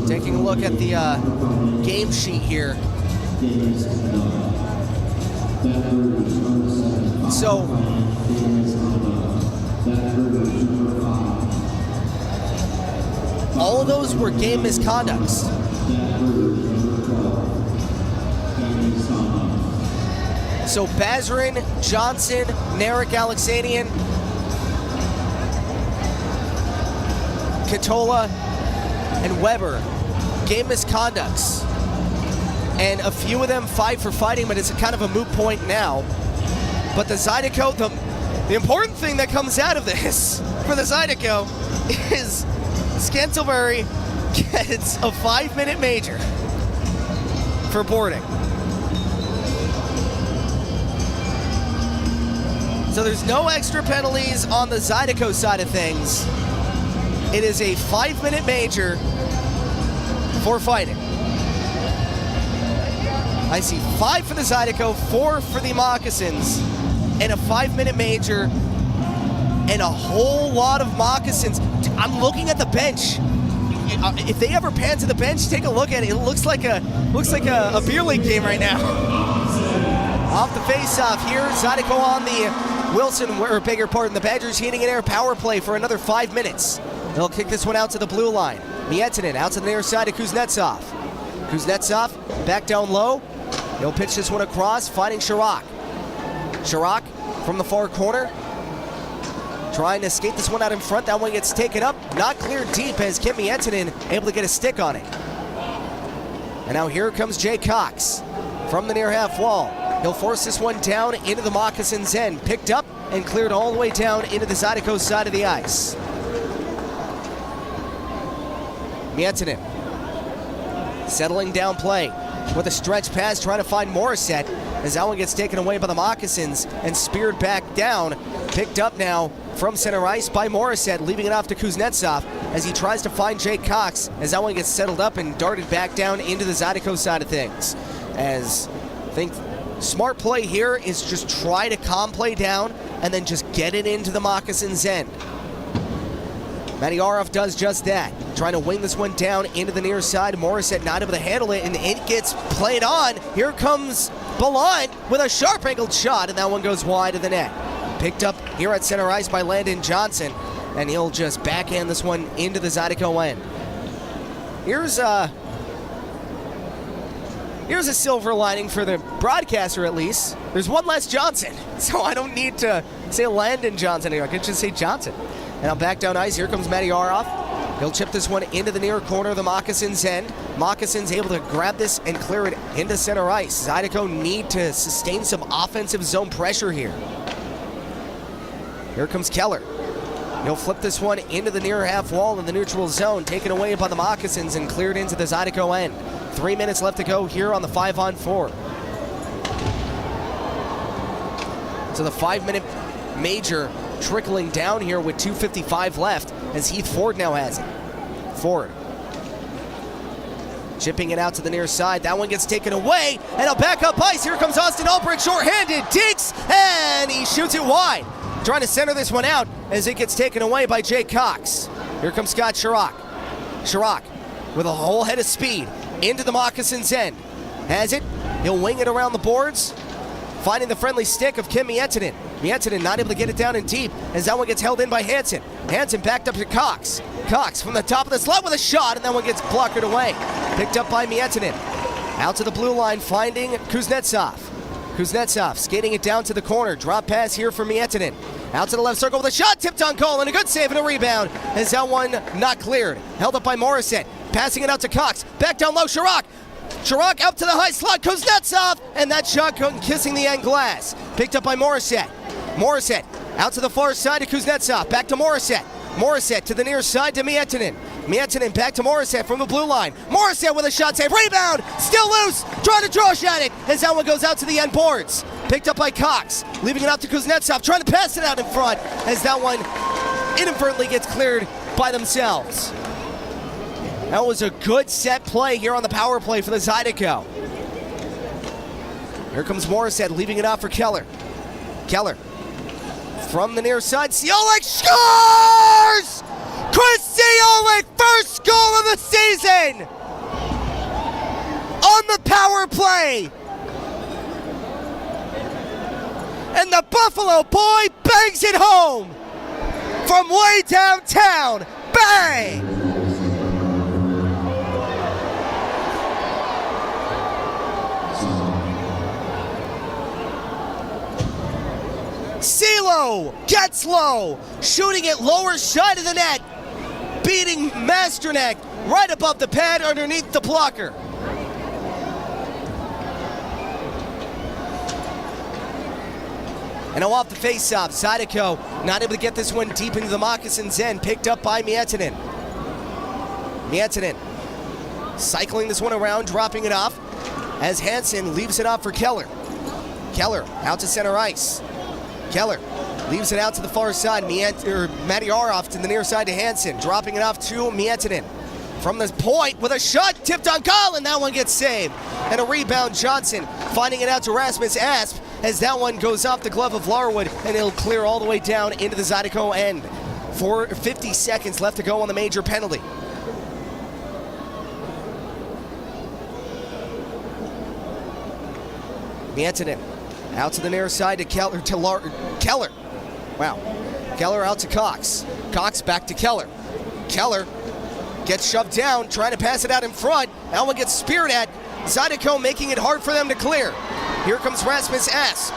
Taking a look at the game sheet here. So all of those were game misconducts. So Bazarin, Johnson, Narek Alexanian, Katola, and Weber, game misconducts. And a few of them fight for fighting, but it's a kind of a moot point now. But the Zydeco, the important thing that comes out of this for the Zydeco is Scantlebury gets a 5-minute major for boarding. So there's no extra penalties on the Zydeco side of things. It is a 5-minute major for fighting. I see 5 for the Zydeco, 4 for the Moccasins, and a 5-minute major, and a whole lot of Moccasins. I'm looking at the bench. If they ever pan to the bench, take a look at it. It looks like a beer league game right now. Off the face-off here, Zydeco on the Wilson, or bigger pardon, the Badgers heating an air power play for another 5 minutes. They'll kick this one out to the blue line. Mietinen out to the near side of Kuznetsov. Kuznetsov back down low. He'll pitch this one across, finding Chirac. Chirac from the far corner, trying to skate this one out in front. That one gets taken up, not cleared deep as Kim Mietinen able to get a stick on it. And now here comes Jay Cox from the near half wall. He'll force this one down into the Moccasins' end. Picked up and cleared all the way down into the Zydeco side of the ice. Mietinen settling down play with a stretch pass, trying to find Morissette as that one gets taken away by the Moccasins and speared back down. Picked up now from center ice by Morissette, leaving it off to Kuznetsov as he tries to find Jake Cox as that one gets settled up and darted back down into the Zydeco side of things. As I think smart play here is just try to calm play down and then just get it into the Moccasins' end. Matyarov does just that, trying to wing this one down into the near side. Morissette not able to handle it, and it gets played on. Here comes Ballant with a sharp-angled shot, and that one goes wide of the net. Picked up here at center ice by Landon Johnson, and he'll just backhand this one into the Zydeco end. Here's a silver lining for the broadcaster, at least. There's one less Johnson, so I don't need to say Landon Johnson here. I could just say Johnson. And now back down ice, here comes Matyarov. He'll chip this one into the near corner of the Moccasins' end. Moccasins able to grab this and clear it into center ice. Zydeco need to sustain some offensive zone pressure here. Here comes Keller. He'll flip this one into the near half wall in the neutral zone, taken away by the Moccasins and cleared into the Zydeco end. 3 minutes left to go here on the 5-on-4. So the 5-minute major trickling down here with 2:55 left as Heath Ford now has it. Ford chipping it out to the near side. That one gets taken away, and a back up ice. Here comes Austin Albrecht, short-handed, digs, and he shoots it wide. Trying to center this one out as it gets taken away by Jake Cox. Here comes Scott Chirac. Chirac with a whole head of speed into the Moccasins' end. Has it. He'll wing it around the boards. finding the friendly stick of Kim Miettinen. Miettinen not able to get it down in deep as that one gets held in by Hansen. Hansen backed up to Cox. Cox from the top of the slot with a shot, and that one gets blockered away. Picked up by Miettinen. Out to the blue line, finding Kuznetsov. Kuznetsov skating it down to the corner. Drop pass here for Miettinen. Out to the left circle with a shot, tipped on goal, and a good save and a rebound as that one not cleared. Held up by Morissette. Passing it out to Cox. Back down low, Chirac. Chirac up to the high slot, Kuznetsov, and that shot kissing the end glass. Picked up by Morissette. Morissette out to the far side to Kuznetsov. Back to Morissette. Morissette to the near side to Miettinen. Miettinen back to Morissette from the blue line. Morissette with a shot save. Rebound! Still loose! Trying to draw shot it as that one goes out to the end boards. Picked up by Cox. Leaving it out to Kuznetsov. Trying to pass it out in front as that one inadvertently gets cleared by themselves. That was a good set play here on the power play for the Zydeco. Here comes Morissette leaving it out for Keller. Keller from the near side. Ciolik scores! Chris Ciolik, first goal of the season on the power play. And the Buffalo boy bangs it home from way downtown. Bang! CeeLo gets low, shooting it lower side of the net, beating Masternak right above the pad underneath the blocker. And now off the face-off, Zydeco not able to get this one deep into the Moccasins' end, picked up by Miettinen. Miettinen cycling this one around, dropping it off as Hansen leaves it off for Keller. Keller out to center ice. Keller leaves it out to the far side. Matyarov to the near side to Hansen, dropping it off to Miettinen. From the point with a shot tipped on goal, and that one gets saved. And a rebound, Johnson finding it out to Rasmus Asp as that one goes off the glove of Larwood, and it'll clear all the way down into the Zydeco end. 50 seconds left to go on the major penalty. Miettinen out to the near side to Keller. Keller. Wow. Keller out to Cox. Cox back to Keller. Keller gets shoved down, trying to pass it out in front. That one gets speared at. Zydeco making it hard for them to clear. Here comes Rasmus S.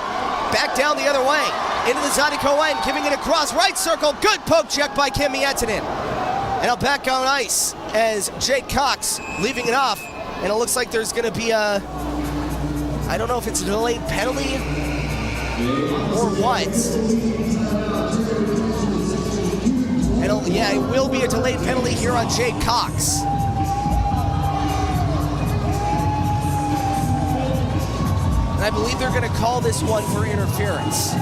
Back down the other way. Into the Zydeco end, giving it across right circle. Good poke check by Kim Miettinen. And now back on ice as Jake Cox leaving it off. And it looks like there's going to be a... I don't know if it's a delayed penalty or what. And yeah, it will be a delayed penalty here on Jake Cox. And I believe they're going to call this one for interference.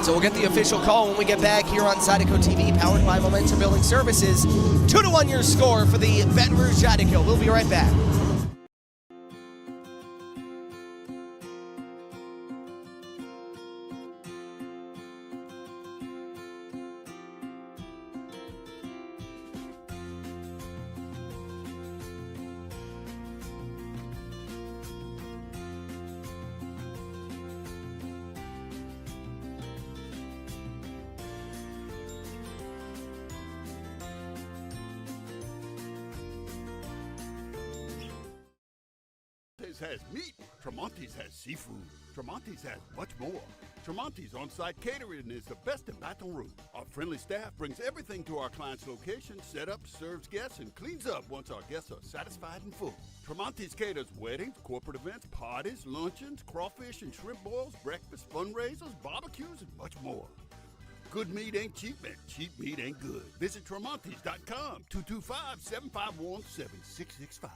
So we'll get the official call when we get back here on Zydeco TV, powered by Momentum Building Services. 2-1 your score for the Baton Rouge Zydeco. We'll be right back. Has meat. Tremonti's has seafood. Tremonti's has much more. Tremonti's on-site catering is the best in Baton Rouge. Our friendly staff brings everything to our client's location, set up, serves guests, and cleans up once our guests are satisfied and full. Tremonti's caters weddings, corporate events, parties, luncheons, crawfish and shrimp boils, breakfast fundraisers, barbecues, and much more. Good meat ain't cheap, and cheap meat ain't good. Visit Tremonti's.com, 225-751-7665.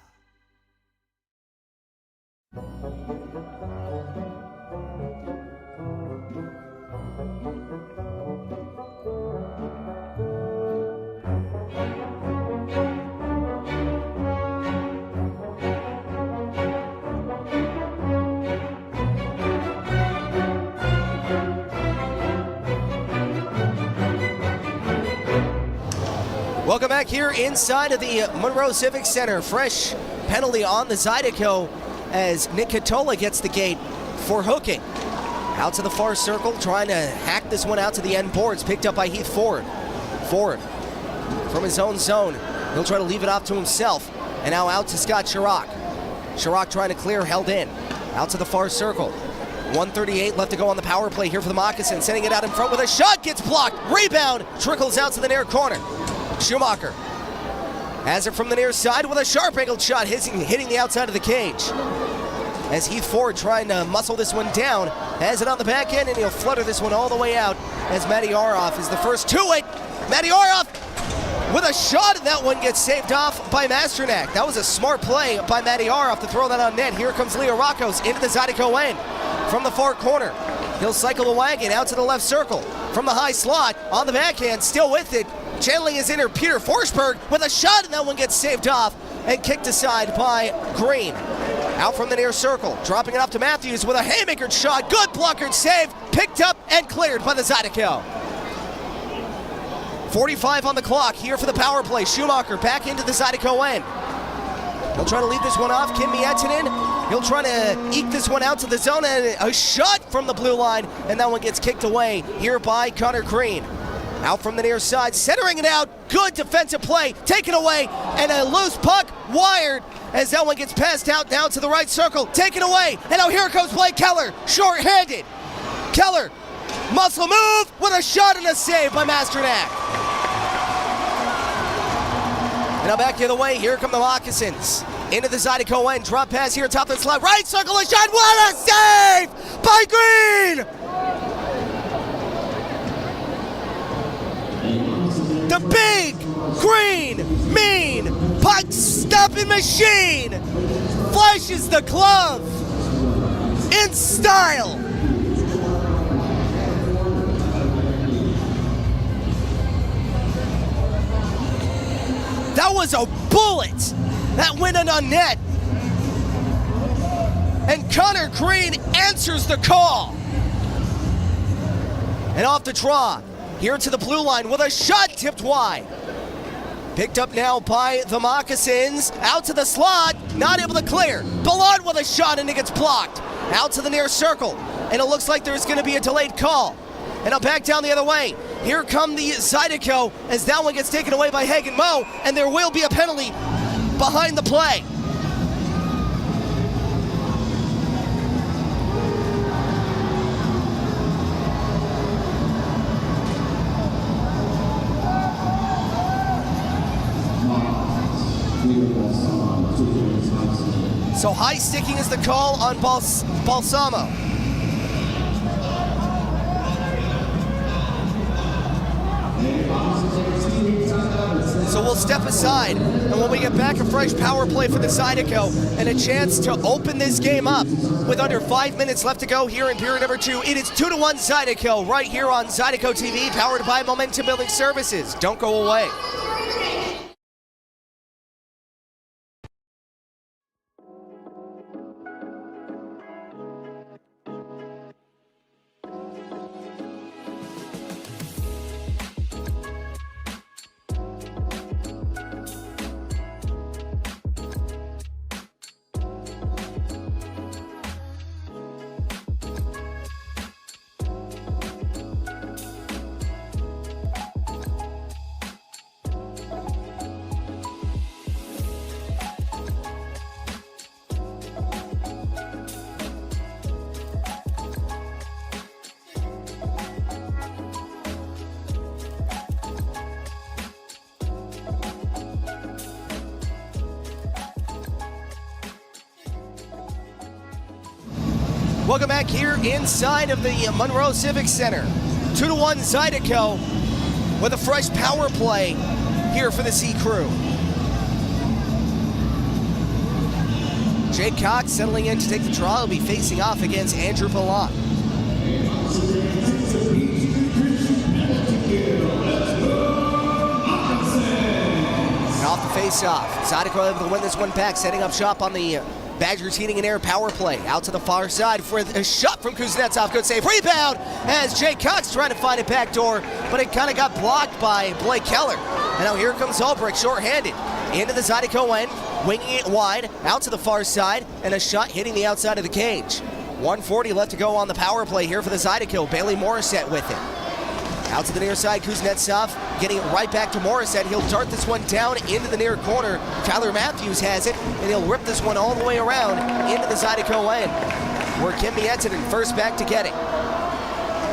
Welcome back here inside of the Monroe Civic Center. Fresh penalty on the Zydeco as Nick Catola gets the gate for hooking. Out to the far circle, trying to hack this one out to the end boards. Picked up by Heath Ford. Ford from his own zone. He'll try to leave it off to himself. And now out to Scott Chirac. Chirac trying to clear, held in. Out to the far circle. 1:38 left to go on the power play here for the Moccasins. Sending it out in front with a shot, gets blocked. Rebound, trickles out to the near corner. Schumacher has it from the near side with a sharp angled shot hitting the outside of the cage. As Heath Ford trying to muscle this one down, has it on the back end, and he'll flutter this one all the way out as Matty Aroff is the first to it. Matty Aroff with a shot, and that one gets saved off by Masternak. That was a smart play by Matty Aroff to throw that on net. Here comes Leo Rockos into the Zydeco end from the far corner. He'll cycle the wagon out to the left circle from the high slot on the backhand, still with it. Channeling his inner Peter Forsberg with a shot, and that one gets saved off and kicked aside by Green. Out from the near circle, dropping it off to Matthews with a haymaker shot. Good blockered save, picked up and cleared by the Zydeco. 45 on the clock here for the power play. Schumacher back into the Zydeco end. He'll try to leave this one off. Kim Miettinen, he'll try to eke this one out to the zone, and a shot from the blue line, and that one gets kicked away here by Connor Green. Out from the near side, centering it out. Good defensive play, taken away, and a loose puck wired as that one gets passed out down to the right circle. Taken away, and now here comes Blake Keller, short-handed. Keller, muscle move with a shot and a save by Masternak. And now back the other way, here come the Moccasins. Into the Zydeco end, drop pass here, top of the slot, right circle, a shot, what a save by Green! The big, green, mean, puck-stopping machine flashes the glove in style. That was a bullet that went in on net. And Connor Green answers the call. And off the draw. Here to the blue line with a shot tipped wide. Picked up now by the Moccasins. Out to the slot, not able to clear. Ballard with a shot and it gets blocked. Out to the near circle, and it looks like there's going to be a delayed call. And I'll back down the other way. Here come the Zydeco as that one gets taken away by Hagen Moe, and there will be a penalty behind the play. So high sticking is the call on Balsamo. So we'll step aside, and when we get back, a fresh power play for the Zydeco and a chance to open this game up with under 5 minutes left to go here in period number 2. It is 2-1 Zydeco right here on Zydeco TV, powered by Momentum Building Services. Don't go away. Welcome back here inside of the Monroe Civic Center. 2-1 Zydeco with a fresh power play here for the C Crew. Jake Cox settling in to take the draw. He'll be facing off against Andrew Palat. And off the face-off. Zydeco able to win this one back, setting up shop on the Badgers heating an air power play. Out to the far side for a shot from Kuznetsov. Good save. Rebound as Jay Cox trying to find a back door, but it kind of got blocked by Blake Keller. And now here comes Ulbrich, shorthanded. Into the Zydeco end, winging it wide, out to the far side, and a shot hitting the outside of the cage. 1:40 left to go on the power play here for the Zydeco. Bailey Morissette with it. Out to the near side, Kuznetsov getting it right back to Morissette. He'll dart this one down into the near corner. Tyler Matthews has it, and he'll rip this one all the way around into the Zydeco end, where Kimby Ettinen first back to get it.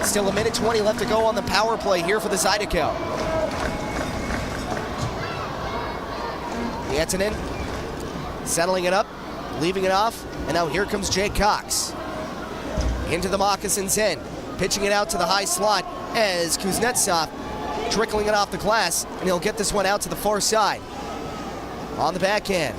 Still a minute 20 left to go on the power play here for the Zydeco. Ettinen settling it up, leaving it off, and now here comes Jay Cox. Into the Moccasins end, pitching it out to the high slot as Kuznetsov trickling it off the glass, and he'll get this one out to the far side. On the backhand,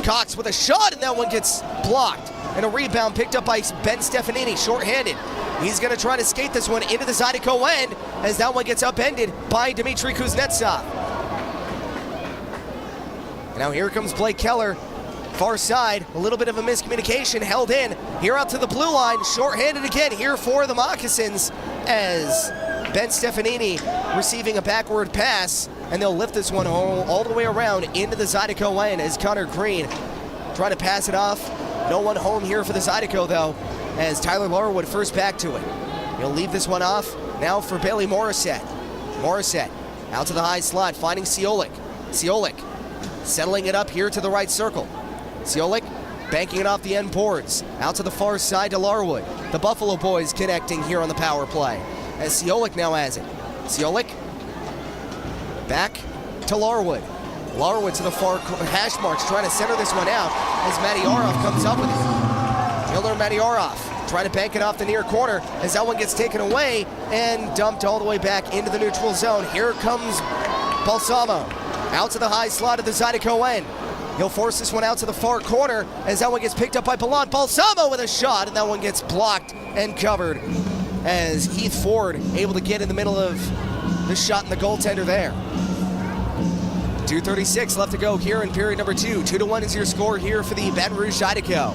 Cox with a shot, and that one gets blocked. And a rebound picked up by Ben Stefanini, shorthanded. He's going to try to skate this one into the Zydeco end as that one gets upended by Dmitry Kuznetsov. And now here comes Blake Keller. Far side, a little bit of a miscommunication, held in. Here out to the blue line, shorthanded again here for the Moccasins as Ben Stefanini receiving a backward pass, and they'll lift this one all the way around into the Zydeco end as Connor Green trying to pass it off. No one home here for the Zydeco though, as Tyler Larwood first back to it. He'll leave this one off now for Bailey Morissette. Morissette out to the high slot, finding Ciolik. Ciolik settling it up here to the right circle. Ciolik banking it off the end boards. Out to the far side to Larwood. The Buffalo boys connecting here on the power play. As Ciolik now has it. Ciolik back to Larwood. Larwood to the far hash marks, trying to center this one out as Matyarov comes up with it. Miller Matyarov trying to bank it off the near corner as that one gets taken away and dumped all the way back into the neutral zone. Here comes Balsamo. Out to the high slot of the Zydeco end. He'll force this one out to the far corner as that one gets picked up by Ballant. Balsamo with a shot, and that one gets blocked and covered as Heath Ford able to get in the middle of the shot and the goaltender there. 2:36 left to go here in period number 2. 2-1 is your score here for the Baton Rouge Zydeco.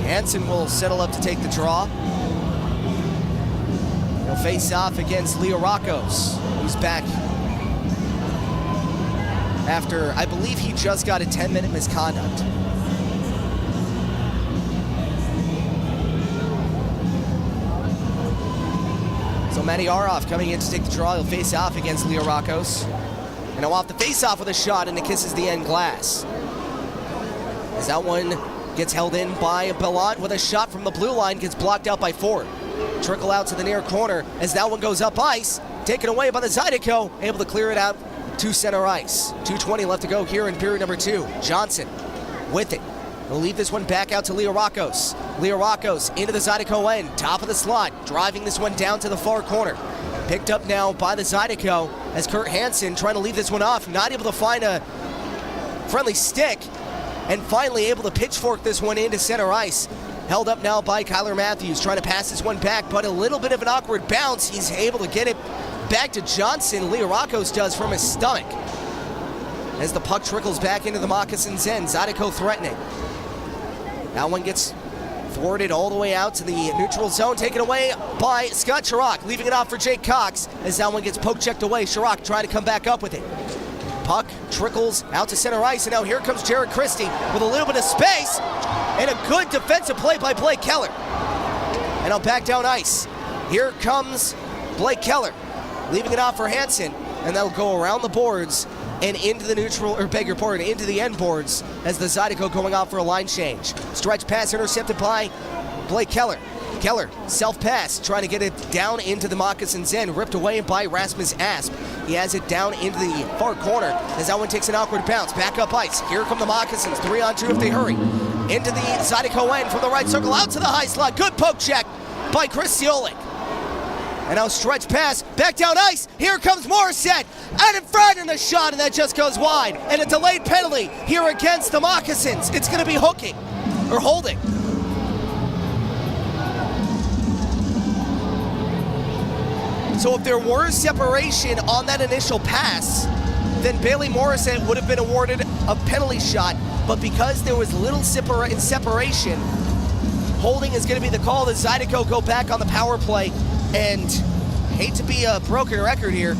Hansen will settle up to take the draw. He'll face off against Leo Rakos, who's back after, I believe he just got a 10-minute misconduct. So Matyarov coming in to take the draw. He'll face off against Leo Rakos. And now off the face-off with a shot, and it kisses the end glass. As that one gets held in by Ballant with a shot from the blue line, gets blocked out by Ford. Trickle out to the near corner as that one goes up ice. Taken away by the Zydeco, able to clear it out to center ice. 2:20 left to go here in period number 2. Johnson with it. He'll leave this one back out to Leo Rakos. Leo Rakos into the Zydeco end, top of the slot, driving this one down to the far corner. Picked up now by the Zydeco as Kurt Hansen trying to leave this one off, not able to find a friendly stick, and finally able to pitchfork this one into center ice. Held up now by Kyler Matthews, trying to pass this one back, but a little bit of an awkward bounce. He's able to get it back to Johnson. Leo Rakos does from his stomach. As the puck trickles back into the Moccasins' end, Zydeco threatening. That one gets forwarded all the way out to the neutral zone, taken away by Scott Chirac, leaving it off for Jake Cox as that one gets poke-checked away. Chirac trying to come back up with it. Puck trickles out to center ice, and now here comes Jared Christie with a little bit of space and a good defensive play by Blake Keller. And now back down ice. Here comes Blake Keller, leaving it off for Hansen, and that'll go around the boards and into the neutral, or beg your pardon, into the end boards as the Zydeco going off for a line change. Stretch pass intercepted by Blake Keller. Keller, self-pass, trying to get it down into the Moccasins' end, ripped away by Rasmus Asp. He has it down into the far corner as that one takes an awkward bounce. Back up ice. Here come the Moccasins, 3-on-2 if they hurry. Into the Zydeco end from the right circle, out to the high slot. Good poke check by Chris Ciolik. And now stretch pass, back down ice. Here comes Morissette, out in front, and a shot, and that just goes wide. And a delayed penalty here against the Moccasins. It's going to be hooking, or holding. So if there were separation on that initial pass, then Bailey Morrison would have been awarded a penalty shot. But because there was little separation, holding is going to be the call. The Zydeco go back on the power play. And hate to be a broken record here,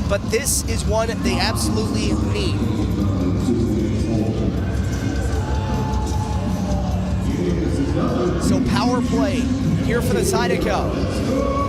but this is one they absolutely need. So power play here for the Zydeco.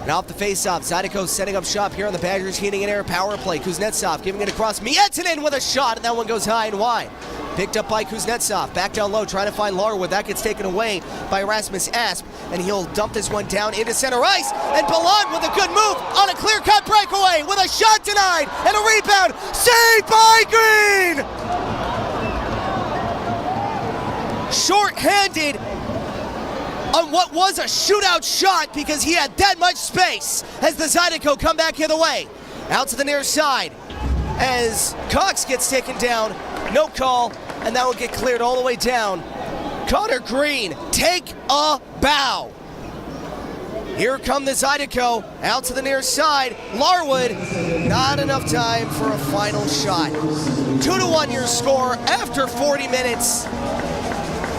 And off the face-off, Zydeco setting up shop here on the Badgers heating and air power play. Kuznetsov giving it across. Mietinen with a shot, and that one goes high and wide. Picked up by Kuznetsov. Back down low, trying to find Larwood. That gets taken away by Rasmus Asp, and he'll dump this one down into center ice. And Ballant with a good move on a clear-cut breakaway with a shot denied and a rebound. Saved by Green! Short-handed on what was a shootout shot because he had that much space as the Zydeco come back the other way. Out to the near side as Cox gets taken down. No call, and that will get cleared all the way down. Connor Green, take a bow. Here come the Zydeco, out to the near side. Larwood, not enough time for a final shot. 2-1 your score after 40 minutes.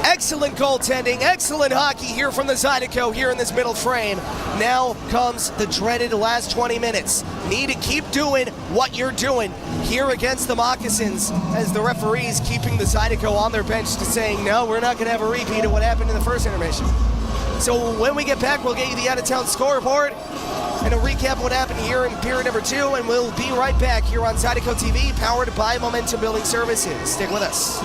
Excellent goaltending, excellent hockey here from the Zydeco here in this middle frame. Now comes the dreaded last 20 minutes. Need to keep doing what you're doing here against the Moccasins as the referees keeping the Zydeco on their bench to saying, no, we're not going to have a repeat of what happened in the first intermission. So when we get back, we'll get you the out-of-town scoreboard and a recap of what happened here in period number 2, and we'll be right back here on Zydeco TV, powered by Momentum Building Services. Stick with us.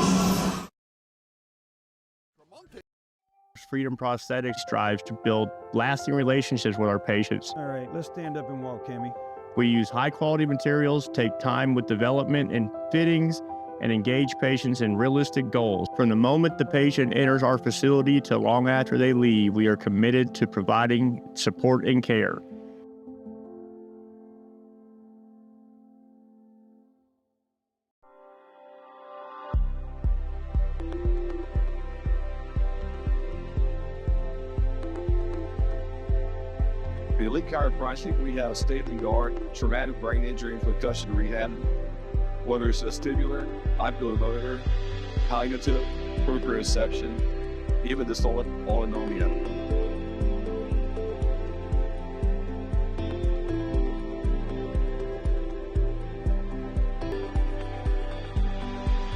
Freedom Prosthetics strives to build lasting relationships with our patients. All right, let's stand up and walk, Kimmy. We use high-quality materials, take time with development and fittings, and engage patients in realistic goals. From the moment the patient enters our facility to long after they leave, we are committed to providing support and care. The Elite Chiropractic, we have state-of-the-art traumatic brain injury and concussion rehab. Whether it's vestibular, oculomotor, cognitive, proprioception, even dysautonomia.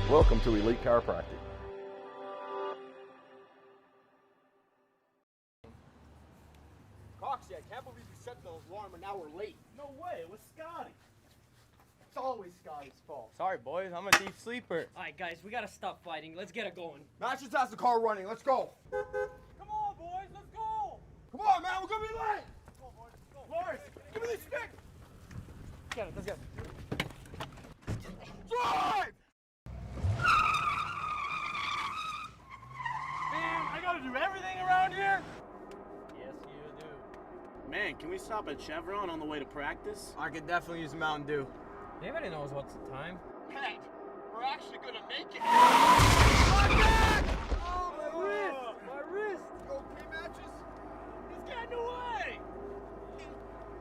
Welcome to Elite Chiropractic. Coxie, I can't believe you set the alarm an hour late. No way, it was Scotty. It's always Scotty's fault. Sorry, boys. I'm a deep sleeper. All right, guys, we gotta stop fighting. Let's get it going. Matt just has the car running. Let's go. Come on, boys. Let's go. Come on, man. We're gonna be late. Let's go, boys. Let's go. Lawrence, give me this stick. Get it. Let's get it. Drive! Man, I gotta do everything around here. Yes, you do. Man, can we stop at Chevron on the way to practice? I could definitely use a Mountain Dew. Anybody knows what's the time? Pat, we're actually gonna make it. My back! Oh, my wrist! My wrist! Okay, matches? He's getting away!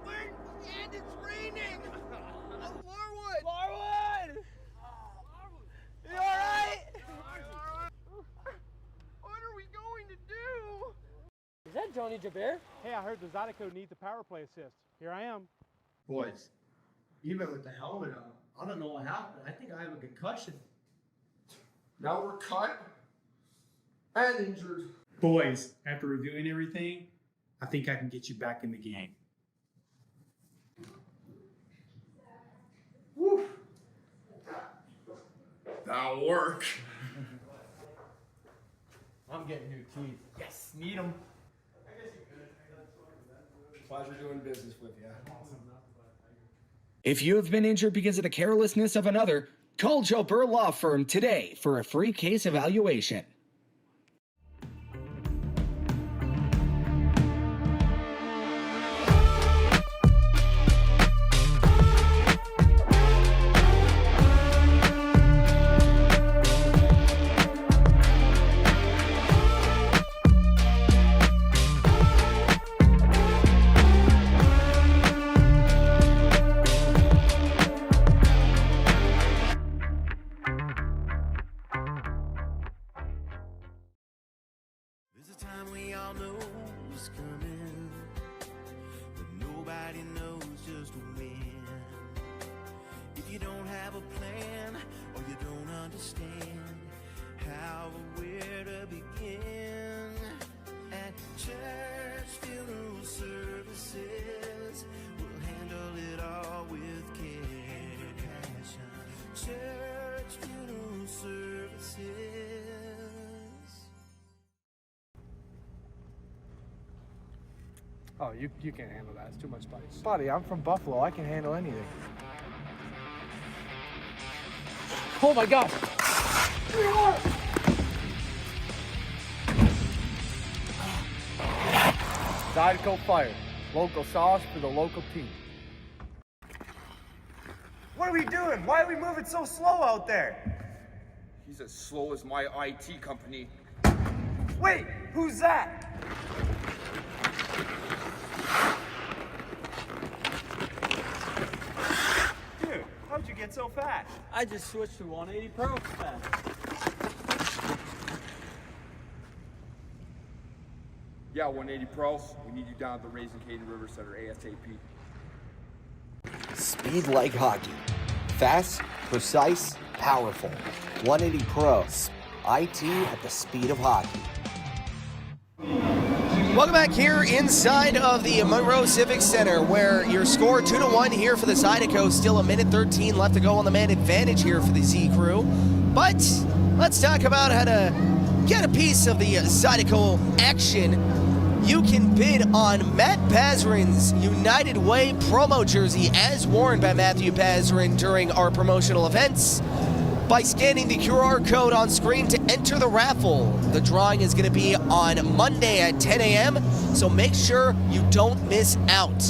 Wait, and it's raining! Larwood! Larwood! You alright? What are we going to do? Is that Johnny Jabir? Hey, I heard the Zydeco needs a power play assist. Here I am. Boys, even with the helmet on, I don't know what happened. I think I have a concussion. Now we're cut and injured. Boys, after reviewing everything, I think I can get you back in the game. Woo. That'll work. I'm getting new teeth. Yes, need them. Pleasure doing business with you. If you have been injured because of the carelessness of another, call Joe Burr Law Firm today for a free case evaluation. understand how or where to begin. At church funeral services, we'll handle it all with care. Church funeral services. Oh, you can't handle that. It's too much spice. Buddy, I'm from Buffalo. I can handle anything. Oh my God! Zydeco Fire. Local sauce for the local team. What are we doing? Why are we moving so slow out there? He's as slow as my IT company. Wait, who's that? Dude, how'd you get so fast? I just switched to 180 Pro fast. Yeah, 180 Pro. We need you down at the Raising Cane River Center ASAP. Speed like hockey. Fast, precise, powerful. 180 Pro. IT at the speed of hockey. Welcome back here inside of the Monroe Civic Center, where your score 2-1 here for the Zydeco. Still a minute 13 left to go on the man advantage here for the Z crew. But let's talk about how to get a piece of the Zydeco action. You can bid on Matt Pazarin's United Way promo jersey as worn by Matthew Pazarin during our promotional events by scanning the QR code on screen to enter the raffle. The drawing is going to be on Monday at 10 a.m., so make sure you don't miss out.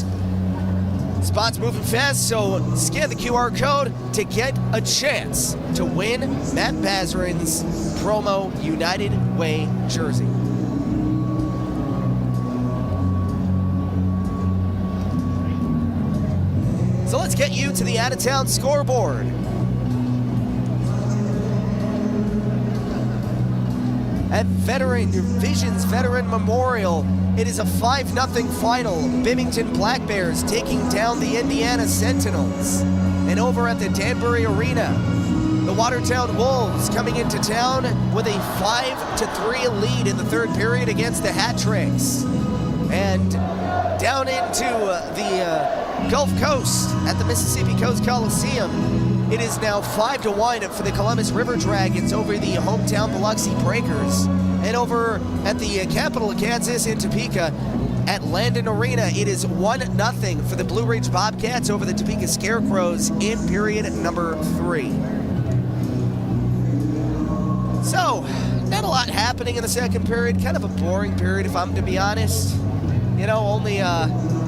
Spots moving fast, so scan the QR code to get a chance to win Matt Pazarin's promo United Way jersey. So let's get you to the out-of-town scoreboard. At Visions Veteran Memorial, it is a 5-0 final. Bimington Black Bears taking down the Indiana Sentinels. And over at the Danbury Arena, the Watertown Wolves coming into town with a 5-3 lead in the third period against the Hat Tricks. And down into the Gulf Coast at the Mississippi Coast Coliseum, it is now 5-1 for the Columbus River Dragons over the hometown Biloxi Breakers. And over at the capital of Kansas in Topeka, at Landon Arena, it is 1-0 for the Blue Ridge Bobcats over the Topeka Scarecrows in period number 3. So, not a lot happening in the second period. Kind of a boring period, if I'm to be honest. You know, only,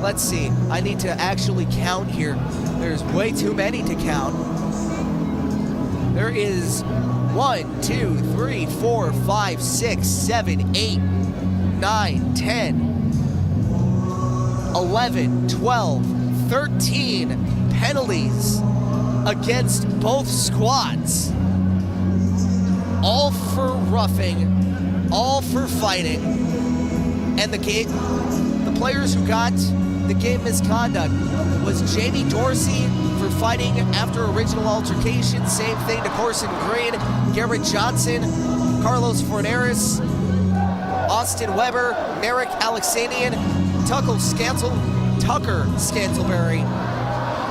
let's see. I need to actually count here. There's way too many to count. There is 1, 2, 3, 4, 5, 6, 7, 8, 9, 10, 11, 12, 13 penalties against both squads. All for roughing, all for fighting. And the players who got the game misconduct was Jamie Dorsey for fighting after original altercation. Same thing to Corson Green, Garrett Johnson, Carlos Forneris, Austin Weber, Merrick Alexanian, Tucker Scantleberry,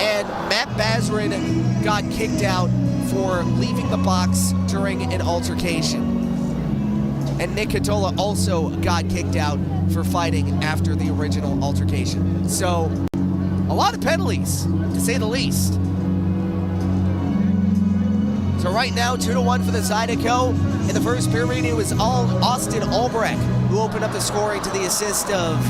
and Matt Pazarin got kicked out for leaving the box during an altercation. And Nick Catola also got kicked out for fighting after the original altercation. So, a lot of penalties, to say the least. So right now, 2-1 for the Zydeco. In the first period, it was all Austin Albrecht who opened up the scoring to the assist of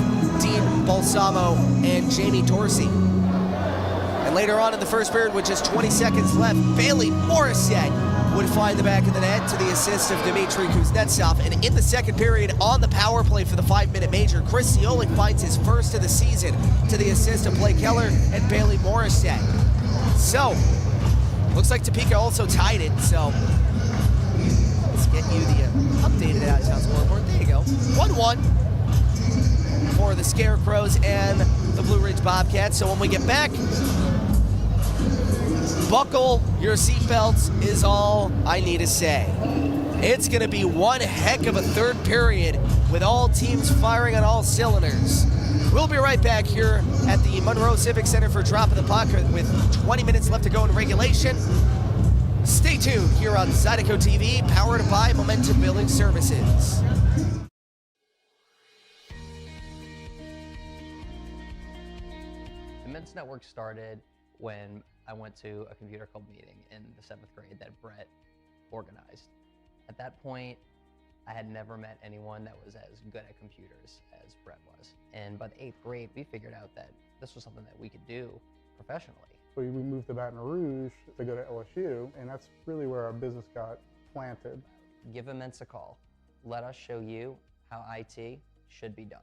Dean Balsamo and Jamie Dorsey. And later on in the first period, with just 20 seconds left, Bailey Morissette would find the back of the net to the assist of Dmitry Kuznetsov. And in the second period, on the power play for the 5-minute major, Chris Siolik finds his first of the season to the assist of Blake Keller and Bailey Morissette. So, looks like Topeka also tied it, so let's get you the updated out-of-town scoreboard. There you go. 1-1 for the Scarecrows and the Blue Ridge Bobcats. So when we get back, buckle your seatbelts is all I need to say. It's going to be one heck of a third period with all teams firing on all cylinders. We'll be right back here at the Monroe Civic Center for Drop of the Puck with 20 minutes left to go in regulation. Stay tuned here on Zydeco TV, powered by Momentum Building Services. The Men's Network started when I went to a computer club meeting in the 7th grade that Brett organized. At that point, I had never met anyone that was as good at computers as Brett was. And by the 8th grade, we figured out that this was something that we could do professionally. So we moved to Baton Rouge to go to LSU, and that's really where our business got planted. Give Immense a call. Let us show you how IT should be done.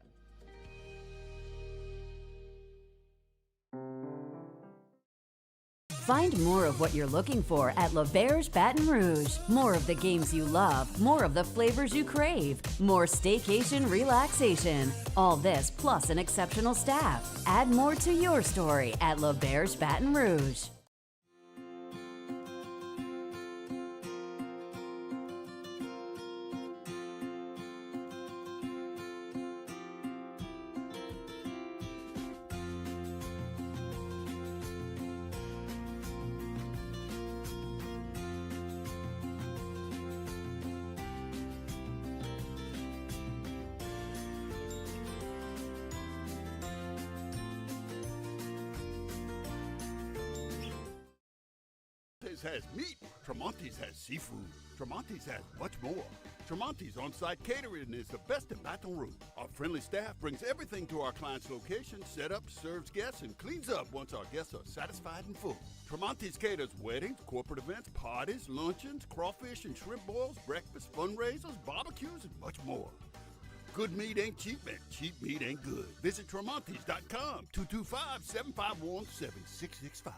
Find more of what you're looking for at L'Auberge Baton Rouge. More of the games you love, more of the flavors you crave, more staycation relaxation. All this plus an exceptional staff. Add more to your story at L'Auberge Baton Rouge. Has meat. Tremonti's has seafood. Tremonti's has much more. Tremonti's on-site catering is the best in Baton Rouge. Our friendly staff brings everything to our client's location, set up, serves guests, and cleans up once our guests are satisfied and full. Tremonti's caters weddings, corporate events, parties, luncheons, crawfish and shrimp boils, breakfast, fundraisers, barbecues, and much more. Good meat ain't cheap, and cheap meat ain't good. Visit Tremonti's.com, 225-751-7665.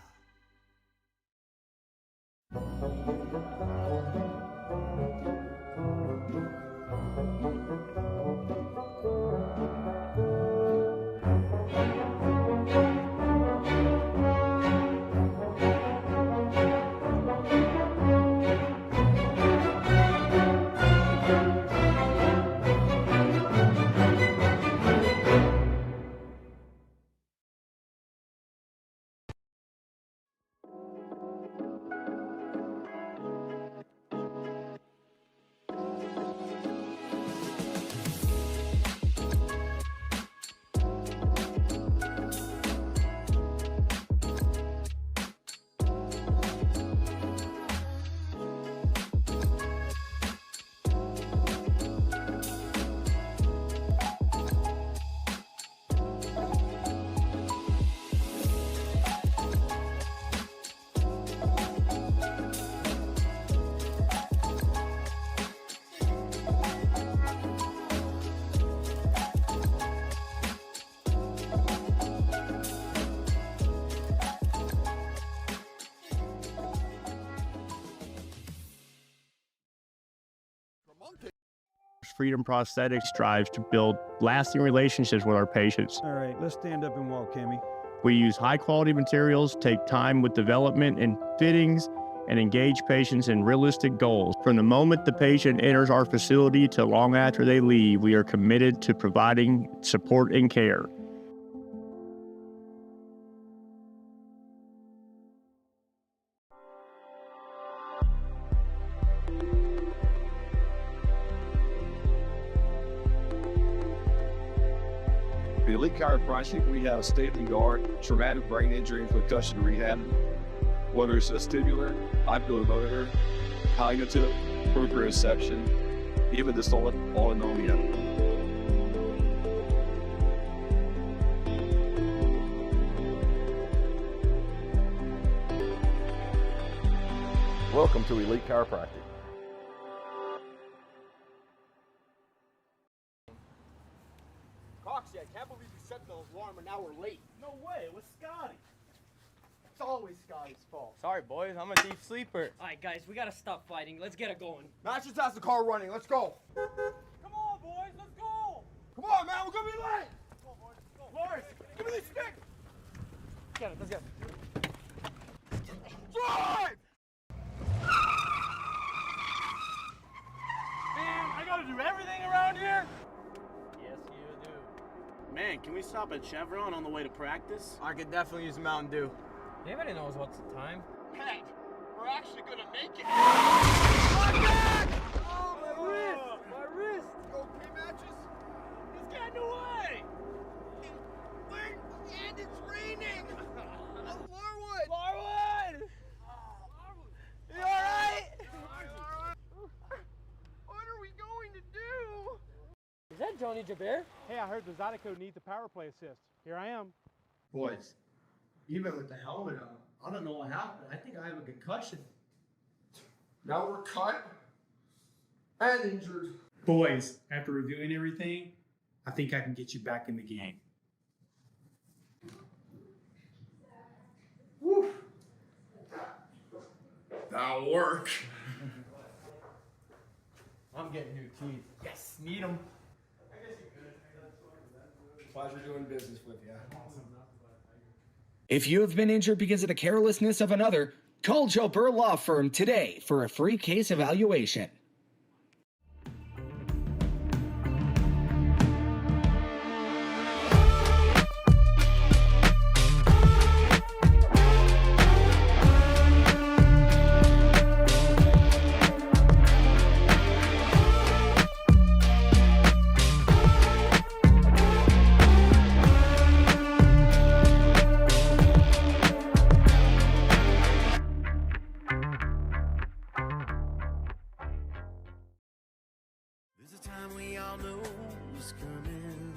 Freedom Prosthetics strives to build lasting relationships with our patients. All right, let's stand up and walk, Kimmy. We use high-quality materials, take time with development and fittings, and engage patients in realistic goals. From the moment the patient enters our facility to long after they leave, we are committed to providing support and care. The Elite Chiropractic, we have state-of-the-art traumatic brain injury and concussion rehab. Whether it's vestibular, oculomotor, cognitive, proprioception, even dysautonomia. Welcome to Elite Chiropractic. Coxie, I can't believe you set the alarm an hour late. No way, it was Scotty. It's always Scotty's fault. Sorry, boys. I'm a deep sleeper. All right, guys, we gotta stop fighting. Let's get it going. Matt just has the car running. Let's go. Come on, boys. Let's go. Come on, man. We're gonna be late. Let's go, boys. Let's go. Lawrence, give me this stick. Get it. Let's get it. Drive! Man, I gotta do everything around here? Yes, you do. Man, can we stop at Chevron on the way to practice? I could definitely use a Mountain Dew. Anybody knows what's the time? Pat, we're actually gonna make it. My back! Oh, my wrist! My wrist! Okay, matches? He's getting away! Wait, and it's raining! Larwood! Larwood! You alright? What are we going to do? Is that Johnny Jabir? Hey, I heard the Zydeco needs a power play assist. Here I am. Boys, even with the helmet on, I don't know what happened. I think I have a concussion. Now we're cut and injured. Boys, after reviewing everything, I think I can get you back in the game. Woo! That'll work. I'm getting new teeth. Yes, need them. Pleasure doing business with you. If you have been injured because of the carelessness of another, call Joe Burr Law Firm today for a free case evaluation. There's a time we all know is coming,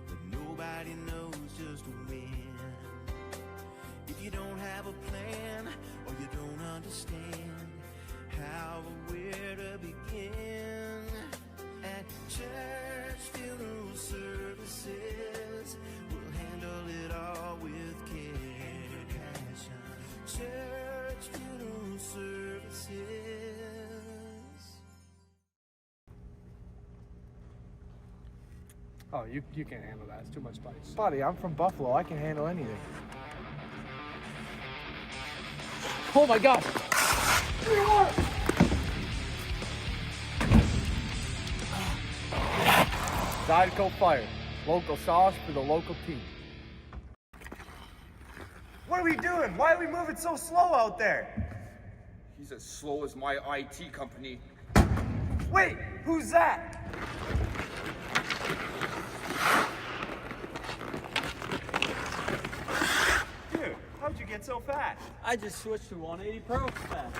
but nobody knows just when. If you don't have a plan or you don't understand how or where to begin, at church funeral services, we'll handle it all with care. Church funeral services. Oh, you can't handle that. It's too much spice. Buddy, I'm from Buffalo. I can handle anything. Oh my gosh! Zydeco Fire. Local sauce for the local team. What are we doing? Why are we moving so slow out there? He's as slow as my IT company. Wait, who's that? Dude, how'd you get so fast? I just switched to 180 Pro fast.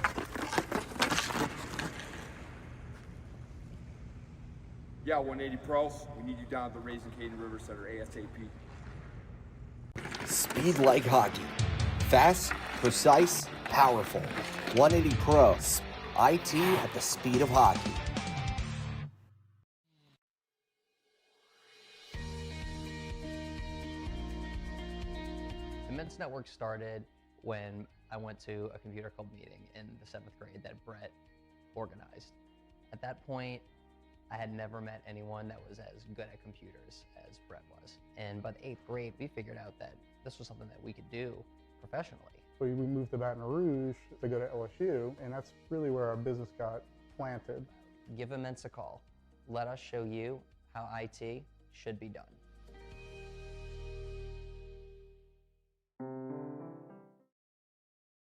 Yeah, 180 Pro. We need you down at the Raising Cane River Center ASAP. Speed like hockey. Fast, precise, powerful. 180 Pro. IT at the speed of hockey. The Men's Network started when I went to a computer club meeting in the 7th grade that Brett organized. At that point, I had never met anyone that was as good at computers as Brett was. And by the 8th grade, we figured out that this was something that we could do professionally. We moved to Baton Rouge to go to LSU, and that's really where our business got planted. Give Immense a call. Let us show you how IT should be done.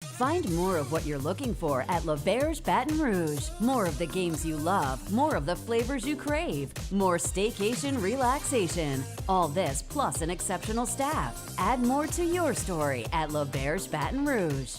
Find more of what you're looking for at L'Auberge Baton Rouge. More of the games you love, more of the flavors you crave, more staycation relaxation. All this plus an exceptional staff. Add more to your story at L'Auberge Baton Rouge.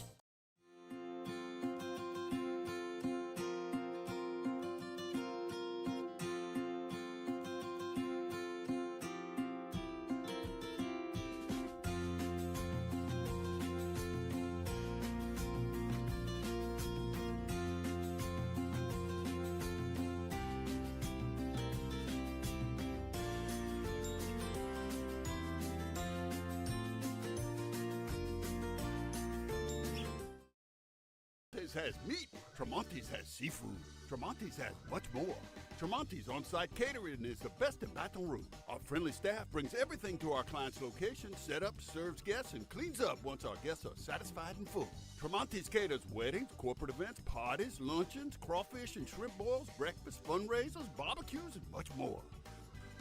Has meat. Tremonti's has seafood. Tremonti's has much more. Tremonti's on-site catering is the best in Baton Rouge. Our friendly staff brings everything to our client's location, set up, serves guests, and cleans up once our guests are satisfied and full. Tremonti's caters weddings, corporate events, parties, luncheons, crawfish and shrimp boils, breakfast, fundraisers, barbecues, and much more.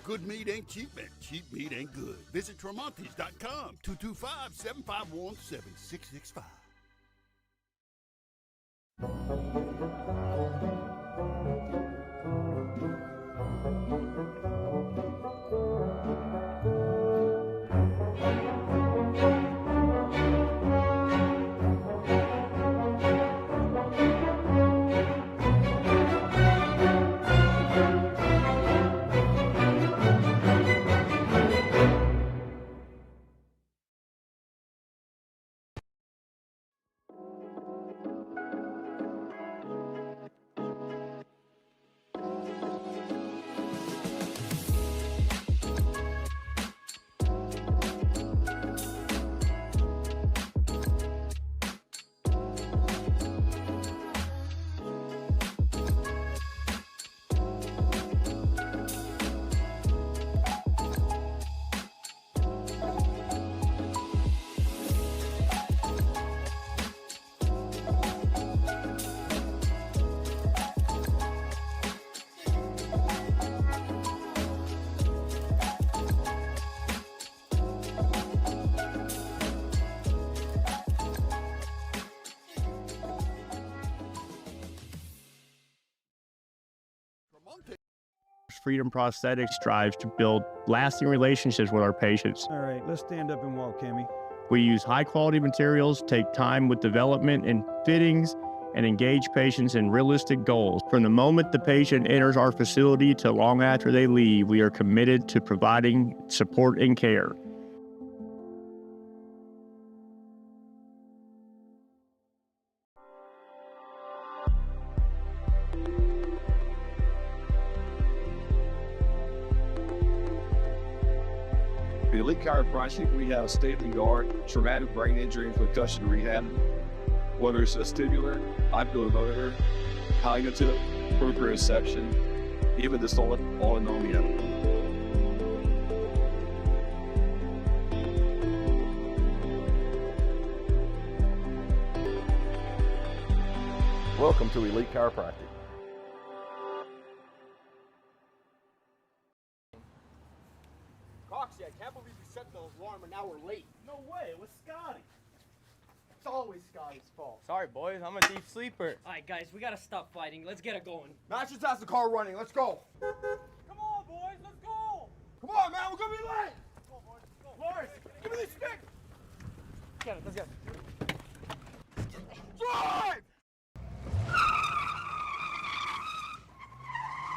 Good meat ain't cheap, and cheap meat ain't good. Visit Tremontis.com, 225-751-7665. Freedom Prosthetics strives to build lasting relationships with our patients. All right, let's stand up and walk, Kimmy. We use high-quality materials, take time with development and fittings, and engage patients in realistic goals. From the moment the patient enters our facility to long after they leave, we are committed to providing support and care. The Elite Chiropractic, we have state-of-the-art traumatic brain injury and concussion rehab. Whether it's vestibular, oculomotor, cognitive, proprioception, even dystonia. Welcome to Elite Chiropractic. Coxie, I can't believe we set the alarm and now we're late. No way, it was Scotty. It's always Scotty's fault. Sorry, boys. I'm a deep sleeper. All right, guys, we gotta stop fighting. Let's get it going. Matt just has the car running. Let's go. Come on, boys. Let's go. Come on, man. We're gonna be late. Let's go, boys. Let's go. Lawrence, give me this stick. Get it. Let's get it. Drive!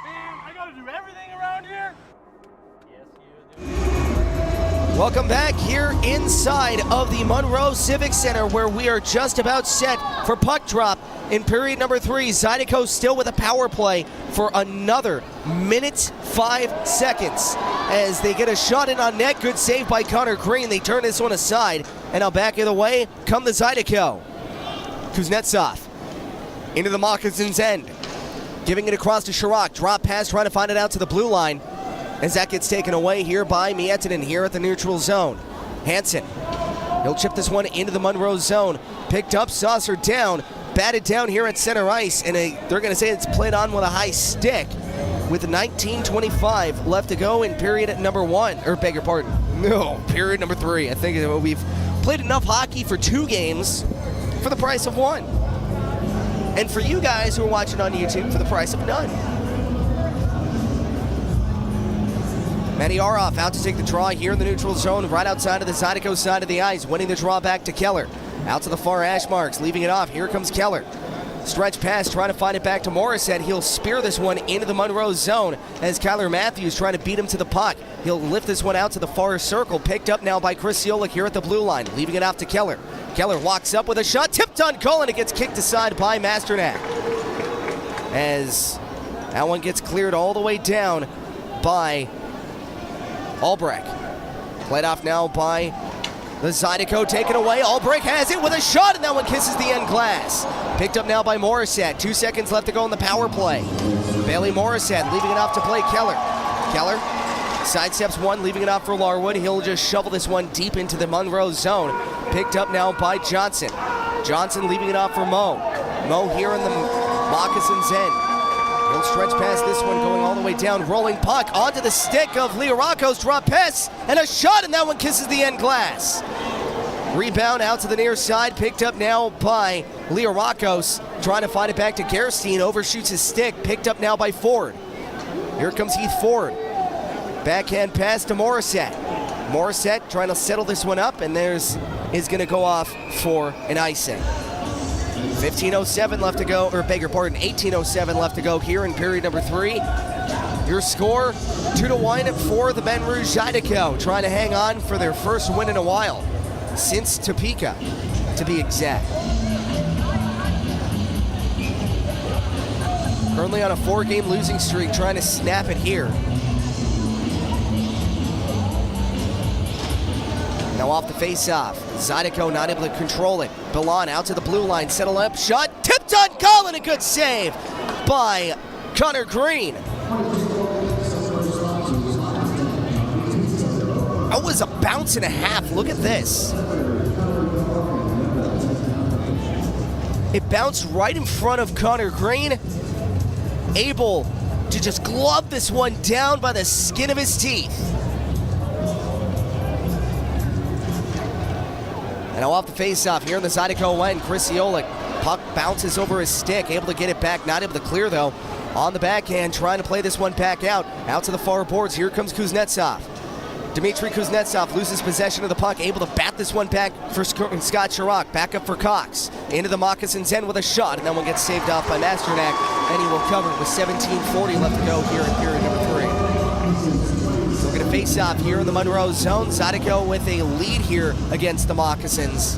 Man, I gotta do everything around here. Yes, you do. Welcome back here inside of the Monroe Civic Center, where we are just about set for puck drop in period number 3. Zydeco still with a power play for another minute 5 seconds as they get a shot in on net. Good save by Connor Green. They turn this one aside, and now back of the way come the Zydeco. Kuznetsov into the Moccasins end, giving it across to Chirac. Drop pass, trying to find it out to the blue line, as that gets taken away here by Miettinen here at the neutral zone. Hansen, he'll chip this one into the Monroe zone. Picked up, saucer down, batted down here at center ice, and they're going to say it's played on with a high stick with 19:25 left to go in period number 1, or beg your pardon, no, period number 3. I think we've played enough hockey for 2 games for the price of 1. And for you guys who are watching on YouTube, for the price of none. Mediarov out to take the draw here in the neutral zone, right outside of the Zydeco side of the ice, winning the draw back to Keller. Out to the far hash marks, leaving it off. Here comes Keller. Stretch pass, trying to find it back to Morissette. He'll spear this one into the Monroe zone as Kyler Matthews trying to beat him to the puck. He'll lift this one out to the far circle, picked up now by Chris Ciolik here at the blue line, leaving it off to Keller. Keller walks up with a shot, tipped on goal, and it gets kicked aside by Masternak. As that one gets cleared all the way down by Albrecht. Played off now by the Zydeco, taken away. Albrecht has it with a shot, and that one kisses the end glass. Picked up now by Morissette. 2 seconds left to go in the power play. Bailey Morissette leaving it off to play Keller. Keller sidesteps one, leaving it off for Larwood. He'll just shovel this one deep into the Monroe zone. Picked up now by Johnson. Johnson leaving it off for Mo. Mo here in the Moccasins end. He'll stretch past this one, going all the way down. Rolling puck onto the stick of Leorakos. Drop pass and a shot, and that one kisses the end glass. Rebound out to the near side, picked up now by Leorakos. Trying to find it back to Gerstein. Overshoots his stick, picked up now by Ford. Here comes Heath Ford. Backhand pass to Morissette. Morissette trying to settle this one up, and is going to go off for an icing. 15:07 left to go, or beg your pardon, 18:07 left to go here in period number 3. Your score, 2-1 for the Baton Rouge Zydeco, trying to hang on for their first win in a while, since Topeka, to be exact. Currently on a 4-game losing streak, trying to snap it here. Now off the face-off. Zydeco not able to control it. Belon out to the blue line, settle up, shot, tipped on goal, and a good save by Connor Green. That was a bounce and a half. Look at this. It bounced right in front of Connor Green, able to just glove this one down by the skin of his teeth. And now off the face-off here in the Zydeco end, Chris Iolik. Puck bounces over his stick, able to get it back, not able to clear though. On the backhand, trying to play this one back out to the far boards. Here comes Kuznetsov. Dmitry Kuznetsov loses possession of the puck, able to bat this one back for Scott Chirac. Back up for Cox. Into the Moccasins end with a shot, and that one gets saved off by Masternak, and he will cover with 17:40 left to go here in period number 3. So we're going to face off here in the Monroe zone. Zydeco with a lead here against the Moccasins.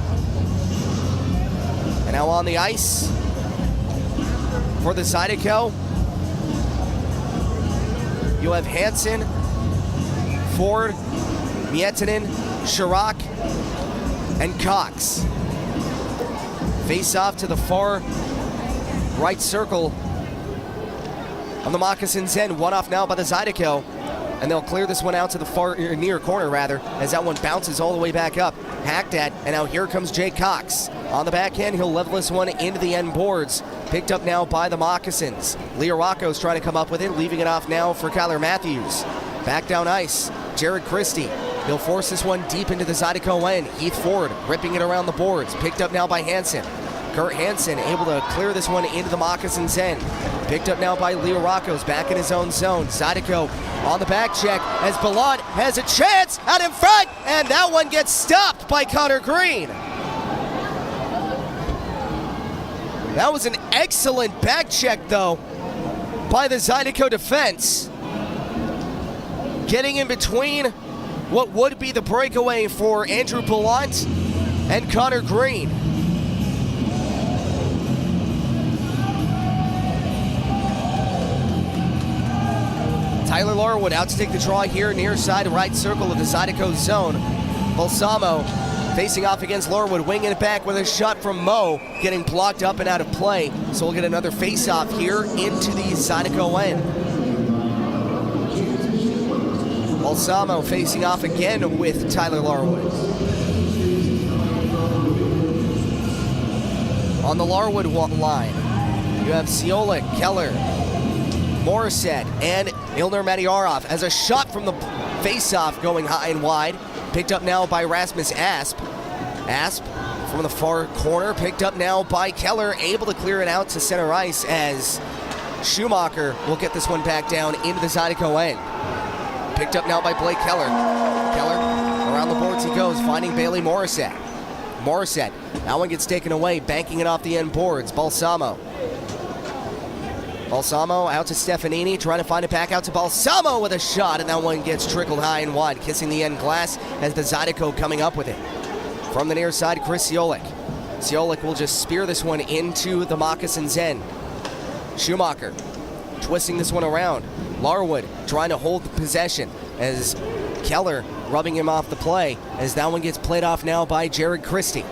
And now on the ice for the Zydeco, you have Hansen, Ford, Miettinen, Chirac, and Cox. Face off to the far right circle on the Moccasins end. One off now by the Zydeco. And they'll clear this one out to the far near corner, rather, as that one bounces all the way back up. Hacked at, and now here comes Jake Cox. On the backhand, he'll level this one into the end boards. Picked up now by the Moccasins. Leorakos trying to come up with it, leaving it off now for Kyler Matthews. Back down ice, Jared Christie. He'll force this one deep into the Zydeco end. Heath Ford ripping it around the boards. Picked up now by Hansen. Kurt Hansen able to clear this one into the Moccasins end. Picked up now by Leorakos, back in his own zone. Zydeco on the back check as Ballant has a chance out in front, and that one gets stopped by Connor Green. That was an excellent back check, though, by the Zydeco defense. Getting in between what would be the breakaway for Andrew Ballant and Connor Green. Tyler Larwood out to take the draw here near side right circle of the Zydeco zone. Balsamo facing off against Larwood, winging it back with a shot from Mo, getting blocked up and out of play. So we'll get another face-off here into the Zydeco end. Balsamo facing off again with Tyler Larwood. On the Larwood line, you have Siolik, Keller, Morissette, and Ilner Matyarov as a shot from the face-off going high and wide. Picked up now by Rasmus Asp. Asp from the far corner, picked up now by Keller, able to clear it out to center ice as Schumacher will get this one back down into the Zydeco end. Picked up now by Blake Keller. Keller, around the boards he goes, finding Bailey Morissette. Morissette, that one gets taken away, banking it off the end boards. Balsamo out to Stefanini, trying to find it back out to Balsamo with a shot, and that one gets trickled high and wide, kissing the end glass as the Zydeco coming up with it. From the near side, Chris Siolik. Siolik will just spear this one into the Moccasins end. Schumacher twisting this one around. Larwood trying to hold the possession as Keller rubbing him off the play as that one gets played off now by Jared Christie.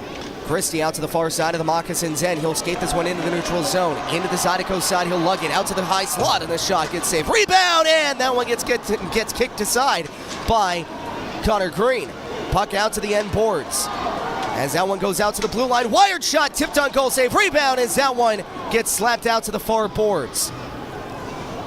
Christie out to the far side of the Moccasins end. He'll skate this one into the neutral zone. Into the Zydeco side, he'll lug it out to the high slot, and the shot gets saved. Rebound, and that one gets kicked aside by Connor Green. Puck out to the end boards. As that one goes out to the blue line. Wired shot, tipped on goal save. Rebound as that one gets slapped out to the far boards.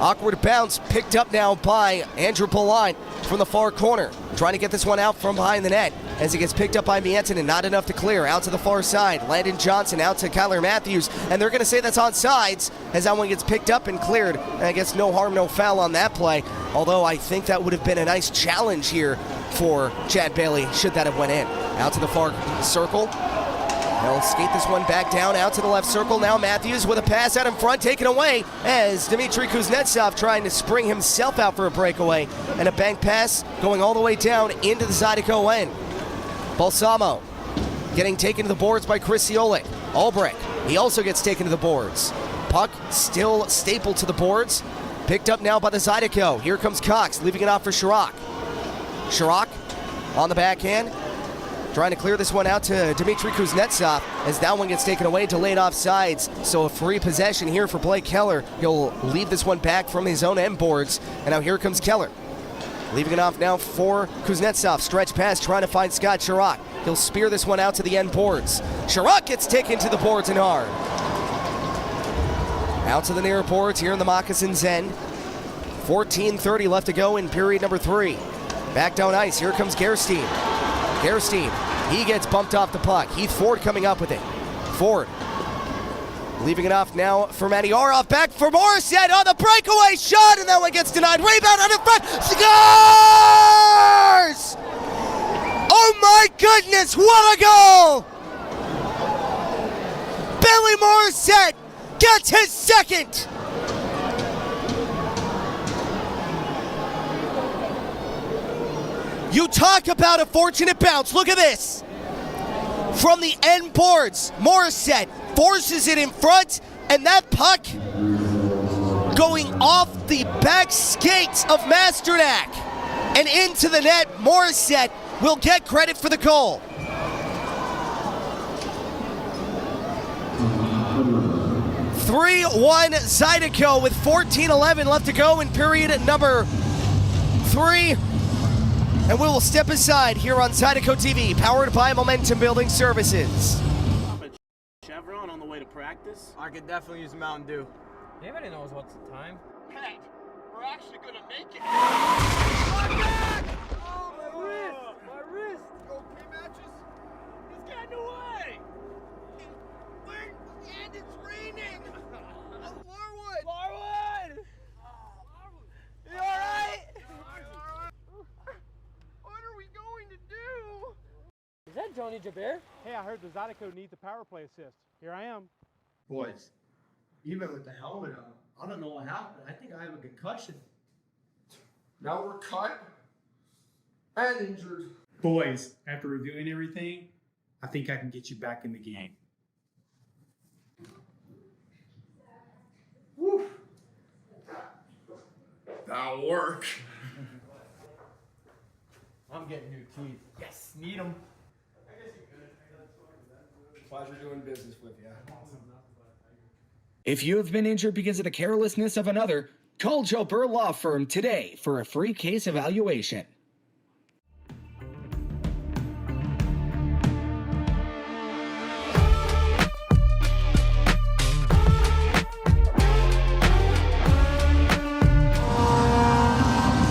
Awkward bounce picked up now by Andrew Poline from the far corner. Trying to get this one out from behind the net as it gets picked up by Mienton and not enough to clear. Out to the far side. Landon Johnson out to Kyler Matthews. And they're going to say that's onside as that one gets picked up and cleared. And I guess no harm, no foul on that play. Although I think that would have been a nice challenge here for Chad Bailey should that have went in. Out to the far circle. They'll skate this one back down out to the left circle. Now Matthews with a pass out in front, taken away as Dmitry Kuznetsov trying to spring himself out for a breakaway. And a bank pass going all the way down into the Zydeco end. Balsamo getting taken to the boards by Chris Ciolik. Albrecht, he also gets taken to the boards. Puck still stapled to the boards. Picked up now by the Zydeco. Here comes Cox, leaving it off for Chirac. Chirac on the backhand. Trying to clear this one out to Dmitry Kuznetsov as that one gets taken away, delayed offsides. So a free possession here for Blake Keller. He'll leave this one back from his own end boards. And now here comes Keller. Leaving it off now for Kuznetsov. Stretch pass trying to find Scott Chirac. He'll spear this one out to the end boards. Chirac gets taken to the boards and hard. Out to the near boards here in the Moccasins end. 14:30 left to go in period number 3. Back down ice. Here comes Gerstein. Gerstein, he gets bumped off the puck. Heath Ford coming up with it. Ford leaving it off now for Matty Oroff. Back for Morissette on the breakaway shot, and that one gets denied. Rebound on the front. Scores! Oh my goodness, what a goal! Billy Morissette gets his second. You talk about a fortunate bounce. Look at this. From the end boards, Morissette forces it in front, and that puck going off the back skates of Masternak and into the net. Morissette will get credit for the goal. (3-1) Zydeco with 14:11 left to go in period number 3. And we will step aside here on Zydeco TV, powered by Momentum Building Services. Chevron on the way to practice? I could definitely use Mountain Dew. Anybody knows what's the time? Hey, we're actually gonna make it. My back! Oh, my wrist! My wrist! Okay, matches? He's getting away! Wait, and it's raining! Larwood! Larwood! You alright? What are we going to do? Is that Johnny Jabir? Hey, I heard the Zydeco needs a power play assist. Here I am. Boys, even with the helmet on, I don't know what happened. I think I have a concussion. Now we're cut and injured. Boys, after reviewing everything, I think I can get you back in the game. Woo. That'll work. I'm getting new teeth. Yes, need them. Pleasure doing business with you. If you have been injured because of the carelessness of another, call Joe Burr Law Firm today for a free case evaluation.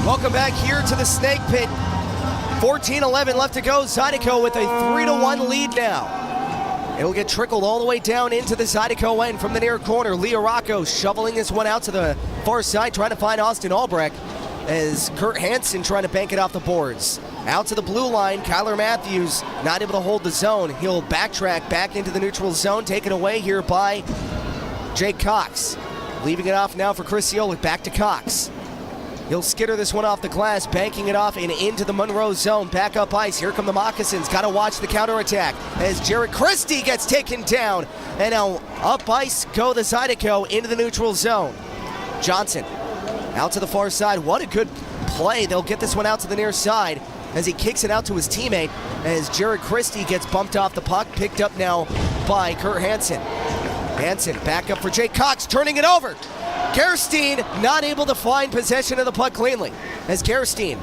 Welcome back here to the Snake Pit. 14:11 left to go. Zydeco with a 3-1 lead now. It'll get trickled all the way down into the Zydeco end from the near corner. Leo Rocco shoveling this one out to the far side, trying to find Austin Albrecht as Kurt Hansen trying to bank it off the boards. Out to the blue line, Kyler Matthews not able to hold the zone. He'll backtrack back into the neutral zone, taken away here by Jake Cox. Leaving it off now for Chris Ciolik, back to Cox. He'll skitter this one off the glass, banking it off and into the Monroe zone. Back up ice. Here come the Moccasins. Got to watch the counterattack as Jared Christie gets taken down. And now up ice go the Zydeco into the neutral zone. Johnson out to the far side. What a good play. They'll get this one out to the near side as he kicks it out to his teammate as Jared Christie gets bumped off the puck. Picked up now by Kurt Hansen. Hansen back up for Jake Cox, turning it over. Gerstein not able to find possession of the puck cleanly as Gerstein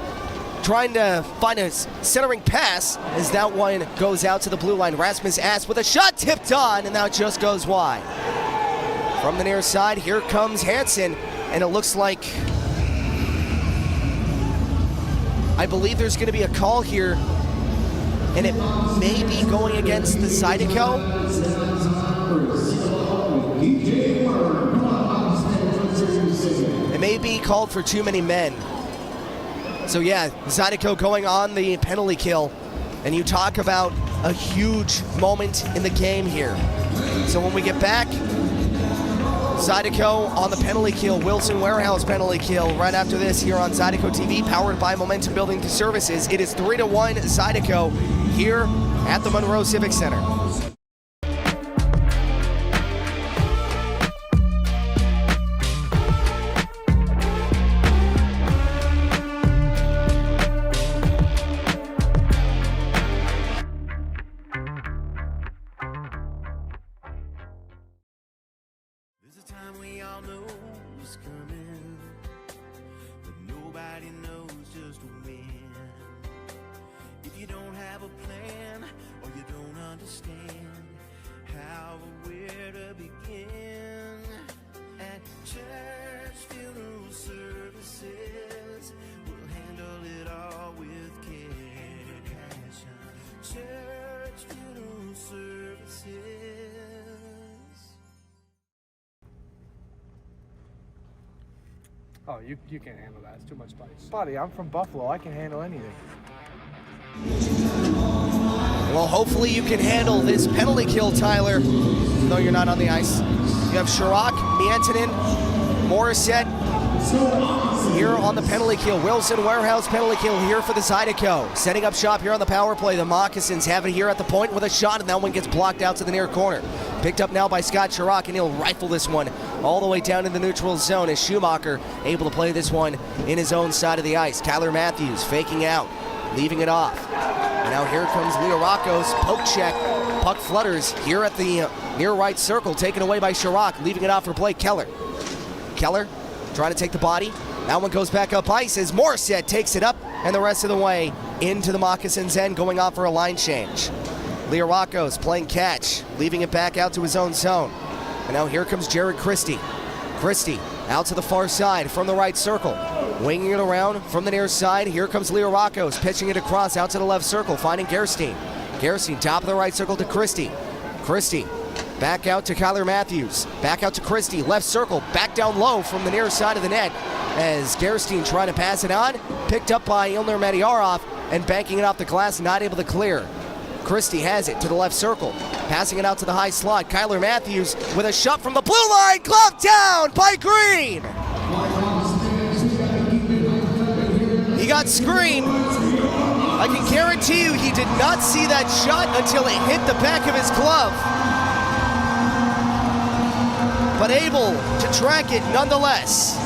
trying to find a centering pass as that one goes out to the blue line. Rasmus Ass with a shot tipped on, and now it just goes wide. From the near side, here comes Hansen, and it looks like, I believe there's going to be a call here, and it may be going against the Zydeco. It may be called for too many men. So yeah, Zydeco going on the penalty kill, and you talk about a huge moment in the game here. So when we get back, Zydeco on the penalty kill, Wilson Warehouse penalty kill right after this here on Zydeco TV, powered by Momentum Building Services. It is 3-1 Zydeco here at the Monroe Civic Center. Oh, you can't handle that. It's too much spice. Buddy, I'm from Buffalo. I can handle anything. Well, hopefully you can handle this penalty kill, Tyler. No, you're not on the ice. You have Chirac, Mientinen, Morissette here on the penalty kill. Wilson Warehouse penalty kill here for the Zydeco. Setting up shop here on the power play. The Moccasins have it here at the point with a shot, and that one gets blocked out to the near corner. Picked up now by Scott Chirac, and he'll rifle this one all the way down in the neutral zone as Schumacher able to play this one in his own side of the ice. Kyler Matthews faking out, leaving it off. And now here comes Leo Rocco's poke check. Puck flutters here at the near right circle, taken away by Chirac, leaving it off for Blake Keller. Keller trying to take the body. That one goes back up ice as Morissette takes it up and the rest of the way into the Moccasins' end, going off for a line change. Leo Rocco's playing catch, leaving it back out to his own zone. And now here comes Jared Christie. Christie out to the far side from the right circle. Winging it around from the near side. Here comes Leo Rocco's pitching it across out to the left circle, finding Gerstein. Gerstein top of the right circle to Christie. Christie back out to Kyler Matthews. Back out to Christie, left circle, back down low from the near side of the net as Gerstein trying to pass it on. Picked up by Ilner Madyarov and banking it off the glass, not able to clear. Christie has it to the left circle, passing it out to the high slot. Kyler Matthews with a shot from the blue line, gloved down by Green. He got screened. I can guarantee you he did not see that shot until it hit the back of his glove, but able to track it nonetheless.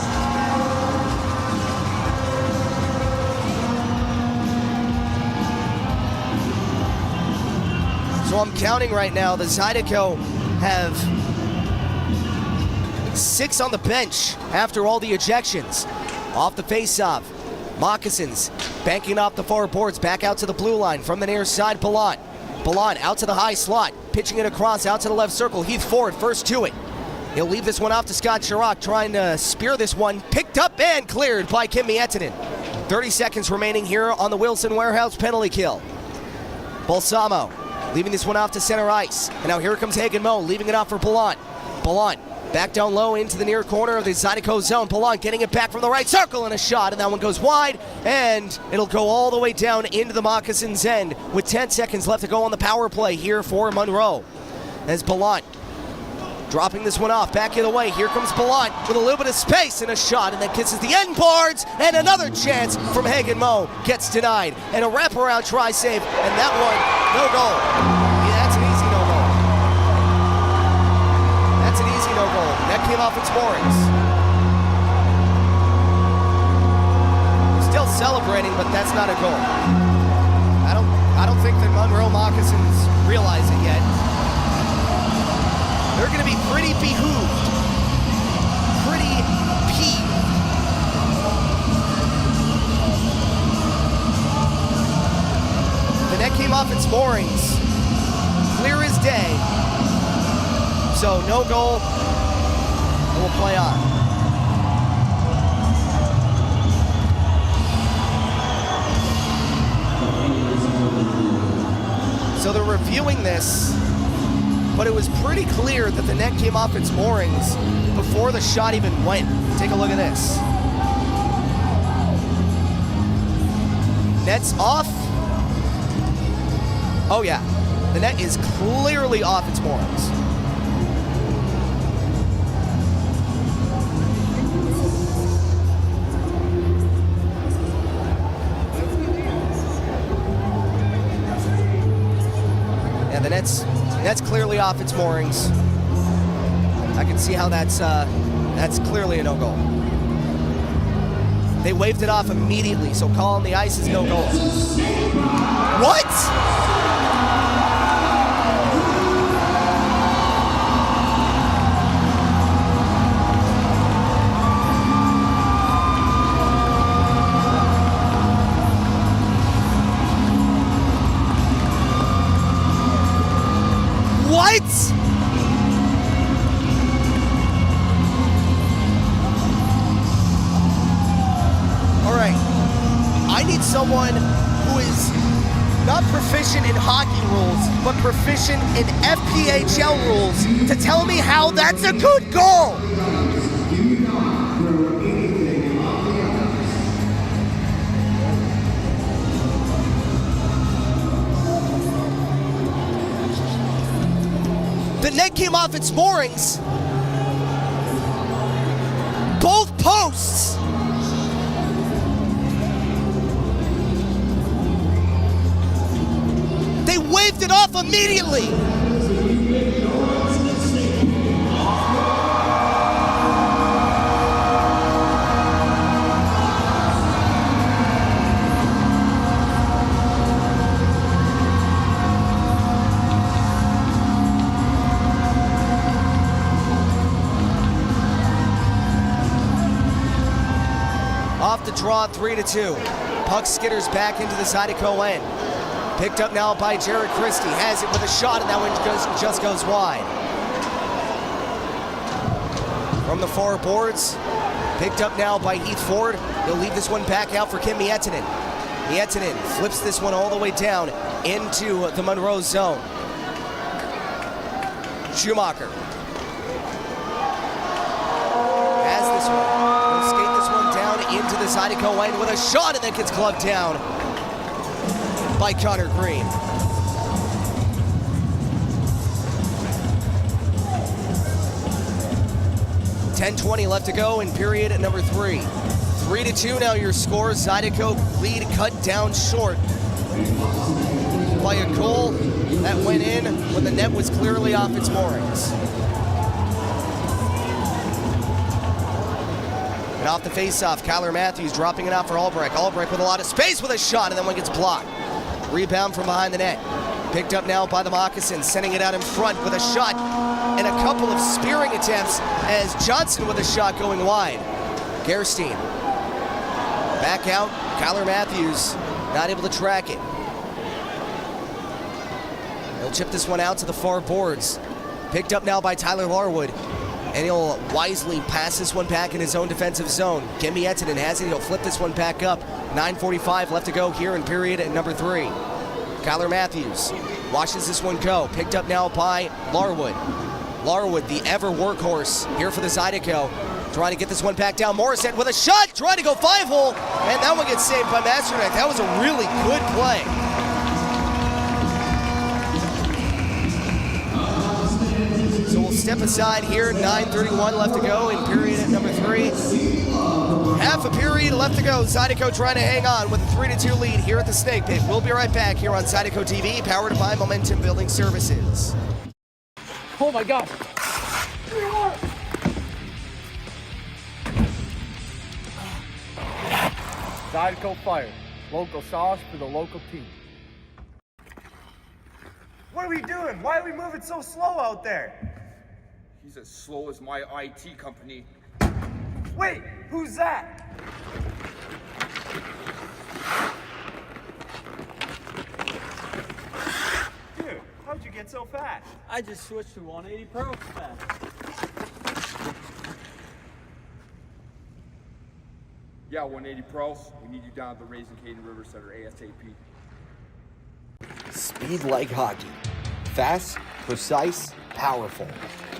So I'm counting right now. The Zydeco have 6 on the bench after all the ejections. Off the face-off, Moccasins banking off the far boards, back out to the blue line from the near side. Ballant out to the high slot, pitching it across out to the left circle. Heath Ford first to it. He'll leave this one off to Scott Chirac, trying to spear this one. Picked up and cleared by Kim Mientinen. 30 seconds remaining here on the Wilson Warehouse penalty kill. Balsamo leaving this one off to center ice. And now here comes Hagen Moe, leaving it off for Ballant. Ballant back down low into the near corner of the Zydeco zone. Ballant getting it back from the right circle and a shot, and that one goes wide, and it'll go all the way down into the Moccasins' end with 10 seconds left to go on the power play here for Monroe. As Ballant dropping this one off, back the other way. Here comes Ballant with a little bit of space and a shot, and then kisses the end boards, and another chance from Hagen Moe gets denied. And a wraparound try save, and that one, no goal. Yeah, that's an easy no goal. That's an easy no goal. That came off its moorings. Still celebrating, but that's not a goal. I don't think the Monroe Moccasins realize it yet. They're going to be pretty behooved, pretty peeved its moorings. Clear as day. So no goal. And we'll play on. So they're reviewing this, but it was pretty clear that the net came off its moorings before the shot even went. Take a look at this. Net's off. Oh yeah, the net is clearly off its moorings. Yeah, the net's clearly off its moorings. I can see how that's clearly a no-goal. They waved it off immediately, so call on the ice is no goal. What? What? All right, I need someone who is not proficient in hockey rules, but proficient in FPHL rules to tell me how that's a good goal. The net came off its moorings. Both posts. They waved it off immediately. Off the draw, 3-2. Puck skitters back into the Zydeco end. Picked up now by Jared Christie. Has it with a shot, and that one just goes wide. From the far boards, picked up now by Heath Ford. He'll leave this one back out for Kim Miettinen. Miettinen flips this one all the way down into the Monroe zone. Schumacher has this one. He'll skate this one down into the Zydeco end with a shot, and that gets gloved down by Connor Green. .10:20 left to go in period number 3. 3-2 now your score. Zydeco lead cut down short by a goal that went in when the net was clearly off its moorings. And off the face-off, Kyler Matthews dropping it out for Albrecht. Albrecht with a lot of space with a shot, and then one gets blocked. Rebound from behind the net. Picked up now by the Moccasins, sending it out in front with a shot and a couple of spearing attempts as Johnson with a shot going wide. Gerstein back out. Kyler Matthews not able to track it. He'll chip this one out to the far boards. Picked up now by Tyler Larwood. And he'll wisely pass this one back in his own defensive zone. Kim Miettinen has it. He'll flip this one back up. 9:45 left to go here in period number 3. Kyler Matthews watches this one go. Picked up now by Larwood. Larwood, the ever workhorse here for the Zydeco. Trying to get this one back down. Morissette with a shot. Trying to go 5-hole. And that one gets saved by Masternak. That was a really good play. So we'll step aside here. 9:31 left to go in period number 3. Half a period left to go. Zydeco trying to hang on with a 3-2 lead here at the Snake Pit. We'll be right back here on Zydeco TV, powered by Momentum Building Services. Oh my God. Zydeco Fire. Local sauce for the local team. What are we doing? Why are we moving so slow out there? He's as slow as my IT company. Wait, who's that? How'd you get so fast? I just switched to 180 Pro fast. Yeah, 180 Pros. We need you down at the Raising Cane River Center ASAP. Speed like hockey. Fast, precise, powerful.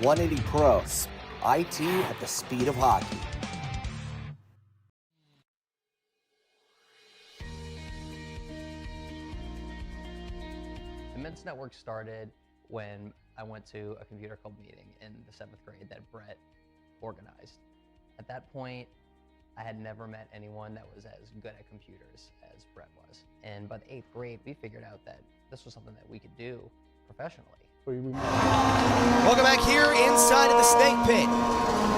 180 Pro. IT at the speed of hockey. The Men's Network started when I went to a computer club meeting in the 7th grade that Brett organized. At that point, I had never met anyone that was as good at computers as Brett was. And by the 8th grade, we figured out that this was something that we could do professionally. Welcome back here inside of the Snake Pit.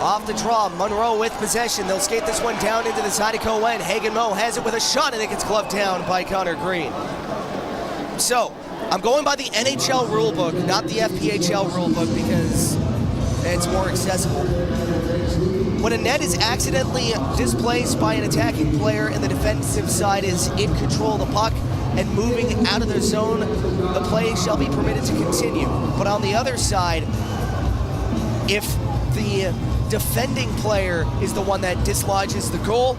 Off the draw, Monroe with possession. They'll skate this one down into the Zydeco end. Hagen Moe has it with a shot, and it gets gloved down by Connor Green. So, I'm going by the NHL rulebook, not the FPHL rulebook, because it's more accessible. When a net is accidentally displaced by an attacking player and the defensive side is in control of the puck and moving out of their zone, the play shall be permitted to continue. But on the other side, if the defending player is the one that dislodges the goal,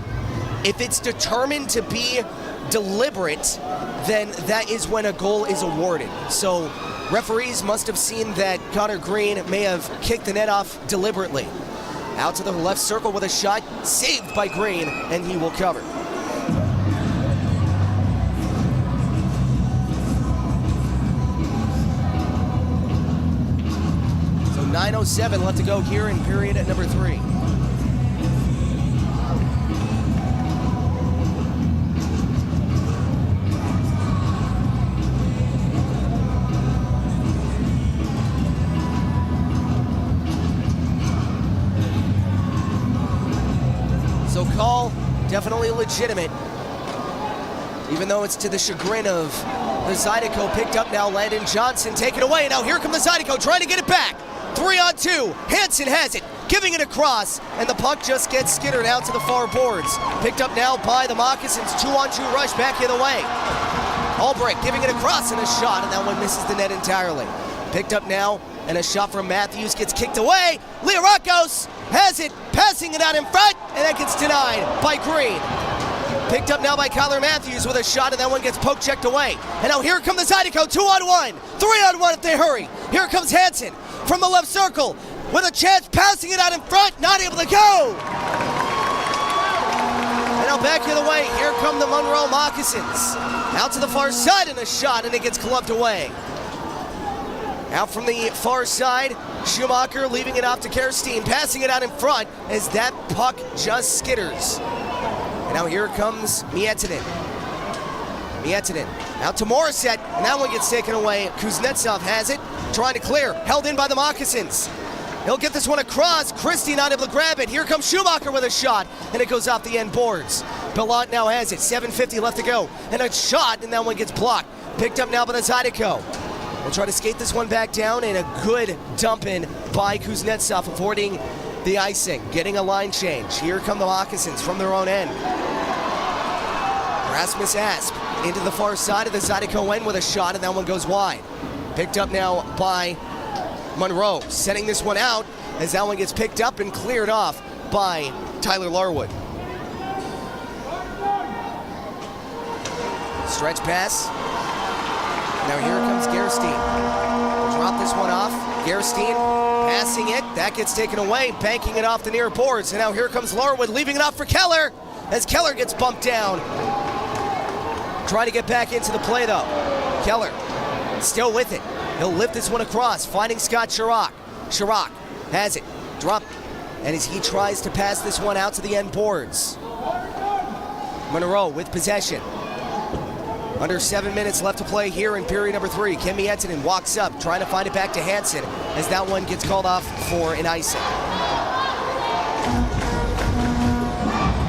if it's determined to be deliberate, then that is when a goal is awarded. So referees must have seen that Connor Green may have kicked the net off deliberately. Out to the left circle with a shot, saved by Green, and he will cover. So 9:07 left to go here in period at number 3. So call definitely legitimate, even though it's to the chagrin of the Zydeco. Picked up now, Landon Johnson taken away. Now here come the Zydeco trying to get it back. 3-on-2, Hansen has it, giving it across, and the puck just gets skittered out to the far boards. Picked up now by the Moccasins, 2-on-2 rush back the other way. Albrecht giving it across and a shot, and that one misses the net entirely. Picked up now, and a shot from Matthews gets kicked away. Learakos has it, passing it out in front, and that gets denied by Green. Picked up now by Kyler Matthews with a shot, and that one gets poke-checked away. And now here come the Zydeco, 2-on-1, 3-on-1 if they hurry. Here comes Hansen from the left circle with a chance, passing it out in front, not able to go. And now back the other way, here come the Monroe Moccasins. Out to the far side, and a shot, and it gets gloved away. Out from the far side, Schumacher leaving it off to Kerstein, passing it out in front as that puck just skitters. And now here comes Miettinen. Miettinen out to Morissette, and that one gets taken away. Kuznetsov has it, trying to clear, held in by the Moccasins. He'll get this one across. Christie not able to grab it. Here comes Schumacher with a shot, and it goes off the end boards. Bellant now has it, 7:50 left to go, and a shot, and that one gets blocked. Picked up now by the Zydeco. We'll try to skate this one back down, and a good dump in by Kuznetsov, avoiding the icing, getting a line change. Here come the Moccasins from their own end. Rasmus Asp into the far side of the Zydeco end with a shot, and that one goes wide. Picked up now by Monroe, setting this one out as that one gets picked up and cleared off by Tyler Larwood. Stretch pass. Now here comes Gerstein. We'll drop this one off. Gerstein passing it. That gets taken away, banking it off the near boards. And now here comes Larwood, leaving it off for Keller as Keller gets bumped down. Trying to get back into the play though. Keller still with it. He'll lift this one across, finding Scott Chirac. Chirac has it, drop, and as he tries to pass this one out to the end boards. Monroe with possession. Under 7 minutes left to play here in period number 3. Ken Miettinen walks up, trying to find it back to Hansen as that one gets called off for an icing.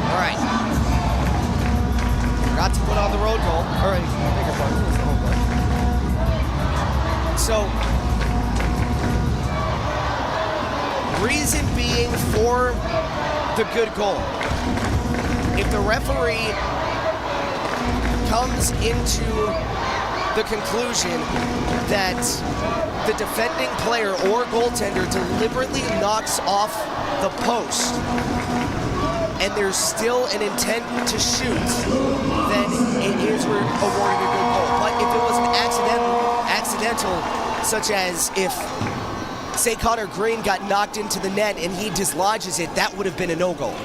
All right. Forgot to put on the road goal. All right, bigger part. So, reason being for the good goal. If the referee comes into the conclusion that the defending player or goaltender deliberately knocks off the post and there's still an intent to shoot, then it is awarded a good goal. But if it was an accidental, such as if, say, Connor Green got knocked into the net and he dislodges it, that would have been a no-goal.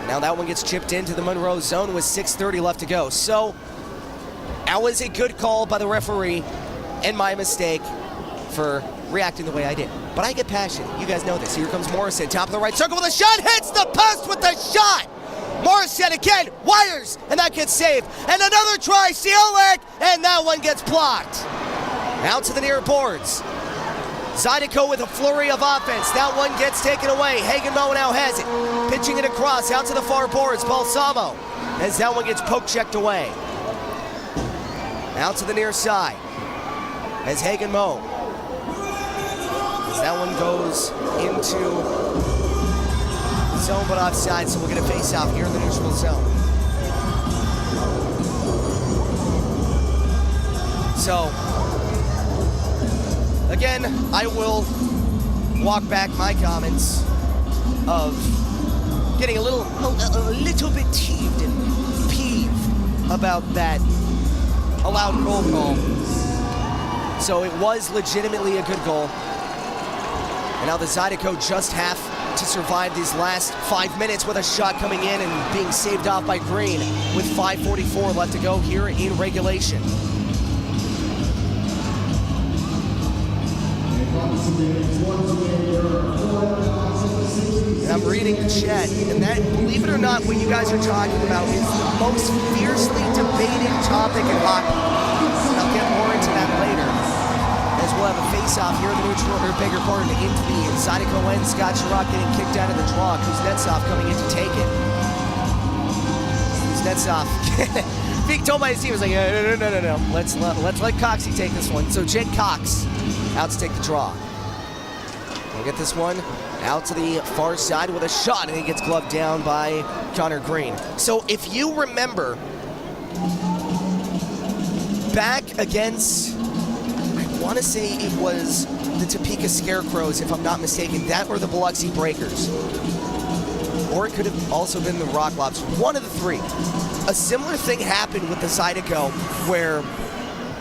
Now that one gets chipped into the Monroe zone with 6:30 left to go. So that was a good call by the referee and my mistake for reacting the way I did. But I get passionate. You guys know this. Here comes Morrison, top of the right circle with a shot, hits the post with the shot. Morrison again, wires, and that gets saved. And another try, Ciolek, and that one gets blocked. Out to the near boards. Zydeco with a flurry of offense. That one gets taken away. Hagenmo now has it. Pitching it across, out to the far boards. Balsamo, as that one gets poke-checked away. Out to the near side, as Hagenmo. That one goes into zone, but offside, so we'll get a face-off here in the neutral zone. So, again, I will walk back my comments of getting a little bit teaved and peeved about that allowed goal call. So it was legitimately a good goal. And now the Zydeco just have to survive these last 5 minutes with a shot coming in and being saved off by Green with 5:44 left to go here in regulation. And I'm reading the chat, and that, believe it or not, what you guys are talking about is the most fiercely debated topic in hockey. And I'll get more into that later, as we'll have a face-off here in the neutral, or bigger part into the Zydeco end. Scott Chirac getting kicked out of the draw. Kuznetsov coming in to take it. Kuznetsov being told by his team, was like, no. Let's let Coxie take this one. So Jake Cox out to take the draw. We'll get this one out to the far side with a shot, and he gets gloved down by Connor Green. So if you remember, back against, I want to say it was the Topeka Scarecrows, if I'm not mistaken, that or the Biloxi Breakers. Or it could have also been the Rock Lobs, one of the three. A similar thing happened with the Zydeco, where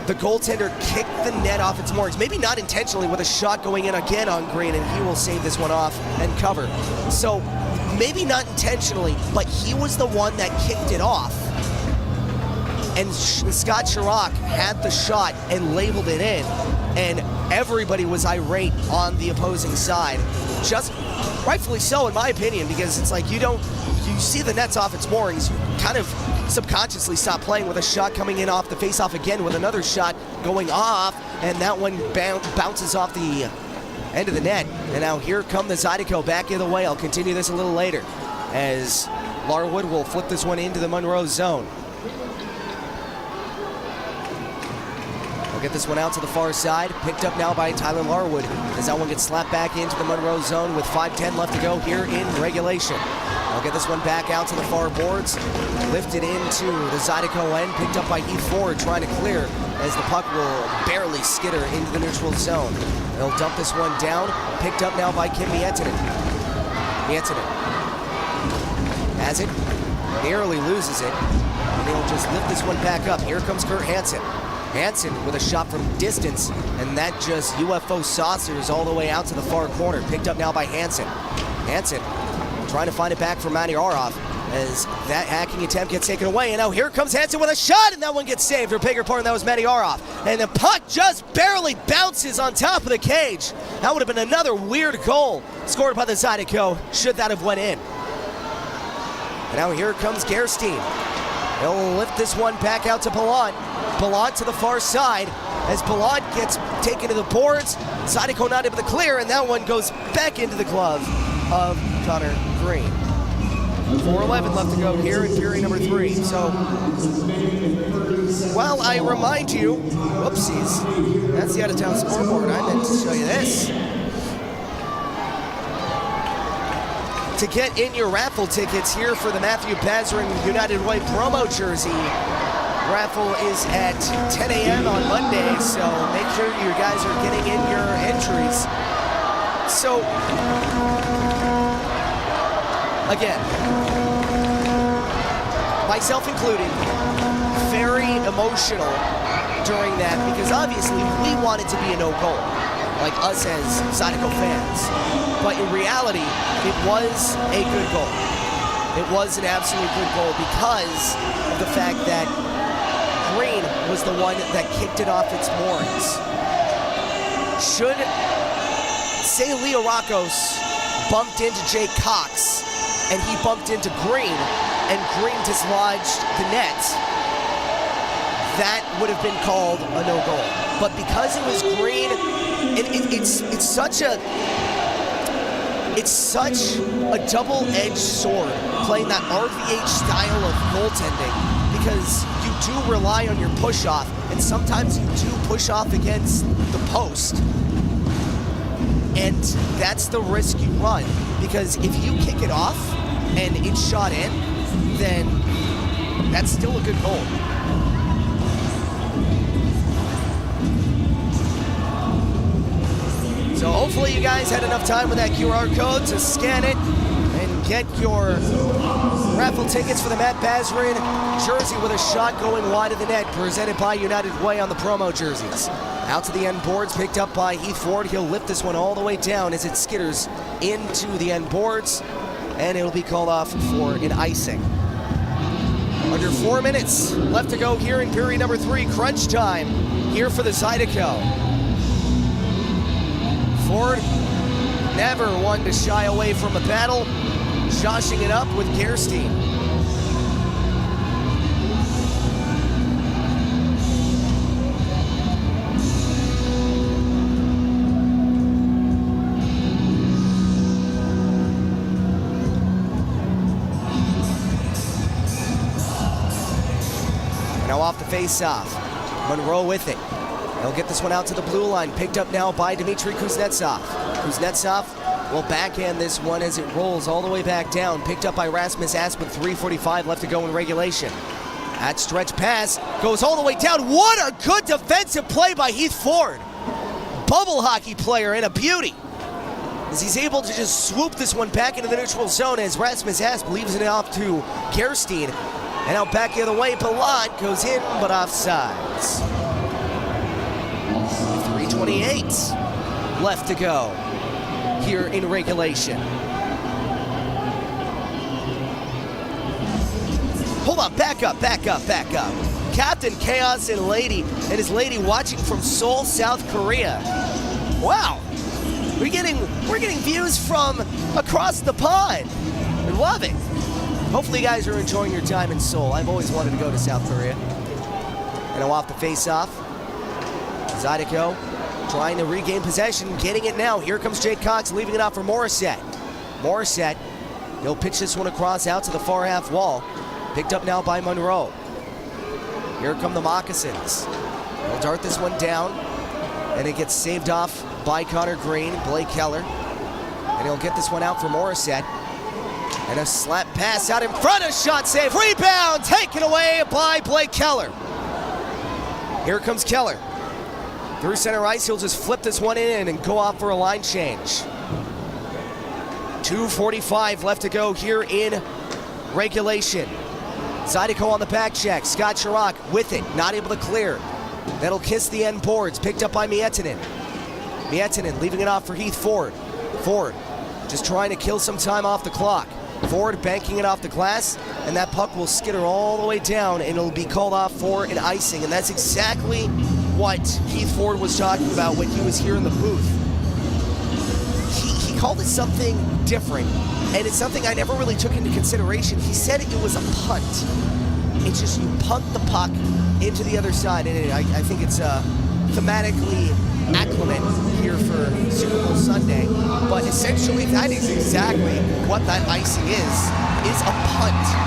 the goaltender kicked the net off its moorings. Maybe not intentionally, with a shot going in again on Green, and he will save this one off and cover. So maybe not intentionally, but he was the one that kicked it off. And Scott Chirac had the shot and labeled it in, and everybody was irate on the opposing side. Just rightfully so, in my opinion, because it's like you see the net's off its moorings, you kind of subconsciously stop playing with a shot coming in off the face-off again with another shot going off, and that one bounces off the end of the net. And now here come the Zydeco back the other way. I'll continue this a little later as Larwood will flip this one into the Monroe zone. We'll get this one out to the far side, picked up now by Tyler Larwood as that one gets slapped back into the Monroe zone with 5:10 left to go here in regulation. I'll get this one back out to the far boards, lifted into the Zydeco end, picked up by Heath Ford, trying to clear as the puck will barely skitter into the neutral zone. They'll dump this one down, picked up now by Kim Miettinen. Miettinen has it, nearly loses it, and they'll just lift this one back up. Here comes Kurt Hansen. Hansen with a shot from distance, and that just UFO saucers all the way out to the far corner. Picked up now by Hansen. Hansen trying to find it back for Matty Aroff as that hacking attempt gets taken away. And now here comes Hansen with a shot, and that one gets saved. For bigger part, and that was Matty Aroff. And the puck just barely bounces on top of the cage. That would have been another weird goal scored by the Zydeco, should that have went in. And now here comes Gerstein. He'll lift this one back out to Ballant. Ballant to the far side as Ballant gets taken to the boards. Zydeco not able to clear, and that one goes back into the glove of Connor Green. 4:11 left to go here in period number 3. So, while I remind you, whoopsies, that's the out-of-town scoreboard. I meant to show you this. To get in your raffle tickets here for the Matthew Bazarin United Way promo jersey, Raffle is at 10 a.m. on Monday, so make sure you guys are getting in your entries. So, again, myself included, very emotional during that because obviously we want it to be a no goal, like us as Zydeco fans. But in reality, it was a good goal. It was an absolute good goal because of the fact that Green was the one that kicked it off its moorings. Should, say Leo Rockos bumped into Jake Cox and he bumped into Green and Green dislodged the net, that would have been called a no goal. But because it was Green, it's such a double-edged sword playing that RVH style of goaltending because you do rely on your push-off, and sometimes you do push off against the post. And that's the risk you run, because if you kick it off and it's shot in, then that's still a good goal. So hopefully you guys had enough time with that QR code to scan it and get your raffle tickets for the Matt Bazarin jersey with a shot going wide of the net, presented by United Way on the promo jerseys. Out to the end boards, picked up by Heath Ford. He'll lift this one all the way down as it skitters into the end boards, and it'll be called off for an icing. Under 4 minutes left to go here in period number 3, crunch time here for the Zydeco. Ford, never one to shy away from a battle, joshing it up with Gerstein. Now off the face-off, Monroe with it. He'll get this one out to the blue line, picked up now by Dmitry Kuznetsov. Kuznetsov will backhand this one as it rolls all the way back down, picked up by Rasmus Asp with 3:45 left to go in regulation. That stretch pass goes all the way down. What a good defensive play by Heath Ford. Bubble hockey player and a beauty, as he's able to just swoop this one back into the neutral zone as Rasmus Asp leaves it off to Gerstein. And out back the other way, Palat goes in, but offsides. 3:28 left to go here in regulation. Hold on, back up. Captain Chaos and his lady watching from Seoul, South Korea. Wow, we're getting views from across the pond. I love it. Hopefully you guys are enjoying your time in Seoul. I've always wanted to go to South Korea. And off the face-off, Zydeco trying to regain possession, getting it now. Here comes Jake Cox, leaving it out for Morissette. Morissette, he'll pitch this one across out to the far half wall. Picked up now by Monroe. Here come the Moccasins. He'll dart this one down, and it gets saved off by Connor Green, Blake Keller. And he'll get this one out for Morissette. And a slap pass out in front, a shot save, rebound, taken away by Blake Keller. Here comes Keller. Through center ice, he'll just flip this one in and go off for a line change. 2:45 left to go here in regulation. Zydeco on the back check. Scott Chirac with it, not able to clear. That'll kiss the end boards, picked up by Miettinen. Miettinen leaving it off for Heath Ford. Ford just trying to kill some time off the clock. Ford banking it off the glass, and that puck will skitter all the way down, and it'll be called off for an icing. And that's exactly what Heath Ford was talking about when he was here in the booth. He called it something different, and it's something I never really took into consideration. He said it was a punt. It's just you punt the puck into the other side, and I think it's thematically accurate here for Super Bowl Sunday. But essentially, that is exactly what that icing is a punt.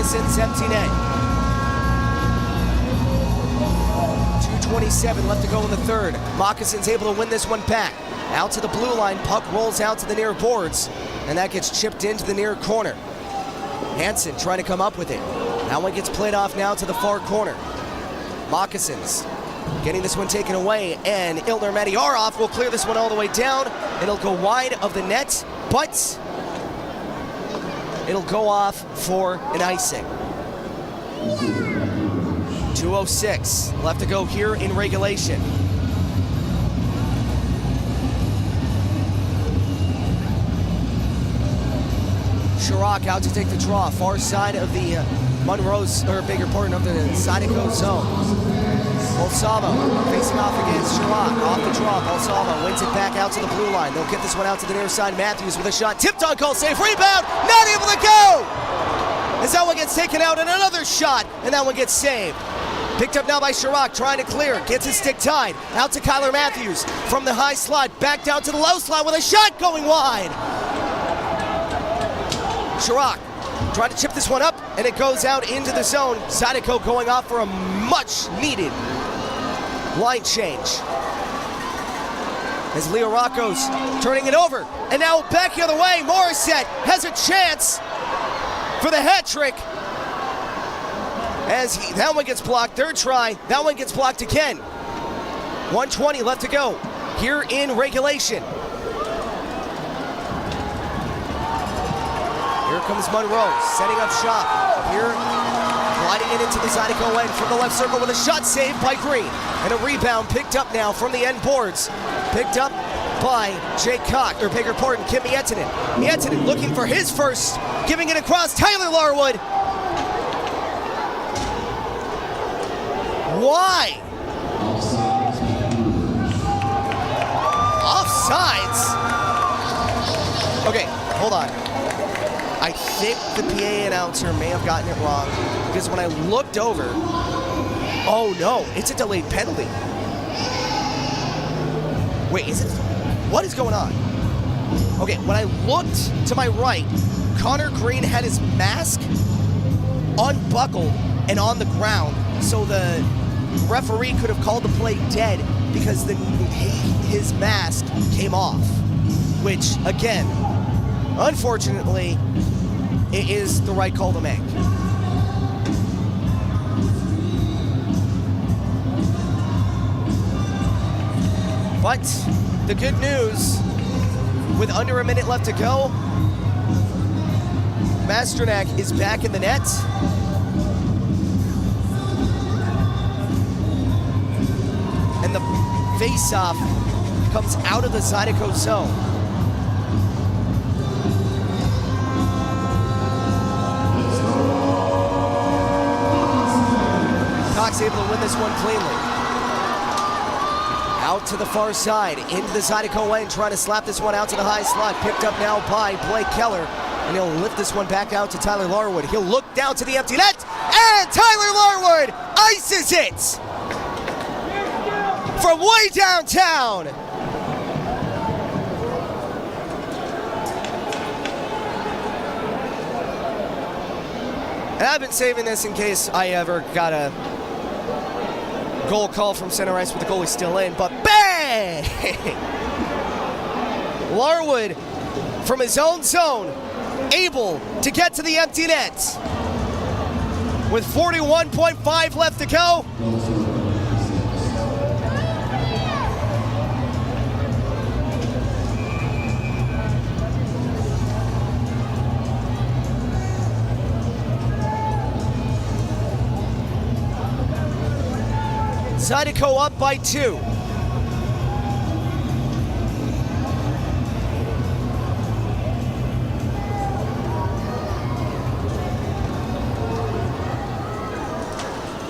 Moccasins empty net. 2:27 left to go in the third. Moccasins able to win this one back. Out to the blue line, puck rolls out to the near boards, and that gets chipped into the near corner. Hansen trying to come up with it. That one gets played off now to the far corner. Moccasins getting this one taken away, and Ilner Matyarov will clear this one all the way down. It'll go wide of the net, but it'll go off for an icing. 2:06 left to go here in regulation. Chirac out to take the draw, far side of the Monroe's, or bigger pardon, of the Zydeco zone. Balsamo facing off against Chirac, off the draw. Balsamo wins it back out to the blue line. They'll get this one out to the near side. Matthews with a shot, tipped on goal, safe, rebound, not able to go! As that one gets taken out, and another shot, and that one gets saved. Picked up now by Chirac, trying to clear, gets his stick tied. Out to Kyler Matthews from the high slot, back down to the low slot with a shot going wide. Chirac trying to chip this one up, and it goes out into the zone. Zydeco going off for a much-needed line change. As Leo Rocco's turning it over, and now back the other way. Morissette has a chance for the hat trick. As that one gets blocked, third try, that one gets blocked again. 1:20 left to go here in regulation. Here comes Monroe, setting up shop. Here, gliding it into the Zydeco end from the left circle with a shot saved by Green. And a rebound picked up now from the end boards. Picked up by Jake Koch, or bigger pardon, Kim Miettinen. Miettinen looking for his first, giving it across Tyler Larwood. Why? Offsides? Okay, hold on. I think the PA announcer may have gotten it wrong, because when I looked over, oh no, it's a delayed penalty. Wait, is it? What is going on? Okay, when I looked to my right, Connor Green had his mask unbuckled and on the ground, so the referee could have called the play dead because his mask came off, which, again, unfortunately, it is the right call to make. But the good news, with under a minute left to go, Masternak is back in the net. And the face-off comes out of the Zydeco zone. Cox able to win this one cleanly. Out to the far side, into the Zydeco end, trying to slap this one out to the high slot. Picked up now by Blake Keller, and he'll lift this one back out to Tyler Larwood. He'll look down to the empty net, and Tyler Larwood ices it from way downtown. And I've been saving this in case I ever got a goal call from center ice with the goalie still in, but bang! Larwood from his own zone, able to get to the empty net. With 41.5 left to go. Zydeco up by 2.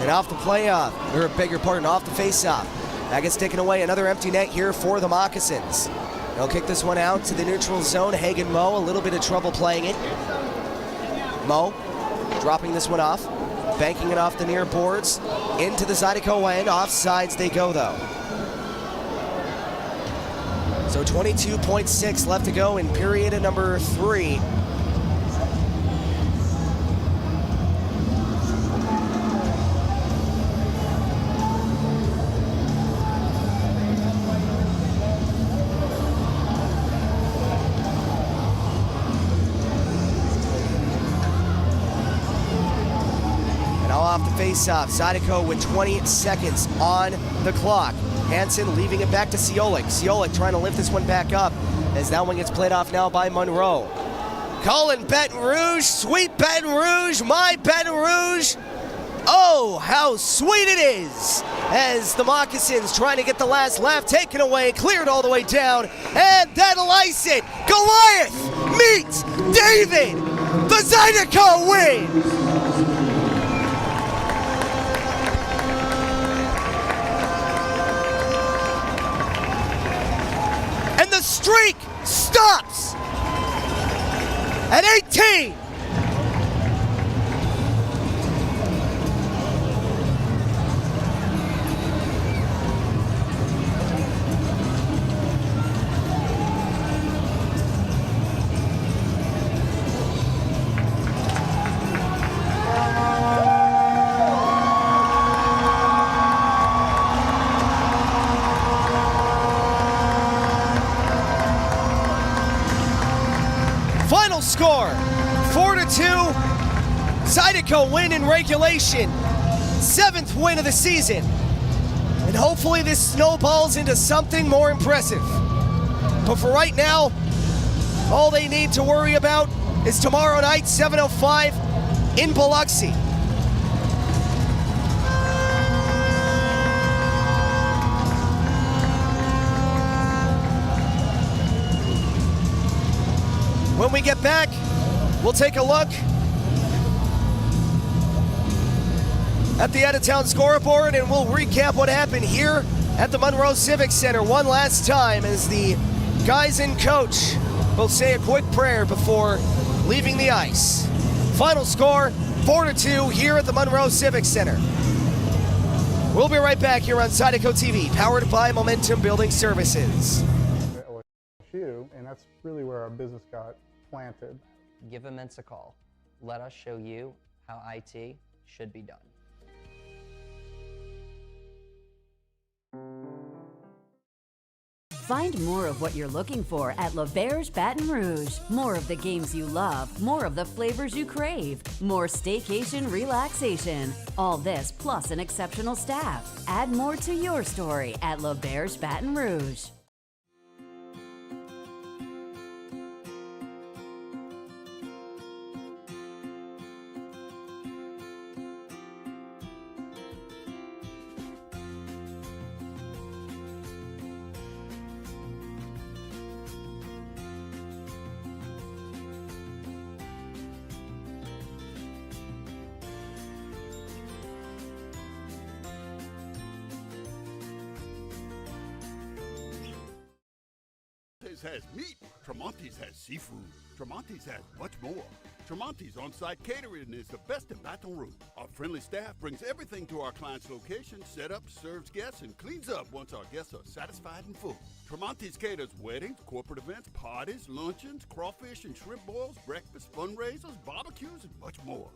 And off the playoff, or a bigger pardon, off the face-off. That gets taken away. Another empty net here for the Moccasins. They'll kick this one out to the neutral zone. Hagen Moe, a little bit of trouble playing it. Moe dropping this one off. Banking it off the near boards into the Zydeco end. Offsides they go, though. So 22.6 left to go in period number 3. faceoff. Zydeco with 20 seconds on the clock. Hansen leaving it back to Ciolik. Ciolik trying to lift this one back up as that one gets played off now by Monroe. Calling Baton Rouge, sweet Baton Rouge, my Baton Rouge. Oh, how sweet it is as the Moccasins trying to get the last lap taken away, cleared all the way down, and that'll ice it. Goliath meets David. The Zydeco wins. And the streak stops at 18. Final score, 4-2. Zydeco win in regulation. 7th win of the season. And hopefully this snowballs into something more impressive. But for right now, all they need to worry about is tomorrow night, 7:05 in Biloxi. When we get back, we'll take a look at the out-of-town scoreboard and we'll recap what happened here at the Monroe Civic Center one last time as the guys and coach will say a quick prayer before leaving the ice. Final score, 4-2 here at the Monroe Civic Center. We'll be right back here on Zydeco TV, powered by Momentum Building Services. And that's really where our business got planted. Give Immense a call. Let us show you how IT should be done. Find more of what you're looking for at L'Auberge Baton Rouge. More of the games you love, more of the flavors you crave, more staycation relaxation. All this plus an exceptional staff. Add more to your story at L'Auberge Baton Rouge. Has meat. Tremonti's has seafood. Tremonti's has much more. Tremonti's on-site catering is the best in Baton Rouge. Our friendly staff brings everything to our client's location, set up, serves guests, and cleans up once our guests are satisfied and full. Tremonti's caters weddings, corporate events, parties, luncheons, crawfish and shrimp boils, breakfast, fundraisers, barbecues, and much more.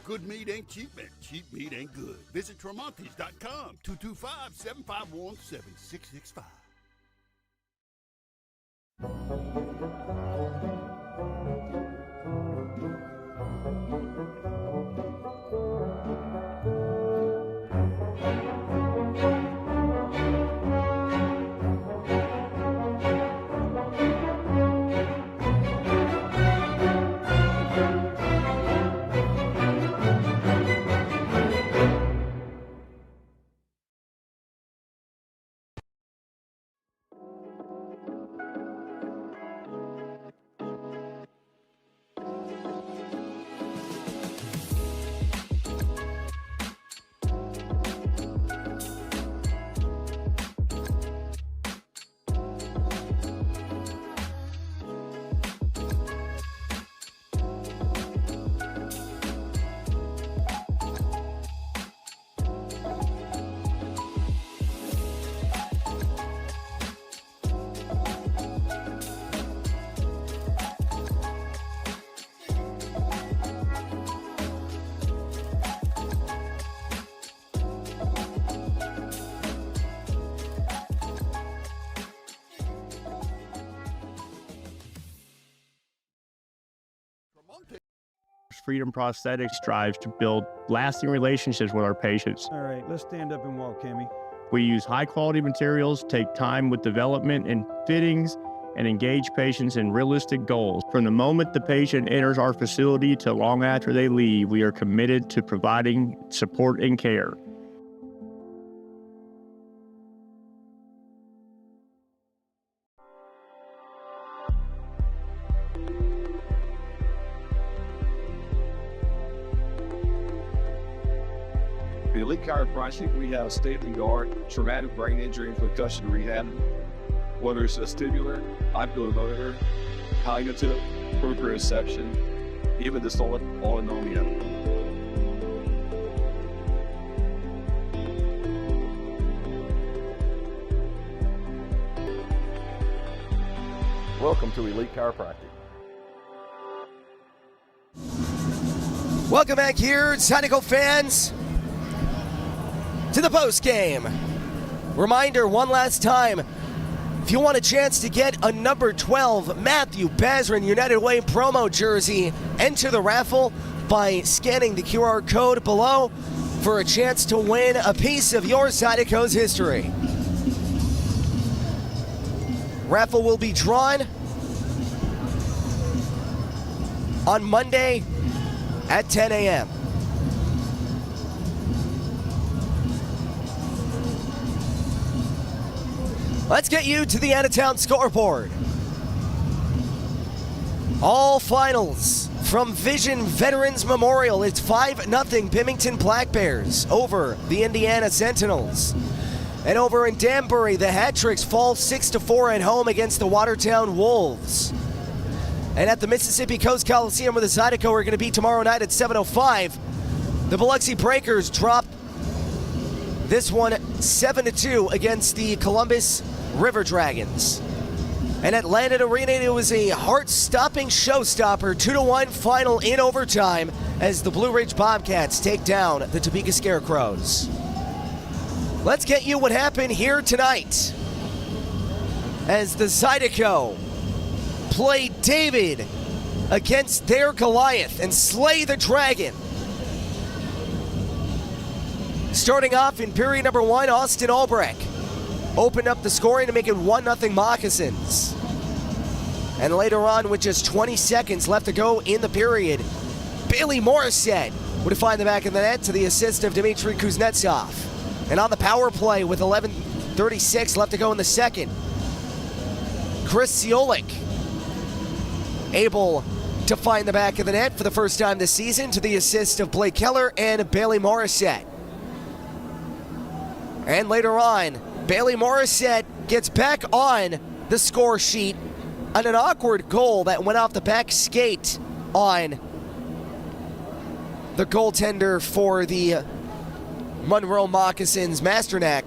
Good meat ain't cheap, and cheap meat ain't good. Visit Tremonti's.com, 225-751-7665. Freedom Prosthetics strives to build lasting relationships with our patients. All right, let's stand up and walk, Kimmy. We use high-quality materials, take time with development and fittings, and engage patients in realistic goals. From the moment the patient enters our facility to long after they leave, we are committed to providing support and care. The Elite Chiropractic, we have state-of-the-art traumatic brain injury and concussion rehab. Whether it's vestibular, oculomotor, cognitive, proprioception, even dysautonomia. Welcome to Elite Chiropractic. Welcome back here, Zydeco fans, to the post game. Reminder one last time, if you want a chance to get a number 12 Matthew Bazrin United Way promo jersey, enter the raffle by scanning the QR code below for a chance to win a piece of your Zydeco's history. Raffle will be drawn on Monday at 10 a.m. Let's get you to the out-of-town scoreboard. All finals from Vision Veterans Memorial. It's 5-0 Bimington Black Bears over the Indiana Sentinels. And over in Danbury, the Hat-Tricks fall 6-4 at home against the Watertown Wolves. And at the Mississippi Coast Coliseum, where the Zydeco are going to be tomorrow night at 7:05, the Biloxi Breakers drop this one 7-2 against the Columbus River Dragons. And at Landon Arena, it was a heart-stopping showstopper, 2-1 final in overtime as the Blue Ridge Bobcats take down the Topeka Scarecrows. Let's get you what happened here tonight as the Zydeco play David against their Goliath and slay the dragon. Starting off in period number 1, Austin Albrecht opened up the scoring to make it 1-0 Moccasins. And later on, with just 20 seconds left to go in the period, Bailey Morissette would find the back of the net to the assist of Dmitry Kuznetsov. And on the power play with 11:36 left to go in the second, Chris Ciolik able to find the back of the net for the first time this season to the assist of Blake Keller and Bailey Morissette. And later on, Bailey Morissette gets back on the score sheet on an awkward goal that went off the back skate on the goaltender for the Monroe Moccasins, Masternak.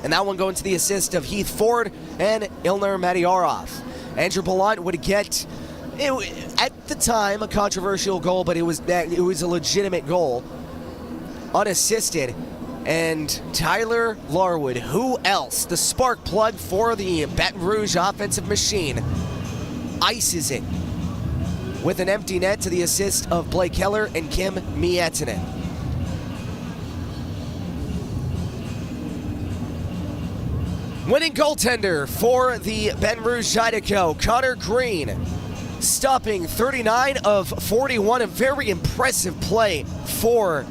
And that one going to the assist of Heath Ford and Ilner Matyarov. Andrew Ballant would get, at the time, a controversial goal, but it was a legitimate goal, unassisted. And Tyler Larwood, who else? The spark plug for the Baton Rouge offensive machine, ices it with an empty net to the assist of Blake Keller and Kim Miettinen. Winning goaltender for the Baton Rouge Zydeco, Connor Green, stopping 39 of 41. A very impressive play for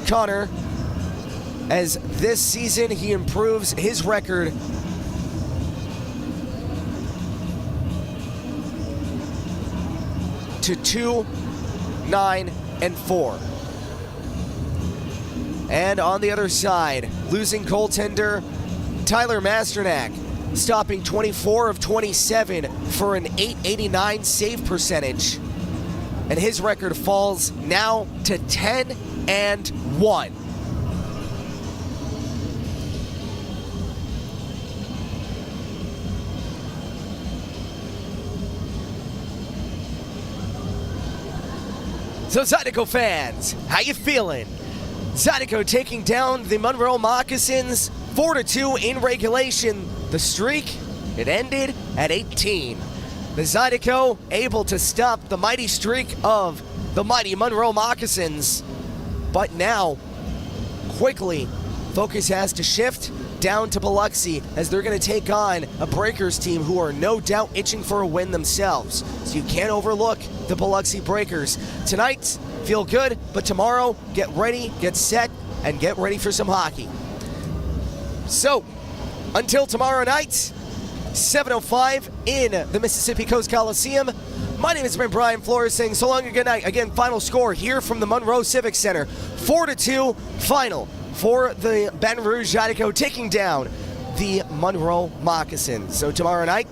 Connor, as this season he improves his record to 2-9-4. And on the other side, losing goaltender Tyler Masternak, stopping 24 of 27 for an .889 save percentage. And his record falls now to 10-1. So Zydeco fans, how you feeling? Zydeco taking down the Monroe Moccasins 4-2 in regulation. The streak, it ended at 18. The Zydeco able to stop the mighty streak of the mighty Monroe Moccasins. But now, quickly, focus has to shift down to Biloxi as they're going to take on a Breakers team who are no doubt itching for a win themselves. So you can't overlook the Biloxi Breakers. Tonight, feel good, but tomorrow, get ready, get set, and get ready for some hockey. So, until tomorrow night, 7:05 in the Mississippi Coast Coliseum. My name has been Brian Flores saying so long and good night. Again, final score here from the Monroe Civic Center. 4-2 final for the Baton Rouge Zydeco taking down the Monroe Moccasins. So tomorrow night,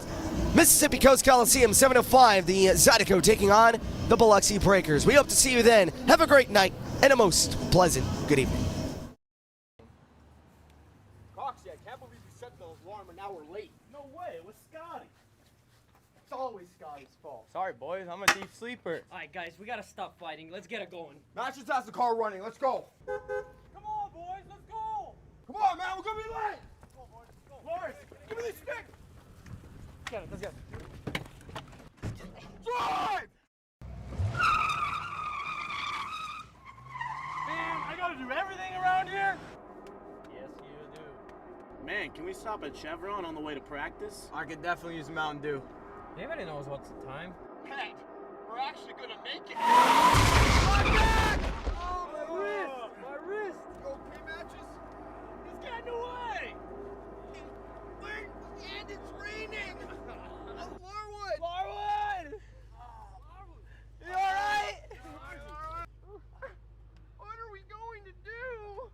Mississippi Coast Coliseum, 7:05, the Zydeco taking on the Biloxi Breakers. We hope to see you then. Have a great night and a most pleasant good evening. Coxie, I can't believe you set the alarm and now we're late. No way, it was Scotty. It's always Scotty's fault. Sorry, boys. I'm a deep sleeper. All right, guys, we gotta stop fighting. Let's get it going. Matt just has the car running. Let's go. Come on, boys, let's go. Come on, man. We're gonna be late. Come on, boys. Let's go. Lawrence, give me this stick. Get it. Let's go. Drive! Man, I gotta do everything around here. Yes, you do. Man, can we stop at Chevron on the way to practice? I could definitely use a Mountain Dew. Anybody knows what's the time? Pat, we're actually gonna make it. My back! Oh, my wrist! My wrist! You okay, Matches? He's getting away. Wait, and it's raining! Larwood! Larwood! You alright? What are we going to do?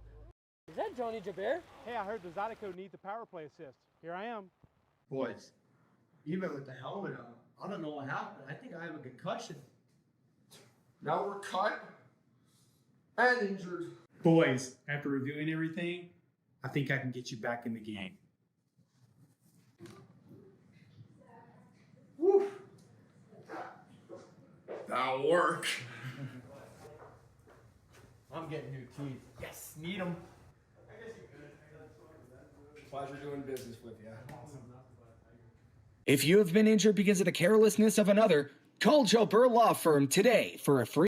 Is that Johnny Jabir? Hey, I heard the Zydeco needs a power play assist. Here I am. Boys, even with the helmet on, I don't know what happened. I think I have a concussion. Now we're cut and injured. Boys, after reviewing everything, I think I can get you back in the game. Woo. That'll work. I'm getting new teeth. Yes, need them. Pleasure doing business with you. If you have been injured because of the carelessness of another, call Joe Burr Law Firm today for a free